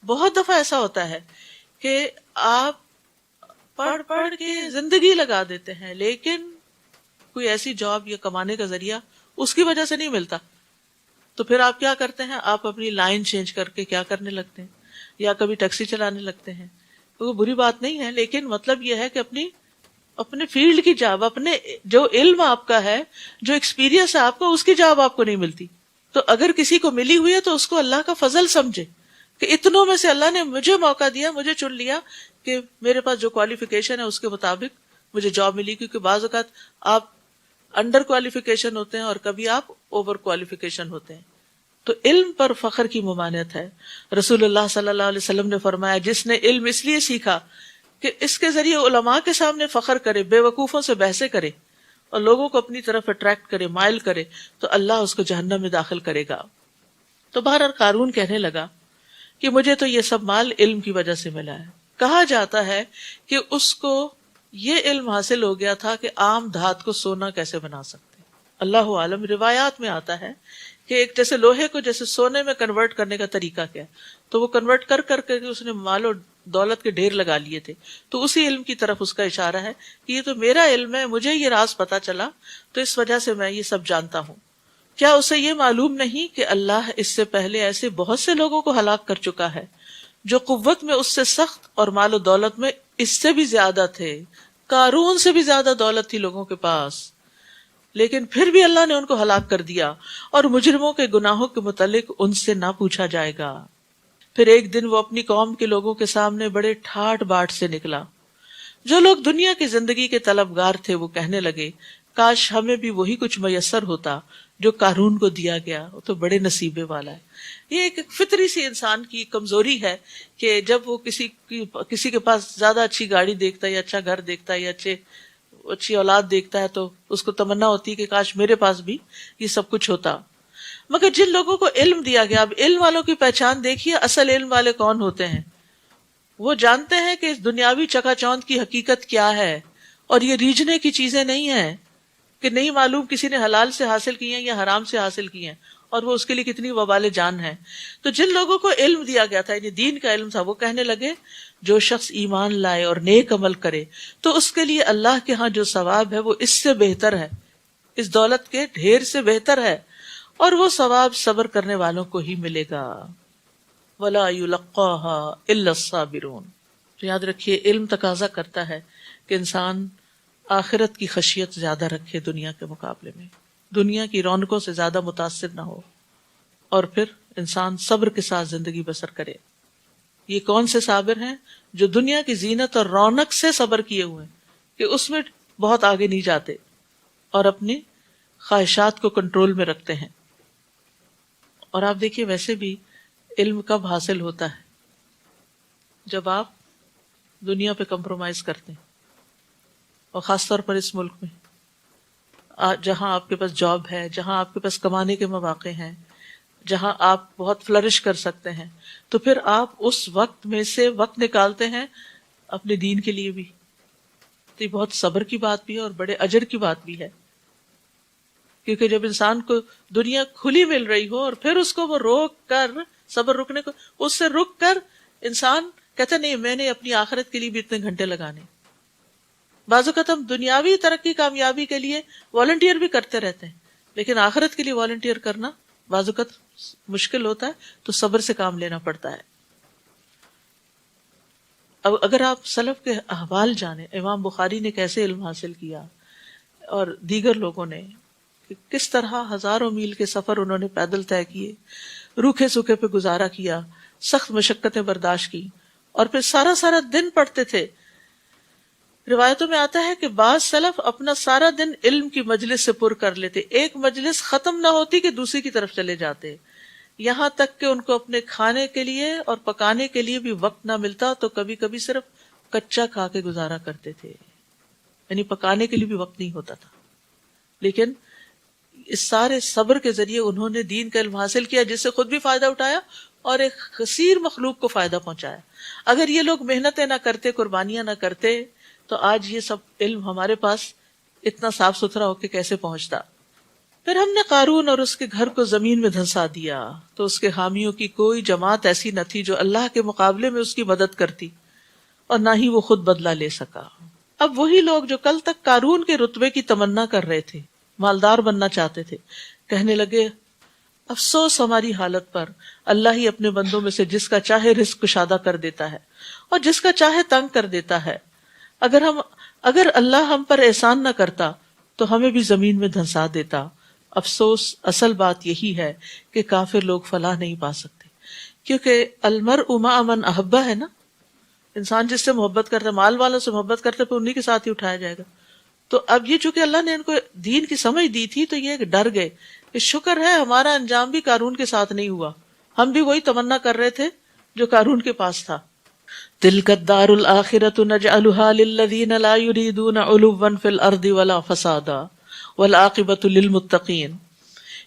بہت دفعہ ایسا ہوتا ہے کہ آپ پڑھ پڑھ کے زندگی لگا دیتے ہیں لیکن کوئی ایسی جاب یا کمانے کا ذریعہ اس کی وجہ سے نہیں ملتا. تو پھر آپ کیا کرتے ہیں؟ آپ اپنی لائن چینج کر کے کیا کرنے لگتے ہیں؟ یا کبھی ٹیکسی چلانے لگتے ہیں. وہ بری بات نہیں ہے، لیکن مطلب یہ ہے کہ اپنے فیلڈ کی جاب، اپنے جو علم آپ کا ہے، جو ایکسپیرینس ہے آپ کو، اس کی جاب آپ کو نہیں ملتی. تو اگر کسی کو ملی ہوئی ہے تو اس کو اللہ کا فضل سمجھے کہ اتنوں میں سے اللہ نے مجھے موقع دیا، مجھے چن لیا کہ میرے پاس جو کوالیفیکیشن ہے اس کے مطابق مجھے جاب ملی. کیونکہ بعض اوقات آپ انڈر کوالیفیکیشن ہوتے ہیں اور کبھی آپ اوور کوالیفیکیشن ہوتے ہیں. تو علم پر فخر کی ممانعت ہے. رسول اللہ صلی اللہ علیہ وسلم نے فرمایا جس نے علم اس لیے سیکھا کہ اس کے ذریعے علماء کے سامنے فخر کرے، بے وقوفوں سے بحثیں کرے اور لوگوں کو اپنی طرف اٹریکٹ کرے، مائل کرے، تو اللہ اس کو جہنم میں داخل کرے گا. تو بہرحال قارون کہنے لگا کہ مجھے تو یہ سب مال علم کی وجہ سے ملا ہے. کہا جاتا ہے کہ اس کو یہ علم حاصل ہو گیا تھا کہ عام دھات کو سونا کیسے بنا سکتے ہیں. اللہ عالم. روایات میں آتا ہے کہ ایک جیسے لوہے کو جیسے سونے میں کنورٹ کرنے کا طریقہ کیا، تو وہ کنورٹ کر کر کے اس نے مال و دولت کے ڈھیر لگا لیے تھے. تو اسی علم کی طرف اس کا اشارہ ہے کہ یہ تو میرا علم ہے، مجھے یہ راز پتا چلا تو اس وجہ سے میں یہ سب جانتا ہوں. کیا اسے یہ معلوم نہیں کہ اللہ اس سے پہلے ایسے بہت سے لوگوں کو ہلاک کر چکا ہے جو قوت میں اس سے سخت اور مال و دولت میں اس سے بھی زیادہ تھے. قارون سے بھی زیادہ دولت تھی لوگوں کے پاس، لیکن پھر بھی اللہ نے ان کو ہلاک کر دیا اور مجرموں کے گناہوں کے متعلق ان سے نہ پوچھا جائے گا. پھر ایک دن وہ اپنی قوم کے لوگوں کے سامنے بڑے ٹھاٹ باٹ سے نکلا. جو لوگ دنیا کی زندگی کے طلبگار تھے وہ کہنے لگے کاش ہمیں بھی وہی کچھ میسر ہوتا جو قارون کو دیا گیا، وہ تو بڑے نصیبے والا ہے. یہ ایک فطری سی انسان کی کمزوری ہے کہ جب وہ کسی کے پاس زیادہ اچھی گاڑی دیکھتا ہے یا اچھا گھر دیکھتا ہے یا اچھی اولاد دیکھتا ہے تو اس کو تمنا ہوتی ہے کہ کاش میرے پاس بھی یہ سب کچھ ہوتا. مگر جن لوگوں کو علم دیا گیا، اب علم والوں کی پہچان دیکھیے، اصل علم والے کون ہوتے ہیں. وہ جانتے ہیں کہ اس دنیاوی چکا چوند کی حقیقت کیا ہے، اور یہ ریجھنے کی چیزیں نہیں ہیں کہ نہیں معلوم کسی نے حلال سے حاصل کی ہیں یا حرام سے حاصل کی ہیں اور وہ اس کے لیے کتنی وبال جان ہے. تو جن لوگوں کو علم دیا گیا تھا، یعنی دین کا علم تھا، وہ کہنے لگے جو شخص ایمان لائے اور نیک عمل کرے تو اس کے لیے اللہ کے ہاں جو ثواب ہے وہ اس سے بہتر ہے، اس دولت کے ڈھیر سے بہتر ہے، اور وہ ثواب صبر کرنے والوں کو ہی ملے گا. وَلَا يُلَقَّاهَا إِلَّا الصَّابِرُونَ. تو یاد رکھیے علم تقاضا کرتا ہے کہ انسان آخرت کی خشیت زیادہ رکھے دنیا کے مقابلے میں، دنیا کی رونقوں سے زیادہ متاثر نہ ہو، اور پھر انسان صبر کے ساتھ زندگی بسر کرے. یہ کون سے صابر ہیں؟ جو دنیا کی زینت اور رونق سے صبر کیے ہوئے ہیں کہ اس میں بہت آگے نہیں جاتے اور اپنی خواہشات کو کنٹرول میں رکھتے ہیں. اور آپ دیکھیے ویسے بھی علم کب حاصل ہوتا ہے؟ جب آپ دنیا پہ کمپرومائز کرتے ہیں، اور خاص طور پر اس ملک میں جہاں آپ کے پاس جاب ہے، جہاں آپ کے پاس کمانے کے مواقع ہیں، جہاں آپ بہت فلرش کر سکتے ہیں، تو پھر آپ اس وقت میں سے وقت نکالتے ہیں اپنے دین کے لیے بھی. تو یہ بہت صبر کی بات بھی ہے اور بڑے اجر کی بات بھی ہے، کیونکہ جب انسان کو دنیا کھلی مل رہی ہو اور پھر اس کو وہ روک کر، صبر رکنے کو، اس سے رک کر انسان کہتا نہیں میں نے اپنی آخرت کے لیے بھی اتنے گھنٹے لگانے. بعض اوقات ہم دنیاوی ترقی کامیابی کے لیے والنٹیئر بھی کرتے رہتے ہیں، لیکن آخرت کے لیے والنٹیئر کرنا بعض اوقات مشکل ہوتا ہے، تو صبر سے کام لینا پڑتا ہے. اب اگر آپ سلف کے احوال جانیں، امام بخاری نے کیسے علم حاصل کیا اور دیگر لوگوں نے کس طرح ہزاروں میل کے سفر انہوں نے پیدل طے کیے، روکھے سوکھے پہ گزارا کیا، سخت مشقتیں برداشت کی، اور پھر سارا سارا دن پڑھتے تھے. روایتوں میں آتا ہے کہ بعض سلف اپنا سارا دن علم کی مجلس سے پر کر لیتے، ایک مجلس ختم نہ ہوتی کہ دوسری کی طرف چلے جاتے، یہاں تک کہ ان کو اپنے کھانے کے لیے اور پکانے کے لیے بھی وقت نہ ملتا تو کبھی کبھی صرف کچا کھا کے گزارا کرتے تھے، یعنی پکانے کے لیے بھی وقت نہیں ہوتا تھا. لیکن اس سارے صبر کے ذریعے انہوں نے دین کا علم حاصل کیا، جس سے خود بھی فائدہ اٹھایا اور ایک کثیر مخلوق کو فائدہ پہنچایا. اگر یہ لوگ محنتیں نہ کرتے، قربانیاں نہ کرتے، تو آج یہ سب علم ہمارے پاس اتنا صاف ستھرا ہو کے کیسے پہنچتا. پھر ہم نے قارون اور اس کے گھر کو زمین میں دھنسا دیا تو اس کے حامیوں کی کوئی جماعت ایسی نہ تھی جو اللہ کے مقابلے میں اس کی مدد کرتی، اور نہ ہی وہ خود بدلہ لے سکا. اب وہی لوگ جو کل تک قارون کے رتبے کی تمنا کر رہے تھے، مالدار بننا چاہتے تھے، کہنے لگے افسوس ہماری حالت پر، اللہ ہی اپنے بندوں میں سے جس کا چاہے رزق کشادہ کر دیتا ہے اور جس کا چاہے تنگ کر دیتا ہے. اگر اللہ ہم پر احسان نہ کرتا تو ہمیں بھی زمین میں دھنسا دیتا. افسوس اصل بات یہی ہے کہ کافر لوگ فلاح نہیں پا سکتے، کیونکہ المرء مع من احبہ ہے نا، انسان جس سے محبت کرتا ہے، مال والوں سے محبت کرتا ہے، پھر انہی کے ساتھ ہی اٹھایا جائے گا. تو اب یہ چونکہ اللہ نے ان کو دین کی سمجھ دی تھی تو یہ ڈر گئے کہ شکر ہے ہمارا انجام بھی قارون کے ساتھ نہیں ہوا، ہم بھی وہی تمنا کر رہے تھے جو قارون کے پاس تھا. تلک الدار الآخرۃ نجعلها للذین لا یریدون علوا فی الارض ولا فسادا والعاقبۃ للمتقین.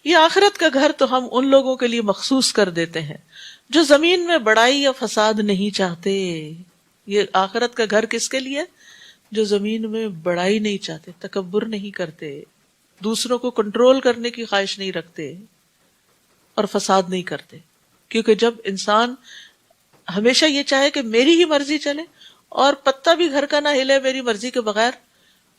یہ آخرت کا گھر تو ہم ان لوگوں کے لیے مخصوص کر دیتے ہیں جو زمین میں بڑائی یا فساد نہیں چاہتے. یہ آخرت کا گھر کس کے لیے؟ جو زمین میں بڑائی نہیں چاہتے، تکبر نہیں کرتے، دوسروں کو کنٹرول کرنے کی خواہش نہیں رکھتے اور فساد نہیں کرتے. کیونکہ جب انسان ہمیشہ یہ چاہے کہ میری ہی مرضی چلے اور پتہ بھی گھر کا نہ ہلے میری مرضی کے بغیر،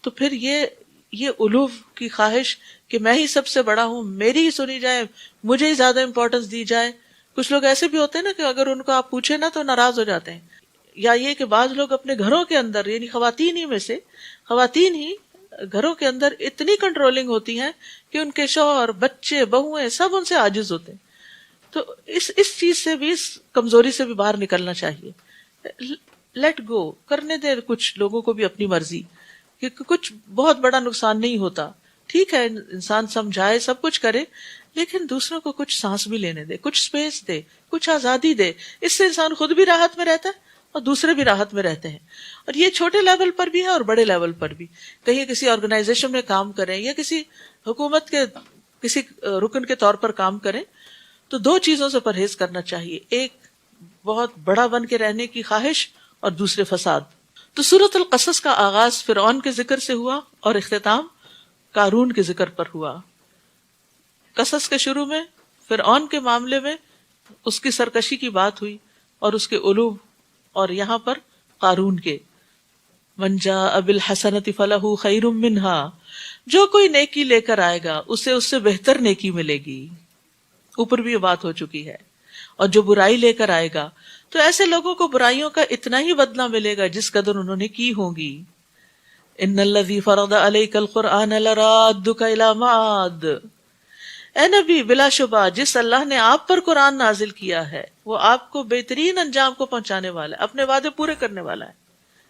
تو پھر یہ علو کی خواہش کہ میں ہی سب سے بڑا ہوں، میری ہی سنی جائے، مجھے ہی زیادہ امپورٹنس دی جائے. کچھ لوگ ایسے بھی ہوتے ہیں نا کہ اگر ان کو آپ پوچھیں نا تو ناراض ہو جاتے ہیں. یا یہ کہ بعض لوگ اپنے گھروں کے اندر، یعنی خواتین ہی گھروں کے اندر اتنی کنٹرولنگ ہوتی ہیں کہ ان کے شوہر، بچے، بہویں سب ان سے عاجز ہوتے ہیں. تو اس چیز سے بھی، اس کمزوری سے بھی باہر نکلنا چاہیے. لیٹ گو کرنے دے کچھ لوگوں کو بھی اپنی مرضی، کیونکہ کچھ بہت بڑا نقصان نہیں ہوتا. ٹھیک ہے انسان سمجھائے، سب کچھ کرے، لیکن دوسروں کو کچھ سانس بھی لینے دے، کچھ سپیس دے، کچھ آزادی دے. اس سے انسان خود بھی راحت میں رہتا ہے اور دوسرے بھی راحت میں رہتے ہیں. اور یہ چھوٹے لیول پر بھی ہے اور بڑے لیول پر بھی. کہیں کسی آرگنائزیشن میں کام کریں یا کسی حکومت کے کسی رکن کے طور پر کام کریں تو دو چیزوں سے پرہیز کرنا چاہیے، ایک بہت بڑا بن کے رہنے کی خواہش اور دوسرے فساد. تو سورۃ القصص کا آغاز فرعون کے ذکر سے ہوا اور اختتام قارون کے ذکر پر ہوا. قصص کے شروع میں فرعون کے معاملے میں اس کی سرکشی کی بات ہوئی اور اس کے علو، اور یہاں پر قارون کے من جاء بالحسنۃ فلہ خیر منہا، جو کوئی نیکی لے کر آئے گا اسے اس سے بہتر نیکی ملے گی. اوپر بھی یہ بات ہو چکی ہے. اور جو برائی لے کر آئے گا تو ایسے لوگوں کو برائیوں کا اتنا ہی بدلہ ملے گا جس قدر انہوں نے کی ہوگی. ان الذی فرض علیک القرآن لرادک الی معاد، اے نبی بلا شبہ جس اللہ نے آپ پر قرآن نازل کیا ہے وہ آپ کو بہترین انجام کو پہنچانے والا ہے، اپنے وعدے پورے کرنے والا ہے.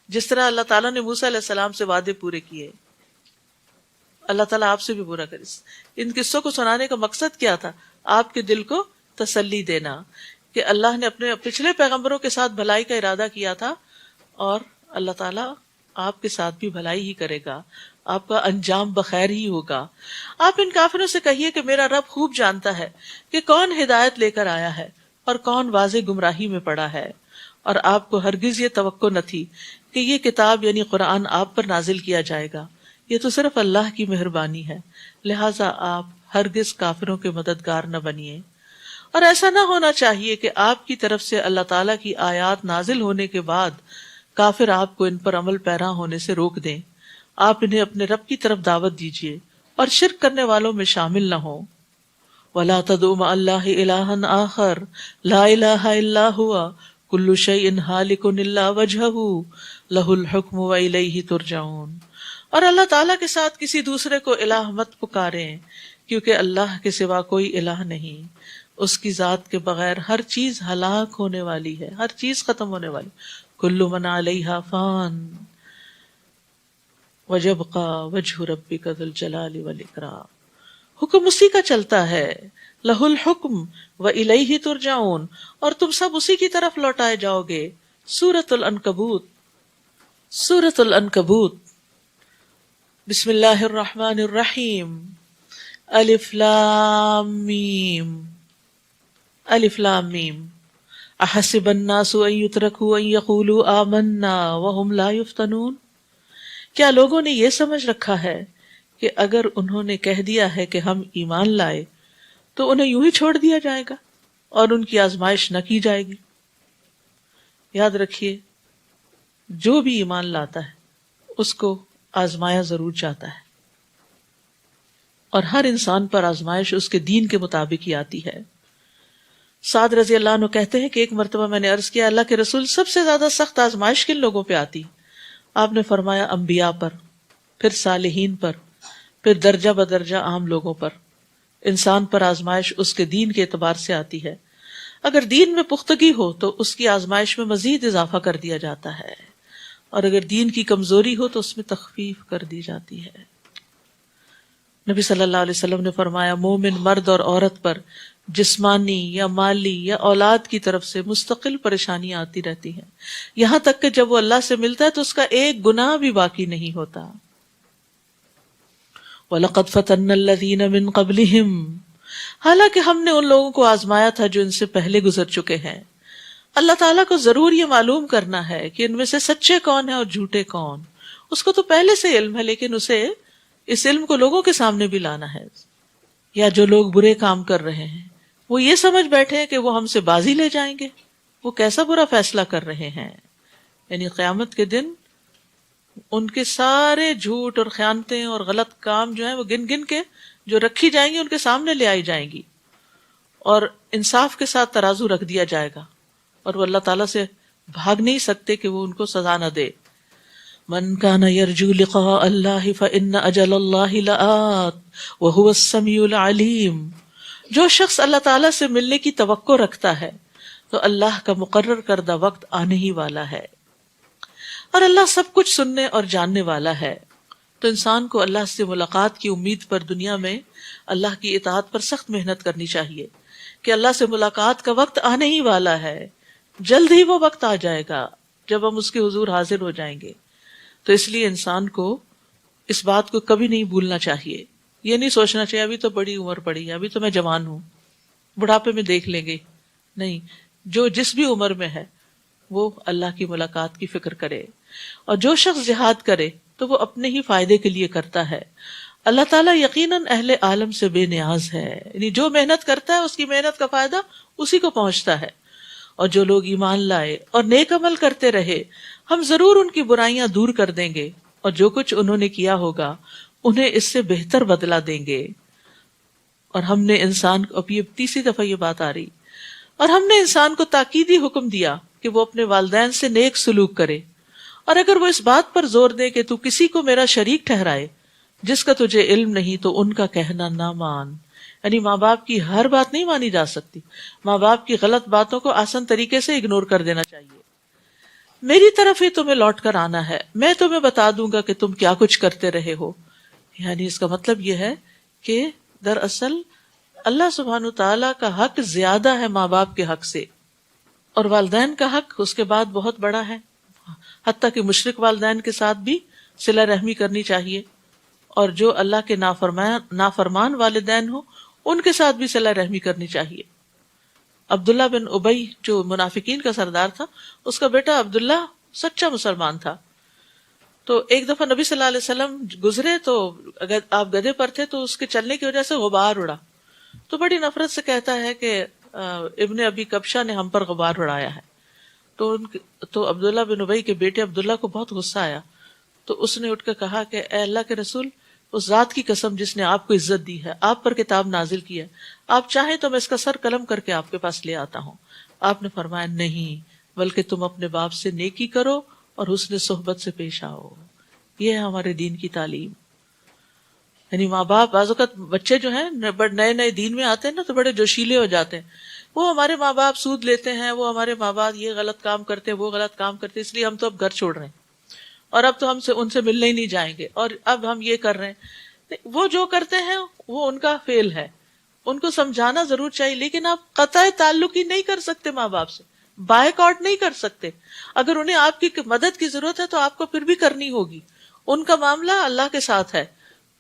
جس طرح اللہ تعالیٰ نے موسیٰ علیہ السلام سے وعدے پورے کیے، اللہ تعالیٰ آپ سے بھی پورا کرے. ان قصوں کو سنانے کا مقصد کیا تھا؟ آپ کے دل کو تسلی دینا کہ اللہ نے اپنے پچھلے پیغمبروں کے ساتھ بھلائی کا ارادہ کیا تھا اور اللہ تعالیٰ آپ کے ساتھ بھی بھلائی ہی کرے گا، آپ کا انجام بخیر ہی ہوگا. آپ ان کافروں سے کہیے کہ میرا رب خوب جانتا ہے کہ کون ہدایت لے کر آیا ہے اور کون واضح گمراہی میں پڑا ہے، اور آپ کو ہرگز یہ توقع نہ تھی کہ یہ کتاب یعنی قرآن آپ پر نازل کیا جائے گا. یہ تو صرف اللہ کی مہربانی ہے، لہٰذا آپ ہرگز کافروں کے مددگار نہ بنیے. اور ایسا نہ ہونا چاہیے کہ آپ کی طرف سے اللہ تعالیٰ کی آیات نازل ہونے کے بعد کافر آپ کو ان پر عمل پیرا ہونے سے روک دیں. آپ انہیں اپنے رب کی طرف دعوت دیجیے اور شرک کرنے والوں میں شامل نہ ہوں. وَلَا تَدْعُ مَعَ اللَّهِ إِلَٰهًا آخَرَ لَا إِلَٰهَ إِلَّا هُوَ كُلُّ شَيْءٍ هَالِكٌ إِلَّا وَجْهَهُ لَهُ الْحُكْمُ وَإِلَيْهِ تُرْجَعُونَ. اور اللہ تعالیٰ کے ساتھ کسی دوسرے کو الہ مت پکاریں، کیونکہ اللہ کے سوا کوئی الہ نہیں. اس کی ذات کے بغیر ہر چیز ہلاک ہونے والی ہے، ہر چیز ختم ہونے والی. كُلُّ مَنْ عَلَيْهَا فَانٍ وَيَبْقَى وَجْهُ رَبِّكَ ذُو الْجَلَالِ وَالْإِكْرَامِ. حکم اسی کا چلتا ہے، لہ الحکم وإلیہ ترجعون، اور تم سب اسی کی طرف لوٹائے جاؤ گے. سورۃ العنکبوت. سورۃ العنکبوت. بسم اللہ الرحمن الرحیم. الف لام میم. الف لام میم. احسب الناس ان یترکوا ان یقولوا آمنا وهم لا یفتنون. کیا لوگوں نے یہ سمجھ رکھا ہے کہ اگر انہوں نے کہہ دیا ہے کہ ہم ایمان لائے تو انہیں یوں ہی چھوڑ دیا جائے گا اور ان کی آزمائش نہ کی جائے گی؟ یاد رکھیے، جو بھی ایمان لاتا ہے اس کو آزمایا ضرور جاتا ہے، اور ہر انسان پر آزمائش اس کے دین کے مطابق ہی آتی ہے. سعد رضی اللہ عنہ کہتے ہیں کہ ایک مرتبہ میں نے عرض کیا، اللہ کے رسول سب سے زیادہ سخت آزمائش کن لوگوں پہ آتی؟ آپ نے فرمایا انبیاء پر، پھر صالحین پر، پھر درجہ بدرجہ عام لوگوں پر. انسان پر آزمائش اس کے دین کے اعتبار سے آتی ہے. اگر دین میں پختگی ہو تو اس کی آزمائش میں مزید اضافہ کر دیا جاتا ہے، اور اگر دین کی کمزوری ہو تو اس میں تخفیف کر دی جاتی ہے. نبی صلی اللہ علیہ وسلم نے فرمایا، مومن مرد اور عورت پر جسمانی یا مالی یا اولاد کی طرف سے مستقل پریشانیاں آتی رہتی ہیں، یہاں تک کہ جب وہ اللہ سے ملتا ہے تو اس کا ایک گناہ بھی باقی نہیں ہوتا. وَلَقَدْ فَتَنَّا الَّذِينَ مِن قَبْلِهِمْ. حالانکہ ہم نے ان لوگوں کو آزمایا تھا جو ان سے پہلے گزر چکے ہیں. اللہ تعالیٰ کو ضرور یہ معلوم کرنا ہے کہ ان میں سے سچے کون ہیں اور جھوٹے کون. اس کو تو پہلے سے علم ہے، لیکن اسے اس علم کو لوگوں کے سامنے بھی لانا ہے. یا جو لوگ برے کام کر رہے ہیں وہ یہ سمجھ بیٹھے ہیں کہ وہ ہم سے بازی لے جائیں گے، وہ کیسا برا فیصلہ کر رہے ہیں. یعنی قیامت کے دن ان کے سارے جھوٹ اور خیانتیں اور غلط کام جو ہیں وہ گن گن کے جو رکھی جائیں گی ان کے سامنے لے آئی جائیں گی، اور انصاف کے ساتھ ترازو رکھ دیا جائے گا، اور وہ اللہ تعالیٰ سے بھاگ نہیں سکتے کہ وہ ان کو سزا نہ دے. من کان یرجو لقاء اللہ فإن اجل اللہ لآت وہو السمیع العلیم. جو شخص اللہ تعالیٰ سے ملنے کی توقع رکھتا ہے تو اللہ کا مقرر کردہ وقت آنے ہی والا ہے، اور اللہ سب کچھ سننے اور جاننے والا ہے. تو انسان کو اللہ سے ملاقات کی امید پر دنیا میں اللہ کی اطاعت پر سخت محنت کرنی چاہیے کہ اللہ سے ملاقات کا وقت آنے ہی والا ہے. جلد ہی وہ وقت آ جائے گا جب ہم اس کے حضور حاضر ہو جائیں گے. تو اس لیے انسان کو اس بات کو کبھی نہیں بھولنا چاہیے. یہ نہیں سوچنا چاہیے ابھی تو بڑی عمر پڑی ہے، ابھی تو میں جوان ہوں، بڑھاپے میں دیکھ لیں گے. نہیں، جو جس بھی عمر میں ہے وہ اللہ کی ملاقات کی فکر کرے. اور جو شخص جہاد کرے تو وہ اپنے ہی فائدے کے لیے کرتا ہے. اللہ تعالیٰ یقیناً اہل عالم سے بے نیاز ہے، یعنی جو محنت کرتا ہے اس کی محنت کا فائدہ اسی کو پہنچتا ہے. اور جو لوگ ایمان لائے اور نیک عمل کرتے رہے ہم ضرور ان کی برائیاں دور کر دیں گے، اور جو کچھ انہوں نے کیا ہوگا انہیں اس سے بہتر بدلہ دیں گے. اور ہم نے انسان کو، اب یہ تیسری دفعہ یہ بات آ رہی، اور ہم نے انسان کو تاکیدی حکم دیا کہ وہ اپنے والدین سے نیک سلوک کرے، اور اگر وہ اس بات پر زور دے کہ تو کسی کو میرا شریک ٹھہرائے جس کا تجھے علم نہیں تو ان کا کہنا نہ مان، یعنی ماں باپ کی ہر بات نہیں مانی جا سکتی، ماں باپ کی غلط باتوں کو آسان طریقے سے اگنور کر دینا چاہیے. میری طرف ہی تمہیں لوٹ کر آنا ہے، میں تمہیں بتا دوں گا کہ تم کیا کچھ کرتے رہے ہو. یعنی اس کا مطلب یہ ہے کہ دراصل اللہ سبحانہ تعالیٰ کا حق زیادہ ہے ماں باپ کے حق سے، اور والدین کا حق اس کے بعد بہت بڑا ہے. حتیٰ کہ مشرک والدین کے ساتھ بھی صلہ رحمی کرنی چاہیے، اور جو اللہ کے نافرمان والدین ہوں ان کے ساتھ بھی صلہ رحمی کرنی چاہیے. عبداللہ بن ابی جو منافقین کا سردار تھا، اس کا بیٹا عبداللہ سچا مسلمان تھا. تو ایک دفعہ نبی صلی اللہ علیہ وسلم گزرے تو اگر آپ گدھے پر تھے تو اس کے چلنے کی وجہ سے غبار اڑا، تو بڑی نفرت سے کہتا ہے کہ ابن ابی کبشہ نے ہم پر غبار اڑایا ہے. تو عبداللہ بن ابی کے بیٹے عبداللہ کو بہت غصہ آیا، تو اس نے اٹھ کر کہا کہ اے اللہ کے رسول، اس ذات کی قسم جس نے آپ کو عزت دی ہے، آپ پر کتاب نازل کی ہے، آپ چاہیں تو میں اس کا سر قلم کر کے آپ کے پاس لے آتا ہوں. آپ نے فرمایا نہیں، بلکہ تم اپنے باپ سے نیکی کرو اور حسن صحبت سے پیش آؤ. یہ ہے ہمارے دین کی تعلیم. یعنی ماں باپ، بعض اوقات بچے جو ہیں نئے نئے دین میں آتے ہیں نا تو بڑے جوشیلے ہو جاتے ہیں. وہ ہمارے ماں باپ سود لیتے ہیں، وہ ہمارے ماں باپ یہ غلط کام کرتے ہیں، وہ غلط کام کرتے ہیں، اس لیے ہم تو اب گھر چھوڑ رہے ہیں، اور اب تو ہم سے ان سے ملنے ہی نہیں جائیں گے، اور اب ہم یہ کر رہے ہیں. وہ جو کرتے ہیں وہ ان کا فیل ہے، ان کو سمجھانا ضرور چاہیے، لیکن آپ قطع تعلق ہی نہیں کر سکتے ماں باپ سے، بائیک آؤٹ نہیں کر سکتے. اگر انہیں آپ کی مدد کی ضرورت ہے تو آپ کو پھر بھی کرنی ہوگی. ان کا معاملہ اللہ کے ساتھ ہے،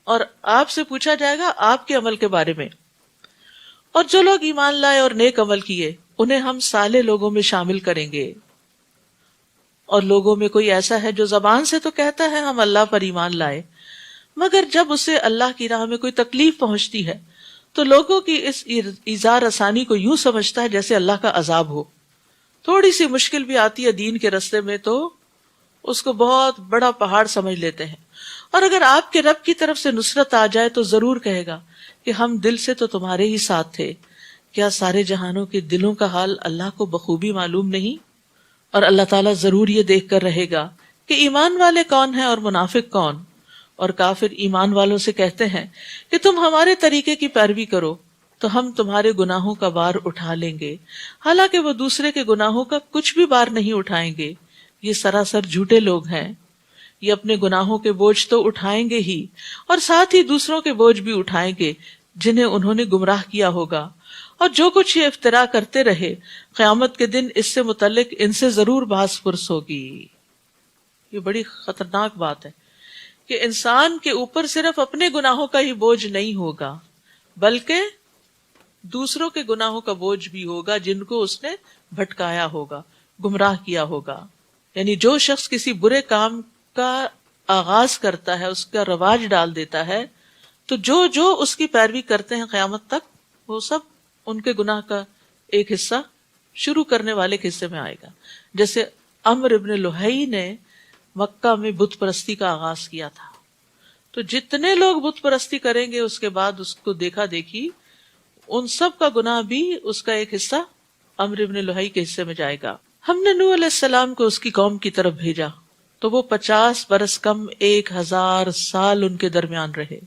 اور آپ سے پوچھا جائے گا آپ کے عمل کے بارے میں. اور جو لوگ ایمان لائے اور نیک عمل کیے انہیں ہم صالح لوگوں میں شامل کریں گے. اور لوگوں میں کوئی ایسا ہے جو زبان سے تو کہتا ہے ہم اللہ پر ایمان لائے، مگر جب اسے اللہ کی راہ میں کوئی تکلیف پہنچتی ہے تو لوگوں کی اس ایذا رسانی کو یوں سمجھتا ہے جیسے اللہ کا عذاب ہو. تھوڑی سی مشکل بھی آتی ہے دین کے راستے میں تو اس کو بہت بڑا پہاڑ سمجھ لیتے ہیں. اور اگر آپ کے رب کی طرف سے نصرت آ جائے تو ضرور کہے گا کہ ہم دل سے تو تمہارے ہی ساتھ تھے. کیا سارے جہانوں کے دلوں کا حال اللہ کو بخوبی معلوم نہیں؟ اور اللہ تعالیٰ ضرور یہ دیکھ کر رہے گا کہ ایمان والے کون ہیں اور منافق کون. اور کافر ایمان والوں سے کہتے ہیں کہ تم ہمارے طریقے کی پیروی کرو تو ہم تمہارے گناہوں کا بار اٹھا لیں گے، حالانکہ وہ دوسرے کے گناہوں کا کچھ بھی بار نہیں اٹھائیں گے. یہ سراسر جھوٹے لوگ ہیں. یہ اپنے گناہوں کے بوجھ تو اٹھائیں گے ہی، اور ساتھ ہی دوسروں کے بوجھ بھی اٹھائیں گے جنہیں انہوں نے گمراہ کیا ہوگا. اور جو کچھ یہ افترا کرتے رہے قیامت کے دن اس سے متعلق ان سے ضرور بحث پرس ہوگی. یہ بڑی خطرناک بات ہے کہ انسان کے اوپر صرف اپنے گناہوں کا ہی بوجھ نہیں ہوگا، بلکہ دوسروں کے گناہوں کا بوجھ بھی ہوگا جن کو اس نے بھٹکایا ہوگا، گمراہ کیا ہوگا. یعنی جو شخص کسی برے کام کا آغاز کرتا ہے، اس کا رواج ڈال دیتا ہے، تو جو اس کی پیروی کرتے ہیں قیامت تک وہ سب ان کے گناہ کا ایک حصہ شروع کرنے والے کے حصے میں آئے گا. جیسے عمرو ابن لوہی نے مکہ میں بت پرستی کا آغاز کیا تھا، تو جتنے لوگ بت پرستی کریں گے اس کے بعد اس کو دیکھا دیکھی ان سب کا گناہ بھی اس کا ایک حصہ عمرو ابن لوہی کے حصے میں جائے گا. ہم نے نوح علیہ السلام کو اس کی قوم کی طرف بھیجا تو وہ 50 برس کم 1000 سال ان کے درمیان رہے،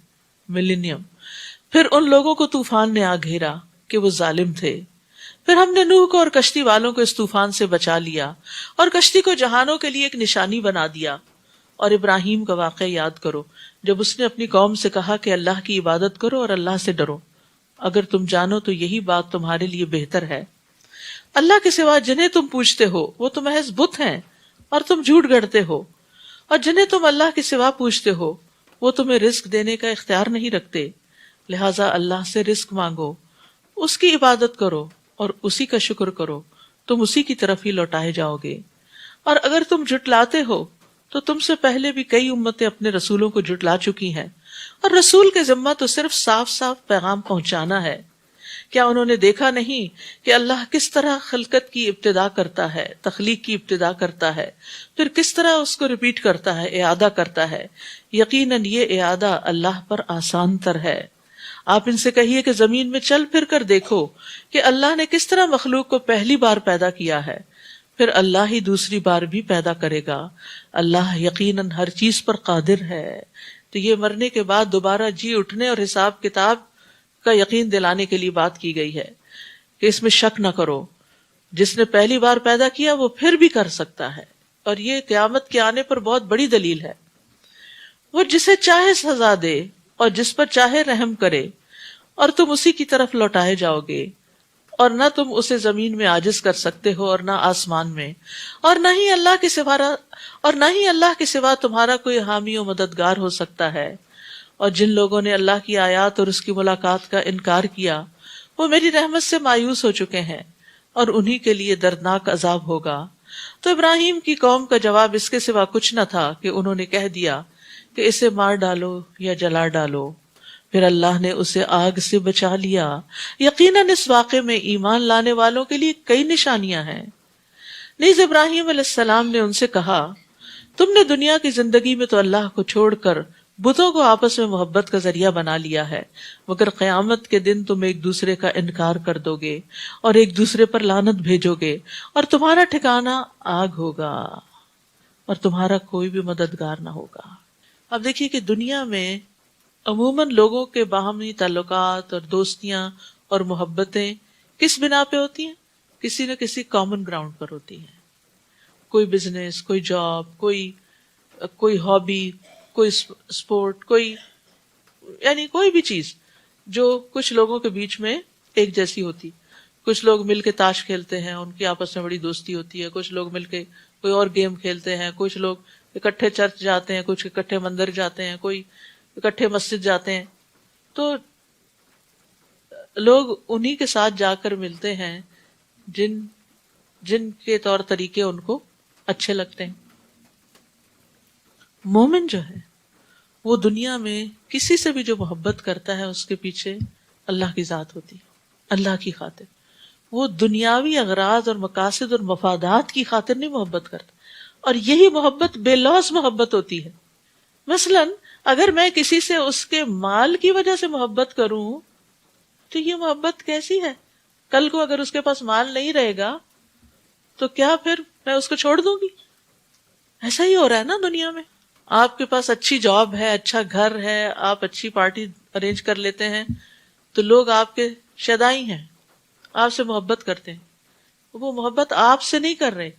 ملینیم. پھر ان لوگوں کو طوفان نے آ گھیرا کہ وہ ظالم تھے. پھر ہم نے نوح کو اور کشتی والوں کو اس طوفان سے بچا لیا اور کشتی کو جہانوں کے لیے ایک نشانی بنا دیا. اور ابراہیم کا واقعہ یاد کرو جب اس نے اپنی قوم سے کہا کہ اللہ کی عبادت کرو اور اللہ سے ڈرو، اگر تم جانو تو یہی بات تمہارے لیے بہتر ہے. اللہ کے سوا جنہیں تم پوچھتے ہو وہ تو محض بت ہیں اور تم جھوٹ گڑھتے ہو، اور جنہیں تم اللہ کے سوا پوچھتے ہو وہ تمہیں رزق دینے کا اختیار نہیں رکھتے. لہٰذا اللہ سے رزق مانگو، اس کی عبادت کرو اور اسی کا شکر کرو، تم اسی کی طرف ہی لوٹائے جاؤ گے. اور اگر تم جھٹلاتے ہو تو تم سے پہلے بھی کئی امتیں اپنے رسولوں کو جھٹلا چکی ہیں، اور رسول کے ذمہ تو صرف صاف صاف پیغام پہنچانا ہے. کیا انہوں نے دیکھا نہیں کہ اللہ کس طرح خلقت کی ابتدا کرتا ہے، تخلیق کی ابتدا کرتا ہے، پھر کس طرح اس کو ریپیٹ کرتا ہے، اعادہ کرتا ہے. یقیناً یہ اعادہ اللہ پر آسان تر ہے. آپ ان سے کہیے کہ زمین میں چل پھر کر دیکھو کہ اللہ نے کس طرح مخلوق کو پہلی بار پیدا کیا ہے، پھر اللہ ہی دوسری بار بھی پیدا کرے گا. اللہ یقیناً ہر چیز پر قادر ہے. تو یہ مرنے کے بعد دوبارہ جی اٹھنے اور حساب کتاب کا یقین دلانے کے لیے بات کی گئی ہے کہ اس میں شک نہ کرو، جس نے پہلی بار پیدا کیا وہ پھر بھی کر سکتا ہے، اور یہ قیامت کے آنے پر بہت بڑی دلیل ہے۔ وہ جسے چاہے سزا دے اور جس پر چاہے رحم کرے، اور تم اسی کی طرف لوٹائے جاؤ گے، اور نہ تم اسے زمین میں عاجز کر سکتے ہو اور نہ آسمان میں، اور نہ ہی اللہ کے سوا تمہارا کوئی حامی و مددگار ہو سکتا ہے۔ اور جن لوگوں نے اللہ کی آیات اور اس کی ملاقات کا انکار کیا وہ میری رحمت سے مایوس ہو چکے ہیں، اور انہی کے لیے دردناک عذاب ہوگا۔ تو ابراہیم کی قوم کا جواب اس کے سوا کچھ نہ تھا کہ انہوں نے کہہ دیا کہ اسے مار ڈالو یا جلا ڈالو، پھر اللہ نے اسے آگ سے بچا لیا۔ یقیناً اس واقعے میں ایمان لانے والوں کے لیے کئی نشانیاں ہیں۔ نیز ابراہیم علیہ السلام نے ان سے کہا، تم نے دنیا کی زندگی میں تو اللہ کو چھوڑ کر بتوں کو آپس میں محبت کا ذریعہ بنا لیا ہے، مگر قیامت کے دن تم ایک دوسرے کا انکار کر دو گے اور ایک دوسرے پر لعنت بھیجو گے، اور تمہارا ٹھکانہ آگ ہوگا اور تمہارا کوئی بھی مددگار نہ ہوگا۔ اب دیکھیے کہ دنیا میں عموماً لوگوں کے باہمی تعلقات اور دوستیاں اور محبتیں کس بنا پہ ہوتی ہیں؟ کسی نہ کسی کامن گراؤنڈ پر ہوتی ہیں۔ کوئی بزنس، کوئی جاب، کوئی ہابی، کوئی سپورٹ، یعنی کوئی بھی چیز جو کچھ لوگوں کے بیچ میں ایک جیسی ہوتی۔ کچھ لوگ مل کے تاش کھیلتے ہیں، ان کی آپس میں بڑی دوستی ہوتی ہے، کچھ لوگ مل کے کوئی اور گیم کھیلتے ہیں، کچھ لوگ اکٹھے چرچ جاتے ہیں، کچھ اکٹھے مندر جاتے ہیں، کوئی اکٹھے مسجد جاتے ہیں۔ تو لوگ انہی کے ساتھ جا کر ملتے ہیں جن کے طور طریقے ان کو اچھے لگتے ہیں۔ مومن جو ہے وہ دنیا میں کسی سے بھی جو محبت کرتا ہے اس کے پیچھے اللہ کی ذات ہوتی ہے، اللہ کی خاطر۔ وہ دنیاوی اغراض اور مقاصد اور مفادات کی خاطر نہیں محبت کرتا، اور یہی محبت بے لوث محبت ہوتی ہے۔ مثلا اگر میں کسی سے اس کے مال کی وجہ سے محبت کروں تو یہ محبت کیسی ہے؟ کل کو اگر اس کے پاس مال نہیں رہے گا تو کیا پھر میں اس کو چھوڑ دوں گی؟ ایسا ہی ہو رہا ہے نا دنیا میں۔ آپ کے پاس اچھی جاب ہے، اچھا گھر ہے، آپ اچھی پارٹی ارینج کر لیتے ہیں تو لوگ آپ کے شیدائی ہیں، آپ سے محبت کرتے ہیں۔ وہ محبت آپ سے نہیں کر رہے،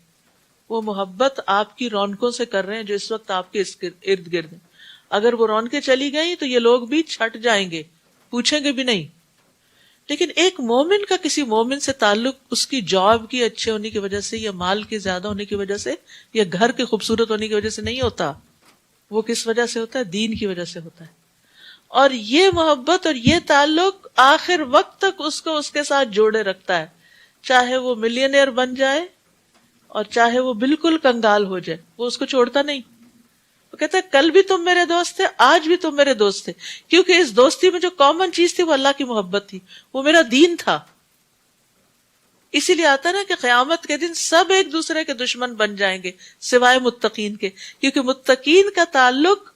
وہ محبت آپ کی رونقوں سے کر رہے ہیں جو اس وقت آپ کے ارد گرد ہیں۔ اگر وہ رونقیں چلی گئیں تو یہ لوگ بھی چھٹ جائیں گے، پوچھیں گے بھی نہیں۔ لیکن ایک مومن کا کسی مومن سے تعلق اس کی جاب کی اچھے ہونے کی وجہ سے یا مال کے زیادہ ہونے کی وجہ سے یا گھر کے خوبصورت ہونے کی وجہ سے نہیں ہوتا، وہ کس وجہ سے ہوتا ہے؟ دین کی وجہ سے ہوتا ہے۔ اور یہ محبت اور یہ تعلق آخر وقت تک اس کو اس کے ساتھ جوڑے رکھتا ہے، چاہے وہ ملینئر بن جائے اور چاہے وہ بالکل کنگال ہو جائے، وہ اس کو چھوڑتا نہیں۔ وہ کہتا ہے کل بھی تم میرے دوست تھے، آج بھی تم میرے دوست تھے، کیونکہ اس دوستی میں جو کامن چیز تھی وہ اللہ کی محبت تھی، وہ میرا دین تھا۔ اسی لیے آتا نا کہ قیامت کے دن سب ایک دوسرے کے دشمن بن جائیں گے سوائے متقین کے، کیونکہ متقین کا تعلق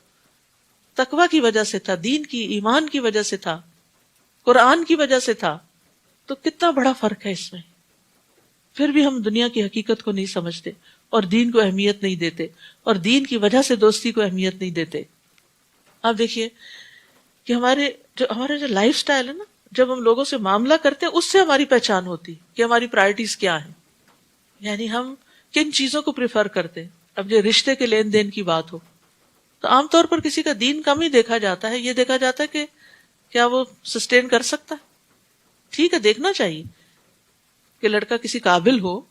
تقوی کی وجہ سے تھا، دین کی، ایمان کی وجہ سے تھا، قرآن کی وجہ سے تھا۔ تو کتنا بڑا فرق ہے اس میں۔ پھر بھی ہم دنیا کی حقیقت کو نہیں سمجھتے اور دین کو اہمیت نہیں دیتے، اور دین کی وجہ سے دوستی کو اہمیت نہیں دیتے۔ آپ دیکھیے کہ ہمارا جو لائف سٹائل ہے نا، جب ہم لوگوں سے معاملہ کرتے ہیں اس سے ہماری پہچان ہوتی کہ ہماری پرائرٹیز کیا ہیں، یعنی ہم کن چیزوں کو پریفر کرتے ہیں۔ اب جو رشتے کے لین دین کی بات ہو تو عام طور پر کسی کا دین کم ہی دیکھا جاتا ہے، یہ دیکھا جاتا ہے کہ کیا وہ سسٹین کر سکتا ہے۔ ٹھیک ہے، دیکھنا چاہیے کہ لڑکا کسی قابل ہو،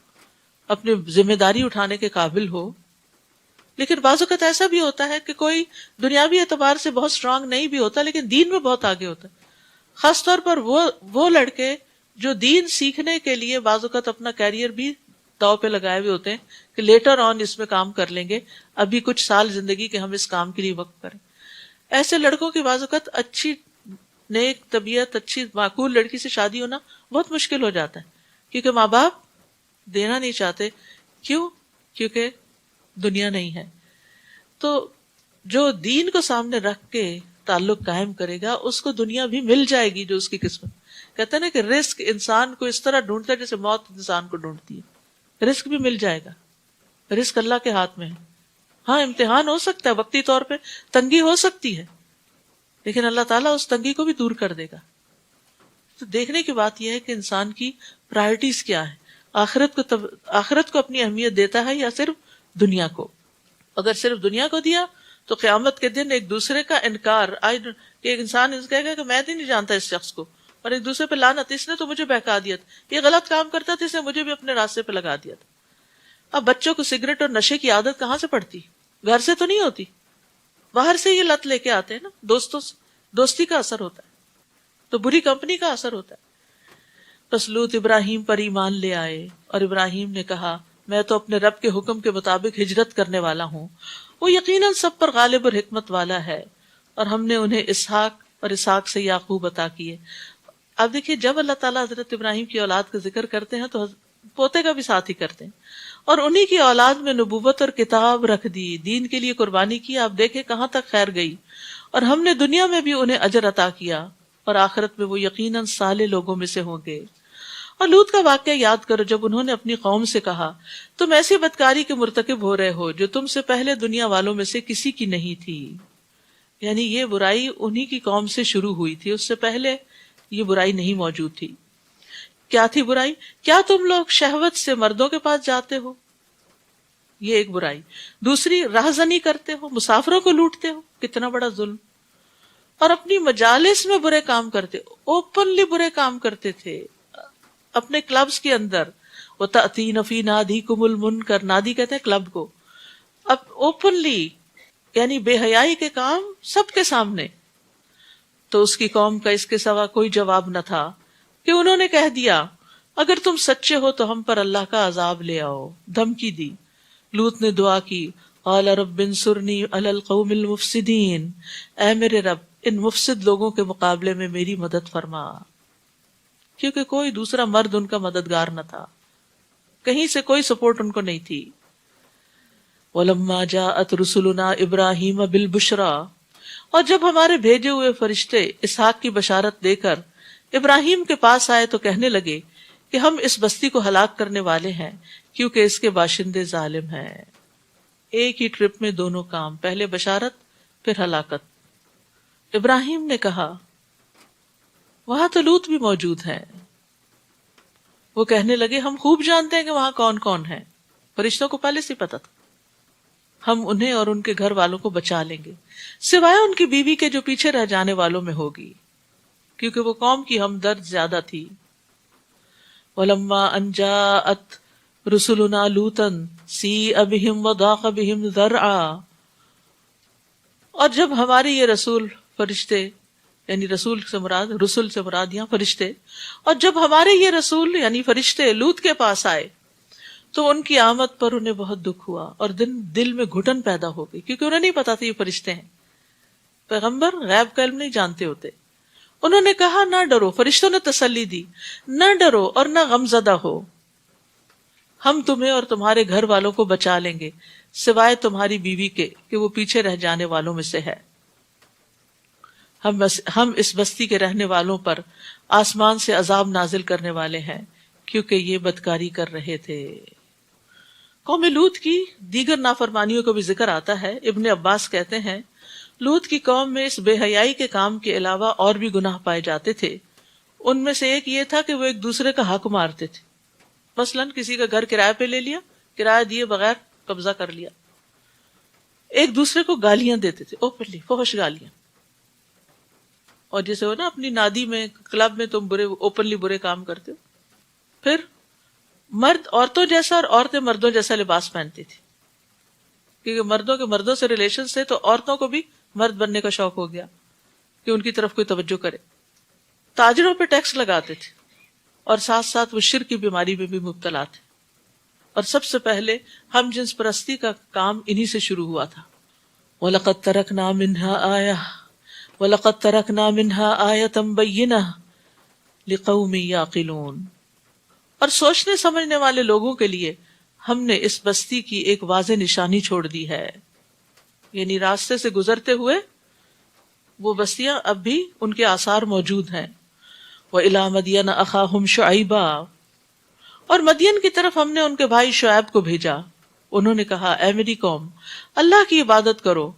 اپنی ذمہ داری اٹھانے کے قابل ہو، لیکن بعض اوقات ایسا بھی ہوتا ہے کہ کوئی دنیاوی اعتبار سے بہت اسٹرانگ نہیں بھی ہوتا لیکن دین میں بہت آگے ہوتا ہے۔ خاص طور پر وہ لڑکے جو دین سیکھنے کے لیے بعض اوقات اپنا کیریئر بھی داؤ پہ لگائے ہوئے ہوتے ہیں کہ لیٹر آن اس میں کام کر لیں گے، ابھی کچھ سال زندگی کے ہم اس کام کے لیے وقف کریں۔ ایسے لڑکوں کی بعض اوقات اچھی نیک طبیعت، اچھی معقول لڑکی سے شادی ہونا بہت مشکل ہو جاتا ہے، کیونکہ ماں باپ دینا نہیں چاہتے۔ کیوں؟ کیونکہ دنیا نہیں ہے۔ تو جو دین کو سامنے رکھ کے تعلق قائم کرے گا اس کو دنیا بھی مل جائے گی جو اس کی قسمت۔ کہتے ہیں نا کہ رزق انسان کو اس طرح ڈھونڈتا ہے جیسے موت انسان کو ڈھونڈتی ہے، رزق بھی مل جائے گا، رزق اللہ کے ہاتھ میں ہے۔ ہاں امتحان ہو سکتا ہے، وقتی طور پہ تنگی ہو سکتی ہے، لیکن اللہ تعالیٰ اس تنگی کو بھی دور کر دے گا۔ تو دیکھنے کی بات یہ ہے کہ انسان کی پرائرٹیز کیا ہے، آخرت کو اپنی اہمیت دیتا ہے یا صرف دنیا کو؟ اگر صرف دنیا کو دیا تو قیامت کے دن ایک دوسرے کا انکار، کہ ایک انسان کہے گا کہ میں نہیں جانتا اس شخص کو، اور ایک دوسرے پہ لعنت، اس نے تو مجھے بہکا دیا تھا، یہ غلط کام کرتا تھا، اس نے مجھے بھی اپنے راستے پہ لگا دیا تھا۔ اب بچوں کو سگریٹ اور نشے کی عادت کہاں سے پڑتی؟ گھر سے تو نہیں ہوتی، باہر سے یہ لت لے کے آتے ہیں نا، دوستوں سے، دوستی کا اثر ہوتا ہے، تو بری کمپنی کا اثر ہوتا ہے۔ بس لوط ابراہیم پر ایمان لے آئے، اور ابراہیم نے کہا میں تو اپنے رب کے حکم کے مطابق ہجرت کرنے والا ہوں، وہ یقیناً سب پر غالب اور حکمت والا ہے، اور ہم نے انہیں اسحاق اور اسحاق سے یعقوب عطا کیے۔ اب دیکھیے، جب اللہ تعالیٰ حضرت ابراہیم کی اولاد کا ذکر کرتے ہیں تو پوتے کا بھی ساتھ ہی کرتے ہیں، اور انہی کی اولاد میں نبوت اور کتاب رکھ دی، دین کے لیے قربانی کی۔ آپ دیکھیں کہاں تک خیر گئی، اور ہم نے دنیا میں بھی انہیں اجر عطا کیا، اور آخرت میں وہ یقیناً صالح لوگوں میں سے ہوں گے۔ اور لوط کا واقعہ یاد کرو، جب انہوں نے اپنی قوم سے کہا تم ایسی بدکاری کے مرتکب ہو رہے ہو جو تم سے پہلے دنیا والوں میں سے کسی کی نہیں تھی، یعنی یہ برائی انہی کی قوم سے شروع ہوئی تھی، اس سے پہلے یہ برائی نہیں موجود تھی۔ کیا تھی برائی؟ کیا تم لوگ شہوت سے مردوں کے پاس جاتے ہو، یہ ایک برائی۔ دوسری، راہزنی کرتے ہو، مسافروں کو لوٹتے ہو، کتنا بڑا ظلم۔ اور اپنی مجالس میں برے کام کرتے، اوپنلی برے کام کرتے تھے اپنے کلبز کے اندر۔ وَتَأْتِينَ فِي نَادِيكُمُ الْمُنْكَرَ، نادی کہتے ہیں کلب کو۔ اب اوپنلی یعنی بے حیائی کے کام سب کے سامنے۔ تو اس کی قوم کا اس کے سوا کوئی جواب نہ تھا کہ انہوں نے کہہ دیا اگر تم سچے ہو تو ہم پر اللہ کا عذاب لے آؤ، دھمکی دی۔ لوط نے دعا کی، قال رب انصرنی علی القوم المفسدین، اے میرے رب ان مفسد لوگوں کے مقابلے میں میری مدد فرما، کیونکہ کوئی دوسرا مرد ان کا مددگار نہ تھا، کہیں سے کوئی سپورٹ ان کو نہیں تھی۔ وَلَمَّا جَاءَتْ رُسُلُنَا إِبْرَاهِيمَ بِالْبُشْرَى، اور جب ہمارے بھیجے ہوئے فرشتے اسحاق کی بشارت دے کر ابراہیم کے پاس آئے تو کہنے لگے کہ ہم اس بستی کو ہلاک کرنے والے ہیں کیونکہ اس کے باشندے ظالم ہیں۔ ایک ہی ٹرپ میں دونوں کام، پہلے بشارت پھر ہلاکت۔ ابراہیم نے کہا وہاں تو لوط بھی موجود ہے۔ وہ کہنے لگے ہم خوب جانتے ہیں کہ وہاں کون کون ہے، فرشتوں کو پہلے سے پتا تھا، ہم انہیں اور ان کے گھر والوں کو بچا لیں گے، سوائے ان کی بیوی کے جو پیچھے رہ جانے والوں میں ہوگی، کیونکہ وہ قوم کی ہمدرد زیادہ تھی۔ وَلَمَّا أَن جَاءَتْ رُسُلُنَا لُوطًا سِیءَ بِهِمْ وَضَاقَ بِهِمْ ذَرْعًا، اور جب ہمارے یہ رسول فرشتے، یعنی رسول سے مراد یہاں فرشتے، اور جب ہمارے یہ رسول یعنی فرشتے لوط کے پاس آئے تو ان کی آمد پر انہیں بہت دکھ ہوا اور دل میں گھٹن پیدا ہو گئی، کیونکہ انہیں نہیں پتا تھا یہ فرشتے ہیں، پیغمبر غیب کا علم نہیں جانتے ہوتے۔ انہوں نے کہا نہ ڈرو، فرشتوں نے تسلی دی، نہ ڈرو اور نہ غمزدہ ہو، ہم تمہیں اور تمہارے گھر والوں کو بچا لیں گے سوائے تمہاری بیوی کے کہ وہ پیچھے رہ جانے والوں میں سے ہے۔ ہم اس بستی کے رہنے والوں پر آسمان سے عذاب نازل کرنے والے ہیں کیونکہ یہ بدکاری کر رہے تھے۔ قوم لوط کی دیگر نافرمانیوں کو بھی ذکر آتا ہے۔ ابن عباس کہتے ہیں لوط کی قوم میں اس بے حیائی کے کام کے علاوہ اور بھی گناہ پائے جاتے تھے۔ ان میں سے ایک یہ تھا کہ وہ ایک دوسرے کا حق مارتے تھے، مثلاً کسی کا گھر کرائے پہ لے لیا، کرایہ دیے بغیر قبضہ کر لیا۔ ایک دوسرے کو گالیاں دیتے تھے، اوپنلی فحش گالیاں، اور جیسے ہو نا اپنی نادی میں کلب میں تم اوپنلی برے کام کرتے ہو۔ پھر مرد عورتوں جیسا اور عورتیں مردوں جیسا لباس پہنتی تھی، کیونکہ مردوں کے مردوں سے ریلیشن سے تو عورتوں کو بھی مرد بننے کا شوق ہو گیا کہ ان کی طرف کوئی توجہ کرے۔ تاجروں پہ ٹیکس لگاتے تھے اور ساتھ ساتھ وہ شرک کی بیماری میں بھی مبتلا تھے، اور سب سے پہلے ہم جنس پرستی کا کام انہی سے شروع ہوا تھا۔ وَلَقَدْ تَرَكْنَا مِنْهَا آيَةً وَلَقَدْ تَرَكْنَا مِنْهَا آيَةً بَيِّنَةً لِقَوْمٍ يَعْقِلُونَ، اور سوچنے سمجھنے والے لوگوں کے لیے ہم نے اس بستی کی ایک واضح نشانی چھوڑ دی ہے، یعنی راستے سے گزرتے ہوئے وہ بستیاں اب بھی ان کے آثار موجود ہیں۔ وَإِلَىٰ مَدْيَنَ أَخَاهُمْ شُعَيْبًا، اور مدین کی طرف ہم نے ان کے بھائی شعیب کو بھیجا۔ انہوں نے کہا اے میری قوم، اللہ کی عبادت کرو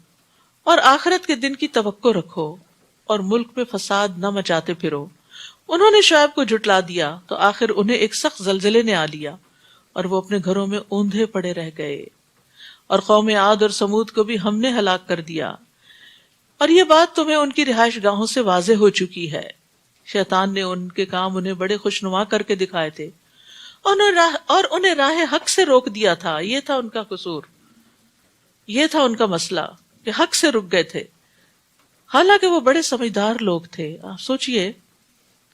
اور آخرت کے دن کی توقع رکھو اور ملک میں فساد نہ مچاتے پھرو، انہوں نے شعیب کو جھٹلا دیا تو آخر انہیں ایک سخت زلزلے نے آ لیا اور وہ اپنے گھروں میں اوندھے پڑے رہ گئے، اور قوم عاد اور سمود کو بھی ہم نے ہلاک کر دیا، اور یہ بات تمہیں ان کی رہائش گاہوں سے واضح ہو چکی ہے۔ شیطان نے ان کے کام انہیں بڑے خوشنما کر کے دکھائے تھے اور انہیں راہ حق سے روک دیا تھا، یہ تھا ان کا قصور، یہ تھا ان کا مسئلہ کہ حق سے رک گئے تھے، حالانکہ وہ بڑے سمجھدار لوگ تھے۔ آپ سوچئے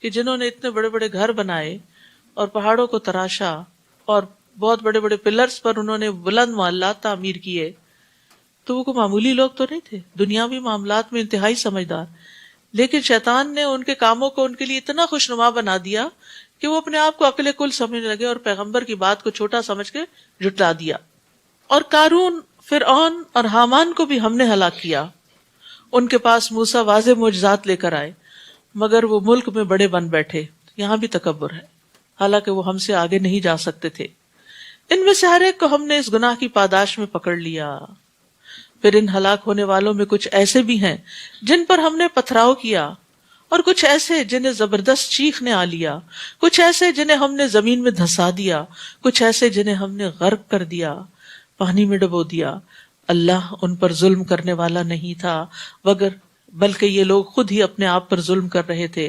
کہ جنہوں نے اتنے بڑے بڑے گھر بنائے اور پہاڑوں کو تراشا اور بہت بڑے بڑے پلرز پر انہوں نے بلند محلات تعمیر کیے، تو وہ کوئی معمولی لوگ تو نہیں تھے، دنیاوی معاملات میں انتہائی سمجھدار، لیکن شیطان نے ان کے کاموں کو ان کے لیے اتنا خوشنما بنا دیا کہ وہ اپنے آپ کو عقل کل سمجھنے لگے اور پیغمبر کی بات کو چھوٹا سمجھ کے جھٹلا دیا۔ اور قارون، فرعون اور حامان کو بھی ہم نے ہلاک کیا۔ ان کے پاس موسیٰ واضح معجزات لے کر آئے، مگر وہ ملک میں بڑے بن بیٹھے، یہاں بھی تکبر ہے، حالانکہ وہ ہم سے آگے نہیں جا سکتے تھے۔ ان میں سے ہر ایک کو ہم نے اس گناہ کی پاداش میں پکڑ لیا۔ پھر ان ہلاک ہونے والوں میں کچھ ایسے بھی ہیں جن پر ہم نے پتھراؤ کیا، اور کچھ ایسے جنہیں زبردست چیخ نے آ لیا، کچھ ایسے جنہیں ہم نے زمین میں دھسا دیا، کچھ ایسے جنہیں ہم نے غرق کر دیا، پانی میں ڈبو دیا۔ اللہ ان پر ظلم کرنے والا نہیں تھا، بلکہ یہ لوگ خود ہی اپنے آپ پر ظلم کر رہے تھے۔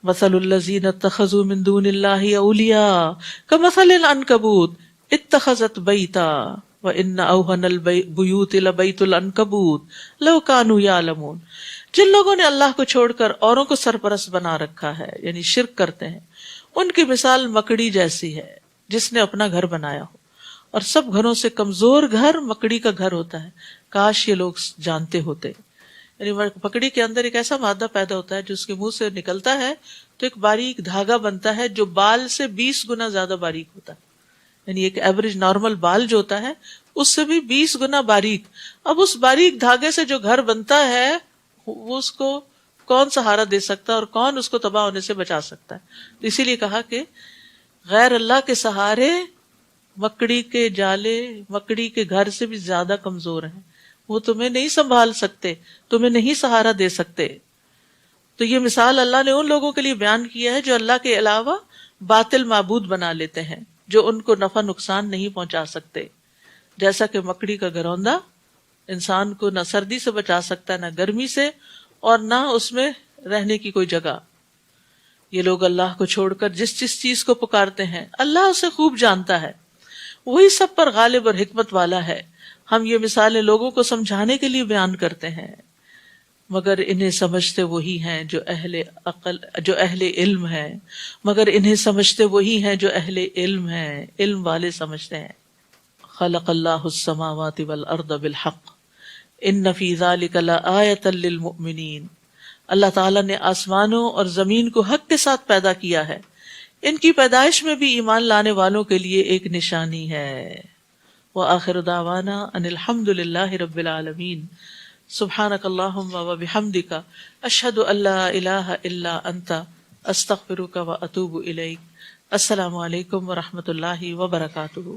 مثل الذین اتخذوا من دون اللہ اولیاء کمثل العنکبوت اتخذت بیتا وان اوہن البیوت لبیت العنکبوت لو کانوا یعلمون۔ جن لوگوں نے اللہ کو چھوڑ کر اوروں کو سرپرست بنا رکھا ہے، یعنی شرک کرتے ہیں، ان کی مثال مکڑی جیسی ہے جس نے اپنا گھر بنایا ہو، اور سب گھروں سے کمزور گھر مکڑی کا گھر ہوتا ہے، کاش یہ لوگ جانتے ہوتے۔ یعنی مکڑی کے اندر ایک ایسا مادہ پیدا ہوتا ہے جو اس کے منہ سے نکلتا ہے تو ایک باریک دھاگا بنتا ہے جو بال سے 20 گنا زیادہ باریک ہوتا ہے، یعنی ایک ایوریج نارمل بال جو ہوتا ہے اس سے بھی 20 گنا باریک۔ اب اس باریک دھاگے سے جو گھر بنتا ہے وہ اس کو کون سہارا دے سکتا ہے اور کون اس کو تباہ ہونے سے بچا سکتا ہے؟ تو اسی لیے کہا کہ غیر اللہ کے سہارے مکڑی کے جالے مکڑی کے گھر سے بھی زیادہ کمزور ہیں، وہ تمہیں نہیں سنبھال سکتے، تمہیں نہیں سہارا دے سکتے۔ تو یہ مثال اللہ نے ان لوگوں کے لیے بیان کیا ہے جو اللہ کے علاوہ باطل معبود بنا لیتے ہیں، جو ان کو نفع نقصان نہیں پہنچا سکتے، جیسا کہ مکڑی کا گروندا انسان کو نہ سردی سے بچا سکتا ہے، نہ گرمی سے، اور نہ اس میں رہنے کی کوئی جگہ۔ یہ لوگ اللہ کو چھوڑ کر جس چیز کو پکارتے ہیں اللہ اسے خوب جانتا ہے، وہی سب پر غالب اور حکمت والا ہے۔ ہم یہ مثالیں لوگوں کو سمجھانے کے لیے بیان کرتے ہیں، مگر انہیں سمجھتے وہی ہیں جو اہل علم ہیں، مگر انہیں سمجھتے وہی ہیں جو اہل علم ہیں، علم والے سمجھتے ہیں۔ خلق اللہ السماوات والارض بالحق ان فی ذلک لآیۃ للمؤمنین۔ اللہ تعالیٰ نے آسمانوں اور زمین کو حق کے ساتھ پیدا کیا ہے، ان کی پیدائش میں بھی ایمان لانے والوں کے لیے ایک نشانی ہے۔ وآخر دعوانا ان الحمد للہ رب العالمین۔ سبحانک اللہم وبحمدک اشہد ان لا الہ الا انت استغفرک واتوب الیک۔ السلام علیکم ورحمۃ اللہ وبرکاتہ۔